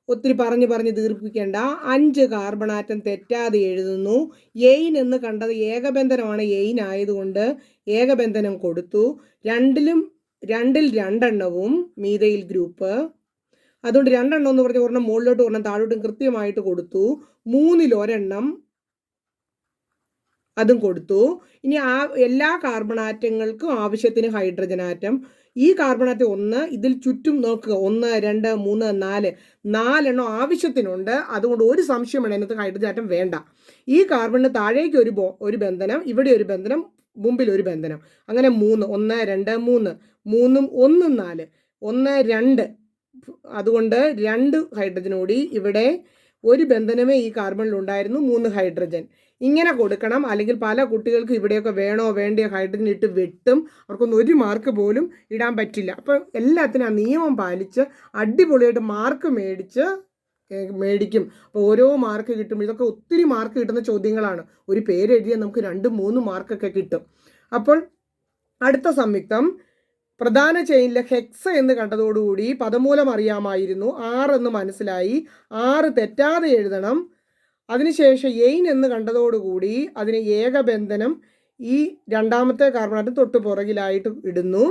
ഒത്തിരി പറഞ്ഞ് ദീർഘിപ്പിക്കേണ്ട. 5 കാർബണാറ്റം തെറ്റാതെ എഴുതുന്നു. എയിൻ എന്ന് കണ്ടത് ഏകബന്ധനമാണ്. എയിൻ ആയതുകൊണ്ട് ഏകബന്ധനം കൊടുത്തു. 2ൽ 2 എണ്ണവും മീഥൈൽ ഗ്രൂപ്പ്. അതുകൊണ്ട് 2 എണ്ണം എന്ന് പറഞ്ഞ ഒരെണ്ണം മുകളിലോട്ട് ഒരെണ്ണം താഴോട്ടും കൃത്യമായിട്ട് കൊടുത്തു. 3ൽ 1 എണ്ണം അതും കൊടുത്തു. ഇനി എല്ലാ കാർബണാറ്റങ്ങൾക്കും ആവശ്യത്തിന് ഹൈഡ്രജൻ ആറ്റം. ഈ കാർബണാറ്റം 1, ഇതിൽ ചുറ്റും നോക്കുക. 1 2 3 4 4 എണ്ണം ആവശ്യത്തിനുണ്ട്. അതുകൊണ്ട് ഒരു സംശയം വേണം, അതിനകത്ത് ഹൈഡ്രജൻ ആറ്റം വേണ്ട. ഈ കാർബണിന് താഴേക്ക് ഒരു ബന്ധനം, ഇവിടെ ഒരു ബന്ധനം, മുമ്പിൽ ഒരു ബന്ധനം. അങ്ങനെ 3 1 2 3 3ഉം 1ഉം 4 1 2. അതുകൊണ്ട് 2 ഹൈഡ്രജൻ കൂടി. ഇവിടെ ഒരു ബന്ധനമേ ഈ കാർബണിൽ ഉണ്ടായിരുന്നു, 3 ഹൈഡ്രജൻ. ഇങ്ങനെ കൊടുക്കണം. അല്ലെങ്കിൽ പല കുട്ടികൾക്ക് ഇവിടെയൊക്കെ വേണോ വേണ്ടയോ ഹൈഡ്രജൻ ഇട്ട് വെട്ടും. അവർക്കൊന്നും 1 മാർക്ക് പോലും ഇടാൻ പറ്റില്ല. അപ്പോൾ എല്ലാത്തിനും ആ നിയമം പാലിച്ച് അടിപൊളിയായിട്ട് മാർക്ക് മേടിക്കും. അപ്പോൾ ഓരോ മാർക്ക് കിട്ടും. ഇതൊക്കെ ഒത്തിരി മാർക്ക് കിട്ടുന്ന ചോദ്യങ്ങളാണ്. ഒരു പേര് എഴുതിയാൽ നമുക്ക് 2 3 മാർക്കൊക്കെ കിട്ടും. അപ്പോൾ അടുത്ത സംയുക്തം പ്രധാന ചെയിനിലെ ഹെക്സ എന്ന് കണ്ടതോടുകൂടി പദമൂലം അറിയാമായിരുന്നു. 6 എന്ന് മനസ്സിലായി. 6 തെറ്റാതെ എഴുതണം. അതിനുശേഷം എയിൻ എന്ന് കണ്ടതോടുകൂടി അതിന് ഏകബന്ധനം ഈ രണ്ടാമത്തെ കാർബണാറ്റം തൊട്ട് പുറകിലായിട്ട് ഇടുന്നു.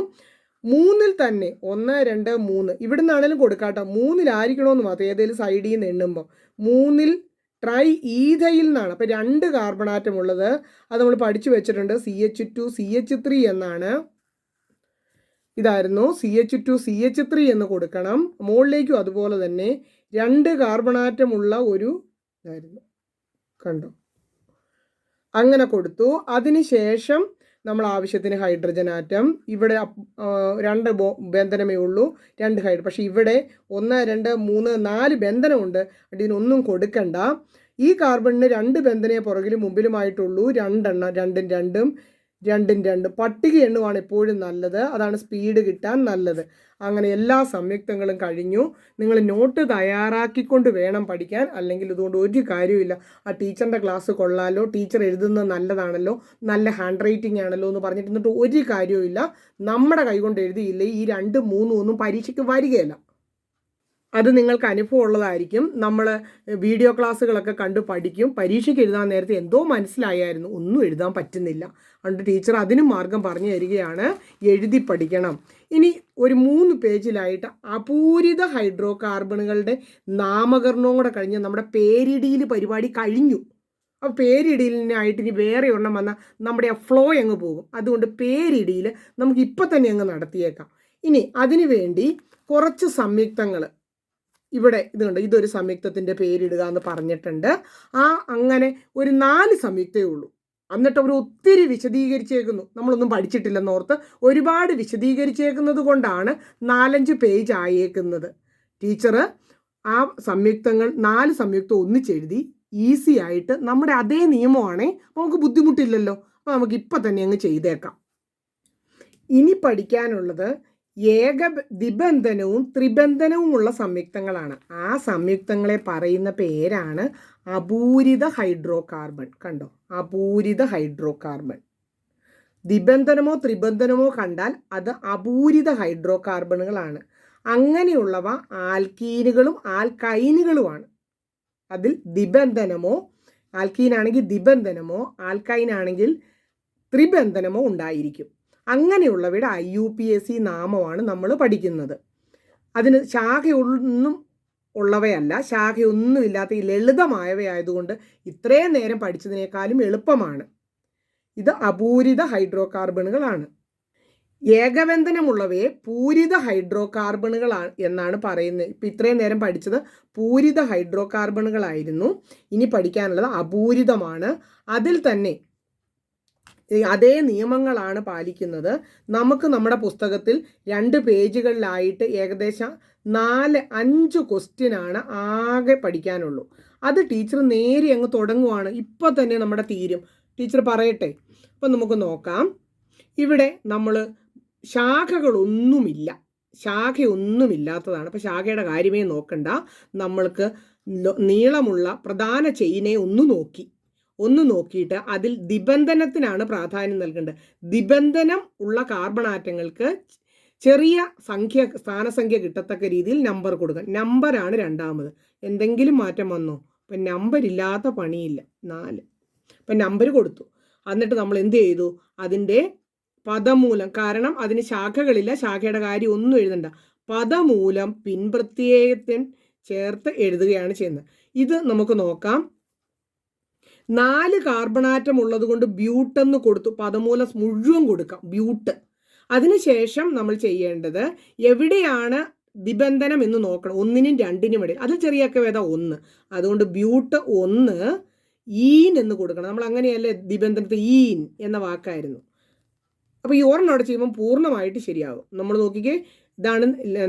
3ൽ തന്നെ 1 2 3 ഇവിടുന്നാണേലും കൊടുക്കാട്ടോ. 3ൽ ആയിരിക്കണമെന്ന് മാത്രം, ഏതെങ്കിലും സൈഡിൽ നിന്ന് എണ്ണുമ്പോൾ. 3ൽ ട്രൈ ഈഥയിൽ നിന്നാണ്. അപ്പോൾ 2 കാർബണാറ്റം ഉള്ളത്. അത് നമ്മൾ പഠിച്ചു വെച്ചിട്ടുണ്ട്. CH2 CH3 എന്നാണ്. ഇതായിരുന്നു CH2 CH3 എന്ന് കൊടുക്കണം. മുകളിലേക്കും അതുപോലെ തന്നെ 2 കാർബൺ ആറ്റമുള്ള ഒരു ഇതായിരുന്നു, കണ്ടോ? അങ്ങനെ കൊടുത്തു. അതിനുശേഷം നമ്മൾ ആവശ്യത്തിന് ഹൈഡ്രജൻ ആറ്റം, ഇവിടെ 2 ബന്ധനമേ ഉള്ളൂ, 2 ഹൈഡ്രജൻ. പക്ഷേ ഇവിടെ 1 2 3 4 ബന്ധനമുണ്ട്. ഇതിനൊന്നും കൊടുക്കണ്ട. ഈ കാർബണിന് 2 ബന്ധനയെ പുറകിലും മുമ്പിലുമായിട്ടുള്ളൂ, 2 എണ്ണം, 2 2 2 2. പട്ടിക എണ്ണുമാണ് എപ്പോഴും നല്ലത്, അതാണ് സ്പീഡ് കിട്ടാൻ നല്ലത്. അങ്ങനെ എല്ലാ സംയുക്തങ്ങളും കഴിഞ്ഞു. നിങ്ങൾ നോട്ട് തയ്യാറാക്കിക്കൊണ്ട് വേണം പഠിക്കാൻ, അല്ലെങ്കിൽ ഇതുകൊണ്ട് ഒരു കാര്യമില്ല. ആ ടീച്ചറിൻ്റെ ക്ലാസ് കൊള്ളാലോ, ടീച്ചർ എഴുതുന്നത് നല്ലതാണല്ലോ, നല്ല ഹാൻഡ് റൈറ്റിംഗ് ആണല്ലോ എന്ന് പറഞ്ഞിട്ട് എന്നിട്ട് ഒരു കാര്യവുമില്ല. നമ്മുടെ കൈകൊണ്ട് എഴുതിയില്ലേ ഈ 2 3 ഒന്നും പരീക്ഷയ്ക്ക് വരികയില്ല. അത് നിങ്ങൾക്ക് അനുഭവം ഉള്ളതായിരിക്കും. നമ്മൾ വീഡിയോ ക്ലാസ്സുകളൊക്കെ കണ്ട് പഠിക്കും, പരീക്ഷയ്ക്ക് എഴുതാൻ നേരത്തെ എന്തോ മനസ്സിലായായിരുന്നു, ഒന്നും എഴുതാൻ പറ്റുന്നില്ല. അതുകൊണ്ട് ടീച്ചർ അതിനും മാർഗം പറഞ്ഞു തരികയാണ്, എഴുതി പഠിക്കണം. ഇനി ഒരു 3 പേജിലായിട്ട് അപൂരിത ഹൈഡ്രോ കാർബണുകളുടെ നാമകരണവും കൂടെ കഴിഞ്ഞ് നമ്മുടെ പേരിടിയിൽ പരിപാടി കഴിഞ്ഞു. അപ്പോൾ പേരിടിയിലിനായിട്ട് ഇനി വേറെ ഒരെണ്ണം വന്നാൽ നമ്മുടെ ആ ഫ്ലോ അങ്ങ് പോകും. അതുകൊണ്ട് പേരിടിയിൽ നമുക്ക് ഇപ്പം തന്നെ അങ്ങ് നടത്തിയേക്കാം. ഇനി അതിനു വേണ്ടി കുറച്ച് സംയുക്തങ്ങൾ ഇവിടെ ഇതുണ്ട്, ഇതൊരു സംയുക്തത്തിൻ്റെ പേരിടുക എന്ന് പറഞ്ഞിട്ടുണ്ട്. അങ്ങനെ ഒരു 4 സംയുക്തേ ഉള്ളൂ. എന്നിട്ട് അവർ ഒത്തിരി വിശദീകരിച്ചേക്കുന്നു, നമ്മളൊന്നും പഠിച്ചിട്ടില്ലെന്നോർത്ത് ഒരുപാട് വിശദീകരിച്ചേക്കുന്നത് കൊണ്ടാണ് 4-5 പേജ് ആയേക്കുന്നത്. ടീച്ചർ ആ സംയുക്തങ്ങൾ 4 സംയുക്തം ഒന്നിച്ചെഴുതി ഈസി ആയിട്ട്, നമ്മുടെ അതേ നിയമമാണേ, അപ്പോൾ നമുക്ക് ബുദ്ധിമുട്ടില്ലല്ലോ. അപ്പോൾ നമുക്ക് ഇപ്പം തന്നെ അങ്ങ് ചെയ്തേക്കാം. ഇനി പഠിക്കാനുള്ളത് ദ്വിബന്ധനവും ത്രിബന്ധനവുമുള്ള സംയുക്തങ്ങളാണ്. ആ സംയുക്തങ്ങളെ പറയുന്ന പേരാണ് അപൂരിത ഹൈഡ്രോ കാർബൺ. കണ്ടോ, അപൂരിത ഹൈഡ്രോ കാർബൺ. ദ്വിബന്ധനമോ ത്രിബന്ധനമോ കണ്ടാൽ അത് അപൂരിത ഹൈഡ്രോ കാർബണുകളാണ്. അങ്ങനെയുള്ളവ ആൽക്കീനുകളും ആൽക്കൈനുകളുമാണ്. അതിൽ ദ്വിബന്ധനമോ, ആൽക്കീനാണെങ്കിൽ ദ്വിബന്ധനമോ ആൽക്കൈനാണെങ്കിൽ ത്രിബന്ധനമോ ഉണ്ടായിരിക്കും. അങ്ങനെയുള്ളവയുടെ IUPAC നാമമാണ് നമ്മൾ പഠിക്കുന്നത്. അതിന് ശാഖയൊന്നും ഉള്ളവയല്ല, ശാഖയൊന്നുമില്ലാത്ത ഈ ലളിതമായവയായതുകൊണ്ട് ഇത്രയും നേരം പഠിച്ചതിനേക്കാളും എളുപ്പമാണ്. ഇത് അപൂരിത ഹൈഡ്രോ കാർബണുകളാണ്. ഏകബന്ധനമുള്ളവയെ പൂരിത ഹൈഡ്രോ കാർബണുകളാണ് എന്നാണ് പറയുന്നത്. ഇപ്പം ഇത്രയും നേരം പഠിച്ചത് പൂരിത ഹൈഡ്രോ കാർബണുകളായിരുന്നു. ഇനി പഠിക്കാനുള്ളത് അപൂരിതമാണ്. അതിൽ തന്നെ അതേ നിയമങ്ങളാണ് പാലിക്കുന്നത്. നമുക്ക് നമ്മുടെ പുസ്തകത്തിൽ 2 പേജുകളിലായിട്ട് ഏകദേശം 4-5 ക്വസ്റ്റ്യനാണ് ആകെ പഠിക്കാനുള്ളൂ. അത് ടീച്ചർ നേരെ അങ്ങ് തുടങ്ങുവാണ്, ഇപ്പം തന്നെ നമ്മുടെ തീരും. ടീച്ചർ പറയട്ടെ. അപ്പം നമുക്ക് നോക്കാം. ഇവിടെ നമ്മൾ ശാഖകളൊന്നുമില്ല, ശാഖയൊന്നുമില്ലാത്തതാണ്. അപ്പോൾ ശാഖയുടെ കാര്യമേ നോക്കണ്ട. നമ്മൾക്ക് നീളമുള്ള പ്രധാന ചെയിനെ ഒന്ന് നോക്കിയിട്ട് അതിൽ ദ്വിബന്ധനത്തിനാണ് പ്രാധാന്യം നൽകേണ്ടത്. ദ്വിബന്ധനം ഉള്ള കാർബൺ ആറ്റങ്ങൾക്ക് ചെറിയ സ്ഥാനസംഖ്യ കിട്ടത്തക്ക രീതിയിൽ നമ്പർ കൊടുക്കുക. നമ്പറാണ് രണ്ടാമത്. എന്തെങ്കിലും മാറ്റം വന്നോ? ഇപ്പം നമ്പരില്ലാത്ത പണിയില്ല. 4. ഇപ്പം നമ്പർ കൊടുത്തു. എന്നിട്ട് നമ്മൾ എന്ത് ചെയ്തു? അതിൻ്റെ പദമൂലം, കാരണം അതിന് ശാഖകളില്ല, ശാഖയുടെ കാര്യം ഒന്നും എഴുതണ്ട, പദമൂലം പിൻപ്രത്യയത്തിന് ചേർത്ത് എഴുതുകയാണ് ചെയ്യുന്നത്. ഇത് നമുക്ക് നോക്കാം. 4 കാർബണാറ്റം ഉള്ളത് കൊണ്ട് ബ്യൂട്ടെന്ന് കൊടുത്തു, പദമൂലം മുഴുവൻ കൊടുക്കാം, ബ്യൂട്ട്. അതിനുശേഷം നമ്മൾ ചെയ്യേണ്ടത് എവിടെയാണ് ദ്വിബന്ധനം എന്ന് നോക്കണം. 1-നും 2-നും ഇടയിൽ, അതിൽ ചെറിയൊക്കെ വേദ 1, അതുകൊണ്ട് ബ്യൂട്ട് 1 ഈൻ എന്ന് കൊടുക്കണം. നമ്മൾ അങ്ങനെയല്ലേ ദ്വിബന്ധനത്തിൽ ഈൻ എന്ന വാക്കായിരുന്നു. അപ്പോൾ ഈ ഓർമ്മ അവിടെ ചെയ്യുമ്പോൾ പൂർണ്ണമായിട്ട് ശരിയാകും. നമ്മൾ നോക്കിക്കേ, ഇതാണ്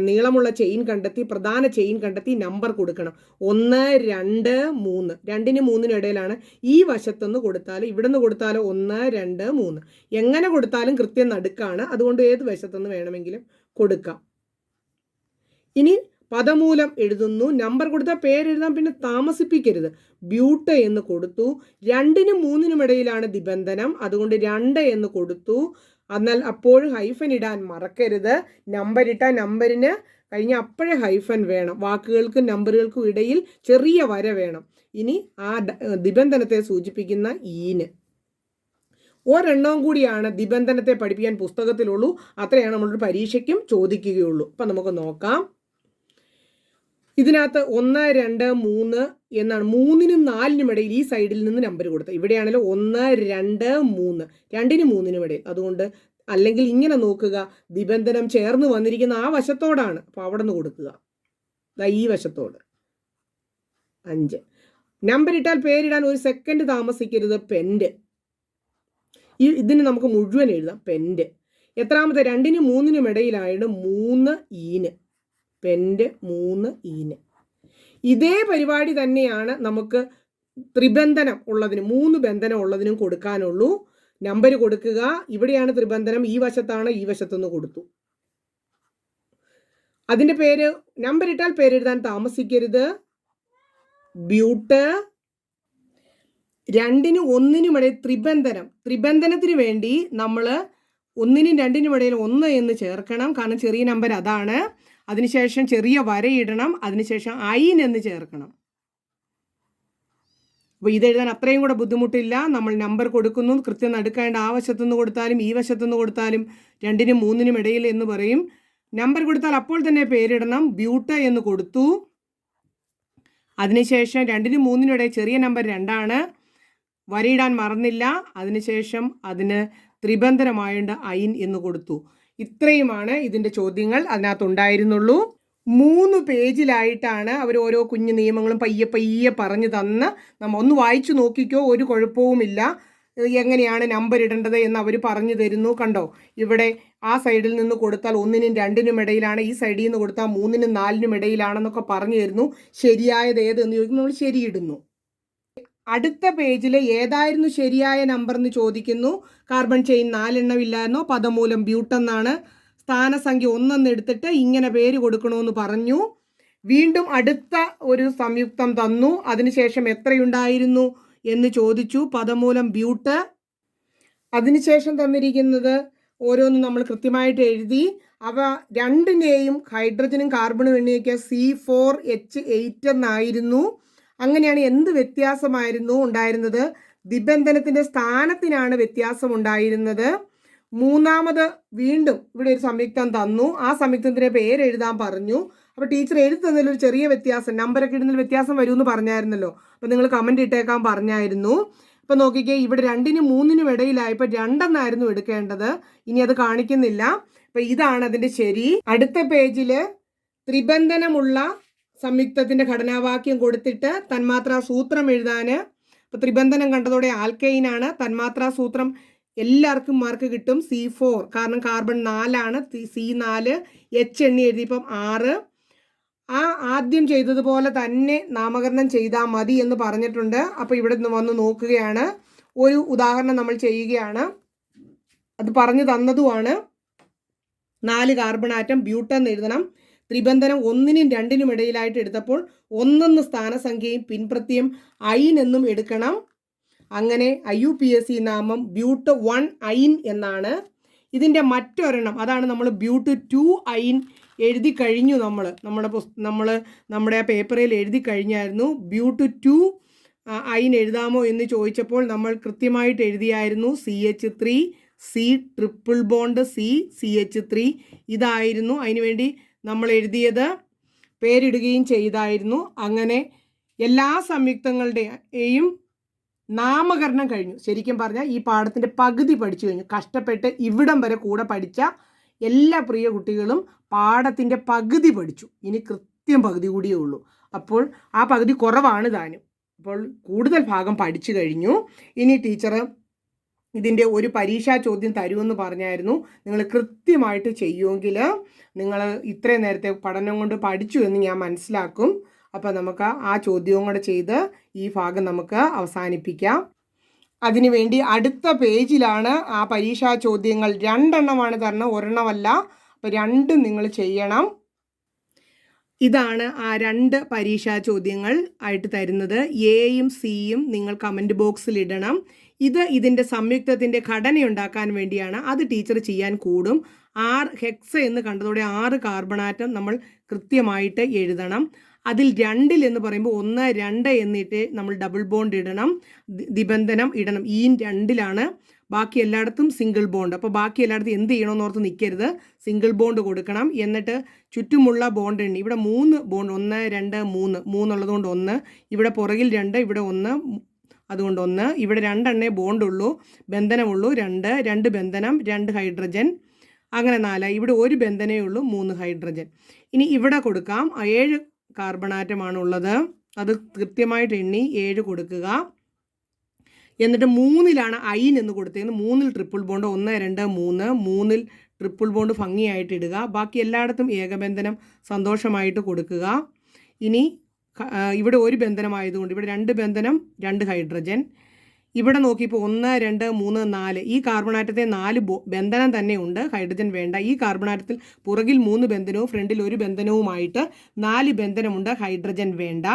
നീളമുള്ള ചെയിൻ കണ്ടെത്തി, പ്രധാന ചെയിൻ കണ്ടെത്തി, നമ്പർ കൊടുക്കണം. 1 2 3, 2-നും 3-നും ഇടയിലാണ്. ഈ വശത്തുനിന്ന് കൊടുത്താലും ഇവിടെ നിന്ന് കൊടുത്താലും 1 2 3, എങ്ങനെ കൊടുത്താലും കൃത്യം നടുക്കാണ്. അതുകൊണ്ട് ഏത് വശത്തുനിന്ന് വേണമെങ്കിലും കൊടുക്കാം. ഇനി പദമൂലം എഴുതുന്നു, നമ്പർ കൊടുത്താൽ പേരെഴുതാൻ പിന്നെ താമസിപ്പിക്കരുത്. ബ്യൂട്ട് എന്ന് കൊടുത്തു. 2-നും 3-നും ഇടയിലാണ് ദ്വിബന്ധനം, അതുകൊണ്ട് 2 എന്ന് കൊടുത്തു. എന്നാൽ അപ്പോഴും ഹൈഫൻ ഇടാൻ മറക്കരുത്. നമ്പർ ഇട്ടാൽ നമ്പറിന് കഴിഞ്ഞ അപ്പോഴേ ഹൈഫൻ വേണം. വാക്കുകൾക്കും നമ്പറുകൾക്കും ഇടയിൽ ചെറിയ വര വേണം. ഇനി ആ ദ്വിബന്ധനത്തെ സൂചിപ്പിക്കുന്ന ഈന് ഒരെണ്ണവും കൂടിയാണ് ദ്വിബന്ധനത്തെ പഠിപ്പിക്കാൻ പുസ്തകത്തിലുള്ളൂ. അത്രയാണ് നമ്മളൊരു പരീക്ഷയ്ക്കും ചോദിക്കുകയുള്ളൂ. അപ്പം നമുക്ക് നോക്കാം. ഇതിനകത്ത് 1 2 3 എന്നാണ്. 3-നും 4-നും ഇടയിൽ ഈ സൈഡിൽ നിന്ന് നമ്പർ കൊടുത്തത്. ഇവിടെയാണല്ലോ 1 2 3, 2-നും 3-നും ഇടയിൽ. അതുകൊണ്ട് അല്ലെങ്കിൽ ഇങ്ങനെ നോക്കുക, ദ്വിബന്ധനം ചേർന്ന് വന്നിരിക്കുന്ന ആ വശത്തോടാണ്, അപ്പോൾ അവിടെ നിന്ന് കൊടുക്കുക, ഈ വശത്തോട്. 5. നമ്പർ ഇട്ടാൽ പേരിടാൻ ഒരു സെക്കൻഡ് താമസിക്കരുത്. പെൻഡ്. ഇതിന് നമുക്ക് മുഴുവൻ എഴുതാം. പെൻഡ്. എത്രാമത്തെ? 2നും 3നും ഇടയിലായിട്ട് 3 ഈന്. പെൻഡ് 3 ഈന്. ഇതേ പരിപാടി തന്നെയാണ് നമുക്ക് ത്രിബന്ധനം ഉള്ളതിനും 3 ബന്ധനം ഉള്ളതിനും കൊടുക്കാനുള്ളൂ. നമ്പർ കൊടുക്കുക. ഇവിടെയാണ് ത്രിബന്ധനം, ഈ വശത്താണ്, ഈ വശത്തുനിന്ന് കൊടുത്തു. അതിന്റെ പേര് നമ്പർ ഇട്ടാൽ പേരെഴുതാൻ താമസിക്കരുത്. ബ്യൂട്ട്. 2നും 1നും ഇടയിൽ ത്രിബന്ധനം. ത്രിബന്ധനത്തിന് വേണ്ടി നമ്മൾ 1നും 2നും ഇടയിൽ 1 എന്ന് ചേർക്കണം, കാരണം ചെറിയ നമ്പർ അതാണ്. അതിനുശേഷം ചെറിയ വരയിടണം, അതിനുശേഷം ഐൻ എന്ന് ചേർക്കണം. അപ്പോൾ ഇതെഴുതാൻ അത്രയും കൂടെ ബുദ്ധിമുട്ടില്ല. നമ്മൾ നമ്പർ കൊടുക്കുന്നു, കൃത്യം നടുക്കേണ്ട ആ വശത്തുനിന്ന് കൊടുത്താലും ഈ വശത്തുനിന്ന് കൊടുത്താലും 2നും 3നും ഇടയിൽ എന്ന് പറയും. നമ്പർ കൊടുത്താൽ അപ്പോൾ തന്നെ പേരിടണം. ബ്യൂട്ട് എന്ന് കൊടുത്തു. അതിനുശേഷം 2നും 3നും ഇടയിൽ ചെറിയ നമ്പർ 2ആണ്. വരയിടാൻ മറന്നില്ല. അതിനുശേഷം അതിന് ത്രിബന്ധനമായുണ്ട് ഐൻ എന്ന് കൊടുത്തു. ഇത്രയുമാണ് ഇതിൻ്റെ ചോദ്യങ്ങൾ അതിനകത്തുണ്ടായിരുന്നുള്ളൂ. 3 പേജിലായിട്ടാണ് അവർ ഓരോ കുഞ്ഞു നിയമങ്ങളും പയ്യെ പയ്യെ പറഞ്ഞു തന്ന് നമ്മൾ ഒന്ന് വായിച്ചു നോക്കിക്കോ, ഒരു കുഴപ്പവുമില്ല. എങ്ങനെയാണ് നമ്പർ ഇടേണ്ടത് എന്ന് അവർ പറഞ്ഞു തരുന്നു. കണ്ടോ, ഇവിടെ ആ സൈഡിൽ നിന്ന് കൊടുത്താൽ 1നും 2നും ഇടയിലാണ്, ഈ സൈഡിൽ നിന്ന് കൊടുത്താൽ 3നും 4നും ഇടയിലാണെന്നൊക്കെ പറഞ്ഞു തരുന്നു. ശരിയായത് ഏതെന്ന് ചോദിക്കുന്നു, നമ്മൾ ശരിയിടുന്നു. അടുത്ത പേജിൽ ഏതായിരുന്നു ശരിയായ നമ്പർ എന്ന് ചോദിക്കുന്നു. കാർബൺ ചെയിൻ 4 എണ്ണം ഇല്ലായിരുന്നോ? പദമൂലം ബ്യൂട്ടെന്നാണ്. സ്ഥാനസംഖ്യ 1 എടുത്തിട്ട് ഇങ്ങനെ പേര് കൊടുക്കണമെന്ന് പറഞ്ഞു. വീണ്ടും അടുത്ത ഒരു സംയുക്തം തന്നു. അതിനുശേഷം എത്രയുണ്ടായിരുന്നു എന്ന് ചോദിച്ചു. പദമൂലം ബ്യൂട്ട്. അതിനുശേഷം തന്നിരിക്കുന്നത് ഓരോന്നും നമ്മൾ കൃത്യമായിട്ട് എഴുതി. അവ രണ്ടിനെയും ഹൈഡ്രജനും കാർബണും എണ്ണിയൊക്കെ C4H8 എന്നായിരുന്നു. അങ്ങനെയാണ്. എന്ത് വ്യത്യാസമായിരുന്നു ഉണ്ടായിരുന്നത്? ദ്വിബന്ധനത്തിൻ്റെ സ്ഥാനത്തിനാണ് വ്യത്യാസം ഉണ്ടായിരുന്നത്. മൂന്നാമത് വീണ്ടും ഇവിടെ ഒരു സംയുക്തം തന്നു. ആ സംയുക്തത്തിൻ്റെ പേര് എഴുതാൻ പറഞ്ഞു. അപ്പോൾ ടീച്ചർ എഴുതി തന്നതിലൊരു ചെറിയ വ്യത്യാസം, നമ്പറൊക്കെ ഇടുന്നതിൽ വ്യത്യാസം വരുമെന്ന് പറഞ്ഞായിരുന്നല്ലോ. അപ്പോൾ നിങ്ങൾ കമൻറ്റ് ഇട്ടേക്കാൻ പറഞ്ഞായിരുന്നു. അപ്പോൾ നോക്കിക്കേ, ഇവിടെ 2നും 3നും ഇടയിലായപ്പോൾ 2 എന്നായിരുന്നു എടുക്കേണ്ടത്. ഇനി അത് കാണിക്കുന്നില്ല. അപ്പോൾ ഇതാണ് അതിൻ്റെ ശരി. അടുത്ത പേജിൽ ത്രിബന്ധനമുള്ള സംയുക്തത്തിൻ്റെ ഘടനാവാക്യം കൊടുത്തിട്ട് തന്മാത്രാ സൂത്രം എഴുതാൻ. അപ്പോൾ ത്രിബന്ധനം കണ്ടതോടെ ആൽക്കൈനാണ്. തന്മാത്രാ സൂത്രം എല്ലാവർക്കും മാർക്ക് കിട്ടും. C4, കാരണം കാർബൺ 4ആണ്. C4, H എണ്ണി എഴുതിയപ്പം 6. ആ ആദ്യം ചെയ്തതുപോലെ തന്നെ നാമകരണം ചെയ്താൽ മതി എന്ന് പറഞ്ഞിട്ടുണ്ട്. അപ്പോൾ ഇവിടെ നിന്ന് വന്ന് നോക്കുകയാണ്. ഒരു ഉദാഹരണം നമ്മൾ ചെയ്യുകയാണ്. അത് പറഞ്ഞു തന്നതുമാണ്. 4 കാർബൺ ആറ്റം ബ്യൂട്ടെന്ന് എഴുതണം. ത്രിബന്ധനം 1നും 2നും ഇടയിലായിട്ട് എടുത്തപ്പോൾ 1 സ്ഥാനസംഖ്യയും പിൻപ്രത്യം ഐൻ എന്നും എടുക്കണം. അങ്ങനെ IUPAC നാമം ബ്യൂട്ട് 1 ഐൻ എന്നാണ്. ഇതിൻ്റെ മറ്റൊരെണ്ണം, അതാണ് നമ്മൾ ബ്യൂട്ട് 2 ഐൻ എഴുതി കഴിഞ്ഞു. നമ്മുടെ പേപ്പറിൽ എഴുതി കഴിഞ്ഞായിരുന്നു. ബ്യൂട്ട് 2 ഐൻ എഴുതാമോ എന്ന് ചോദിച്ചപ്പോൾ നമ്മൾ കൃത്യമായിട്ട് എഴുതിയായിരുന്നു. CH3 C triple bond C CH3 ഇതായിരുന്നു അതിനുവേണ്ടി നമ്മൾ എഴുതിയത്. പേരിടുകയും ചെയ്തായിരുന്നു. അങ്ങനെ എല്ലാ സംയുക്തങ്ങളുടെയും നാമകരണം കഴിഞ്ഞു. ശരിക്കും പറഞ്ഞാൽ ഈ പാഠത്തിൻ്റെ പകുതി പഠിച്ചു കഴിഞ്ഞു. കഷ്ടപ്പെട്ട് ഇവിടം വരെ കൂടെ പഠിച്ച എല്ലാ പ്രിയ കുട്ടികളും പാഠത്തിൻ്റെ പകുതി പഠിച്ചു. ഇനി കൃത്യം പകുതി കൂടിയേ ഉള്ളൂ. അപ്പോൾ ആ പകുതി കുറവാണ് താനും. അപ്പോൾ കൂടുതൽ ഭാഗം പഠിച്ചു കഴിഞ്ഞു. ഇനി ടീച്ചർ ഇതിൻ്റെ ഒരു പരീക്ഷാ ചോദ്യം തരുമെന്ന് പറഞ്ഞായിരുന്നു. നിങ്ങൾ കൃത്യമായിട്ട് ചെയ്യുമെങ്കിൽ നിങ്ങൾ ഇത്രയും നേരത്തെ പഠനം കൊണ്ട് പഠിച്ചു എന്ന് ഞാൻ മനസ്സിലാക്കും. അപ്പോൾ നമുക്ക് ആ ചോദ്യവും കൂടെ ചെയ്ത് ഈ ഭാഗം നമുക്ക് അവസാനിപ്പിക്കാം. അതിനുവേണ്ടി അടുത്ത പേജിലാണ് ആ പരീക്ഷാ ചോദ്യങ്ങൾ. 2 എണ്ണമാണ് തരണം, 1 എണ്ണമല്ല. അപ്പോൾ 2 നിങ്ങൾ ചെയ്യണം. ഇതാണ് ആ 2 പരീക്ഷാ ചോദ്യങ്ങൾ ആയിട്ട് തരുന്നത്. എയും സിയും നിങ്ങൾ കമൻറ്റ് ബോക്സിൽ ഇടണം. ഇതിൻ്റെ സംയുക്തത്തിൻ്റെ ഘടനയുണ്ടാക്കാൻ വേണ്ടിയാണ്. അത് ടീച്ചർ ചെയ്യാൻ കൂടും. 6 ഹെക്സ എന്ന് കണ്ടതോടെ 6 കാർബണാറ്റം നമ്മൾ കൃത്യമായിട്ട് എഴുതണം. അതിൽ 2 എന്ന് പറയുമ്പോൾ 1, 2 എന്നിട്ട് നമ്മൾ ഡബിൾ ബോണ്ട് ഇടണം. ദ്വിബന്ധനം ഇടണം. ഈ 2ലാണ്. ബാക്കി എല്ലായിടത്തും സിംഗിൾ ബോണ്ട്. അപ്പോൾ ബാക്കി എല്ലായിടത്തും എന്ത് ചെയ്യണമെന്ന് ഓർത്ത് നിൽക്കരുത്. സിംഗിൾ ബോണ്ട് കൊടുക്കണം. എന്നിട്ട് ചുറ്റുമുള്ള ബോണ്ട് എണ്ണി. ഇവിടെ 3 ബോണ്ട്, 1, 2, 3 ഉള്ളതുകൊണ്ട് 1. ഇവിടെ പുറകിൽ 2, ഇവിടെ 1, അതുകൊണ്ട് 1. ഇവിടെ 2 എണ്ണേ ബോണ്ടുള്ളൂ, ബന്ധനമുള്ളൂ. 2 ബന്ധനം, 2 ഹൈഡ്രജൻ, അങ്ങനെ 4. ഇവിടെ 1 ബന്ധനേ ഉള്ളൂ, 3 ഹൈഡ്രജൻ. ഇനി ഇവിടെ കൊടുക്കാം. 7 കാർബണാറ്റമാണ് ഉള്ളത്. അത് കൃത്യമായിട്ട് എണ്ണി 7 കൊടുക്കുക. എന്നിട്ട് 3ലാണ് ഐൻ എന്ന് കൊടുത്തേക്കുന്നത്. 3ൽ ട്രിപ്പിൾ ബോണ്ട് 1 2 3 3ൽ ട്രിപ്പിൾ ബോണ്ട് ഭംഗിയായിട്ട് ഇടുക. ബാക്കി എല്ലായിടത്തും ഏകബന്ധനം സന്തോഷമായിട്ട് കൊടുക്കുക. ഇനി ഇവിടെ ഒരു ബന്ധനമായതുകൊണ്ട് ഇവിടെ 2 ബന്ധനം 2 ഹൈഡ്രജൻ. ഇവിടെ നോക്കിയപ്പോൾ 1 2 3 4 ഈ കാർബൺ ആറ്റത്തെ 4 ബന്ധനം തന്നെ ഉണ്ട്, ഹൈഡ്രജൻ വേണ്ട. ഈ കാർബൺ ആറ്റത്തിൽ പുറകിൽ 3 ബന്ധനവും ഫ്രണ്ടിൽ 1 ബന്ധനവുമായിട്ട് 4 ബന്ധനമുണ്ട്, ഹൈഡ്രജൻ വേണ്ട.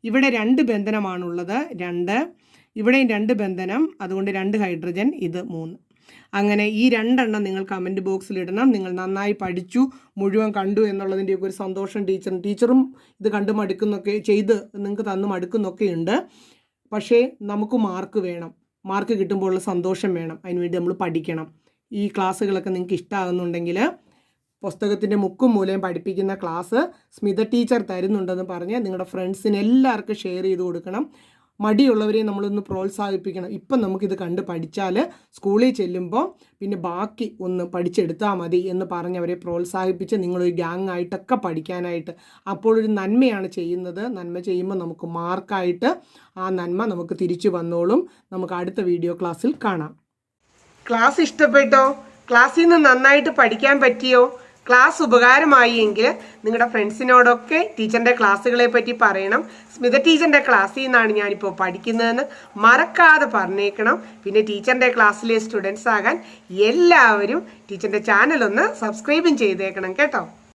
ഇവിടെ 2 ബന്ധനമാണുള്ളത്, 2. ഇവിടെയും 2 ബന്ധനം, അതുകൊണ്ട് 2 ഹൈഡ്രജൻ, ഇത് 3. അങ്ങനെ ഈ 2 എണ്ണം നിങ്ങൾ കമൻറ്റ് ബോക്സിൽ ഇടണം. നിങ്ങൾ നന്നായി പഠിച്ചു, മുഴുവൻ കണ്ടു എന്നുള്ളതിൻ്റെയൊക്കെ ഒരു സന്തോഷം ടീച്ചറും ഇത് കണ്ട് മടുക്കുന്നൊക്കെ ചെയ്ത് നിങ്ങൾക്ക് തന്നു മടുക്കുന്നൊക്കെ ഉണ്ട്. പക്ഷേ നമുക്ക് മാർക്ക് വേണം, മാർക്ക് കിട്ടുമ്പോൾ ഉള്ള സന്തോഷം വേണം. അതിനുവേണ്ടി നമ്മൾ പഠിക്കണം. ഈ ക്ലാസ്സുകളൊക്കെ നിങ്ങൾക്ക് ഇഷ്ടമാകുന്നുണ്ടെങ്കിൽ പുസ്തകത്തിൻ്റെ മുക്കും മൂലയും പഠിപ്പിക്കുന്ന ക്ലാസ് സ്മിത ടീച്ചർ തരുന്നുണ്ടെന്ന് പറഞ്ഞ് നിങ്ങളുടെ ഫ്രണ്ട്സിന് എല്ലാവർക്കും ഷെയർ ചെയ്ത് കൊടുക്കണം. മടിയുള്ളവരെ നമ്മളൊന്ന് പ്രോത്സാഹിപ്പിക്കണം. ഇപ്പം നമുക്കിത് കണ്ട് പഠിച്ചാൽ സ്കൂളിൽ ചെല്ലുമ്പോൾ പിന്നെ ബാക്കി ഒന്ന് പഠിച്ചെടുത്താൽ മതി എന്ന് പറഞ്ഞവരെ പ്രോത്സാഹിപ്പിച്ച് നിങ്ങളൊരു ഗ്യാങ് ആയിട്ടൊക്കെ പഠിക്കാനായിട്ട്. അപ്പോഴൊരു നന്മയാണ് ചെയ്യുന്നത്. നന്മ ചെയ്യുമ്പോൾ നമുക്ക് മാർക്കായിട്ട് ആ നന്മ നമുക്ക് തിരിച്ചു വന്നോളും. നമുക്ക് അടുത്ത വീഡിയോ ക്ലാസ്സിൽ കാണാം. ക്ലാസ് ഇഷ്ടപ്പെട്ടോ? ക്ലാസ്സിൽ നിന്ന് നന്നായിട്ട് പഠിക്കാൻ പറ്റിയോ? ക്ലാസ് ഉപകാരമായി എങ്കിൽ നിങ്ങളുടെ ഫ്രണ്ട്സിനോടൊക്കെ ടീച്ചറിൻ്റെ ക്ലാസ്സുകളെ പറ്റി പറയണം. സ്മിത ടീച്ചറിൻ്റെ ക്ലാസ്സിൽ നിന്നാണ് ഞാനിപ്പോൾ പഠിക്കുന്നതെന്ന് മറക്കാതെ പറഞ്ഞേക്കണം. പിന്നെ ടീച്ചറിൻ്റെ ക്ലാസ്സിലെ സ്റ്റുഡൻസ് ആകാൻ എല്ലാവരും ടീച്ചറിൻ്റെ ചാനൽ ഒന്ന് സബ്സ്ക്രൈബും ചെയ്തേക്കണം കേട്ടോ.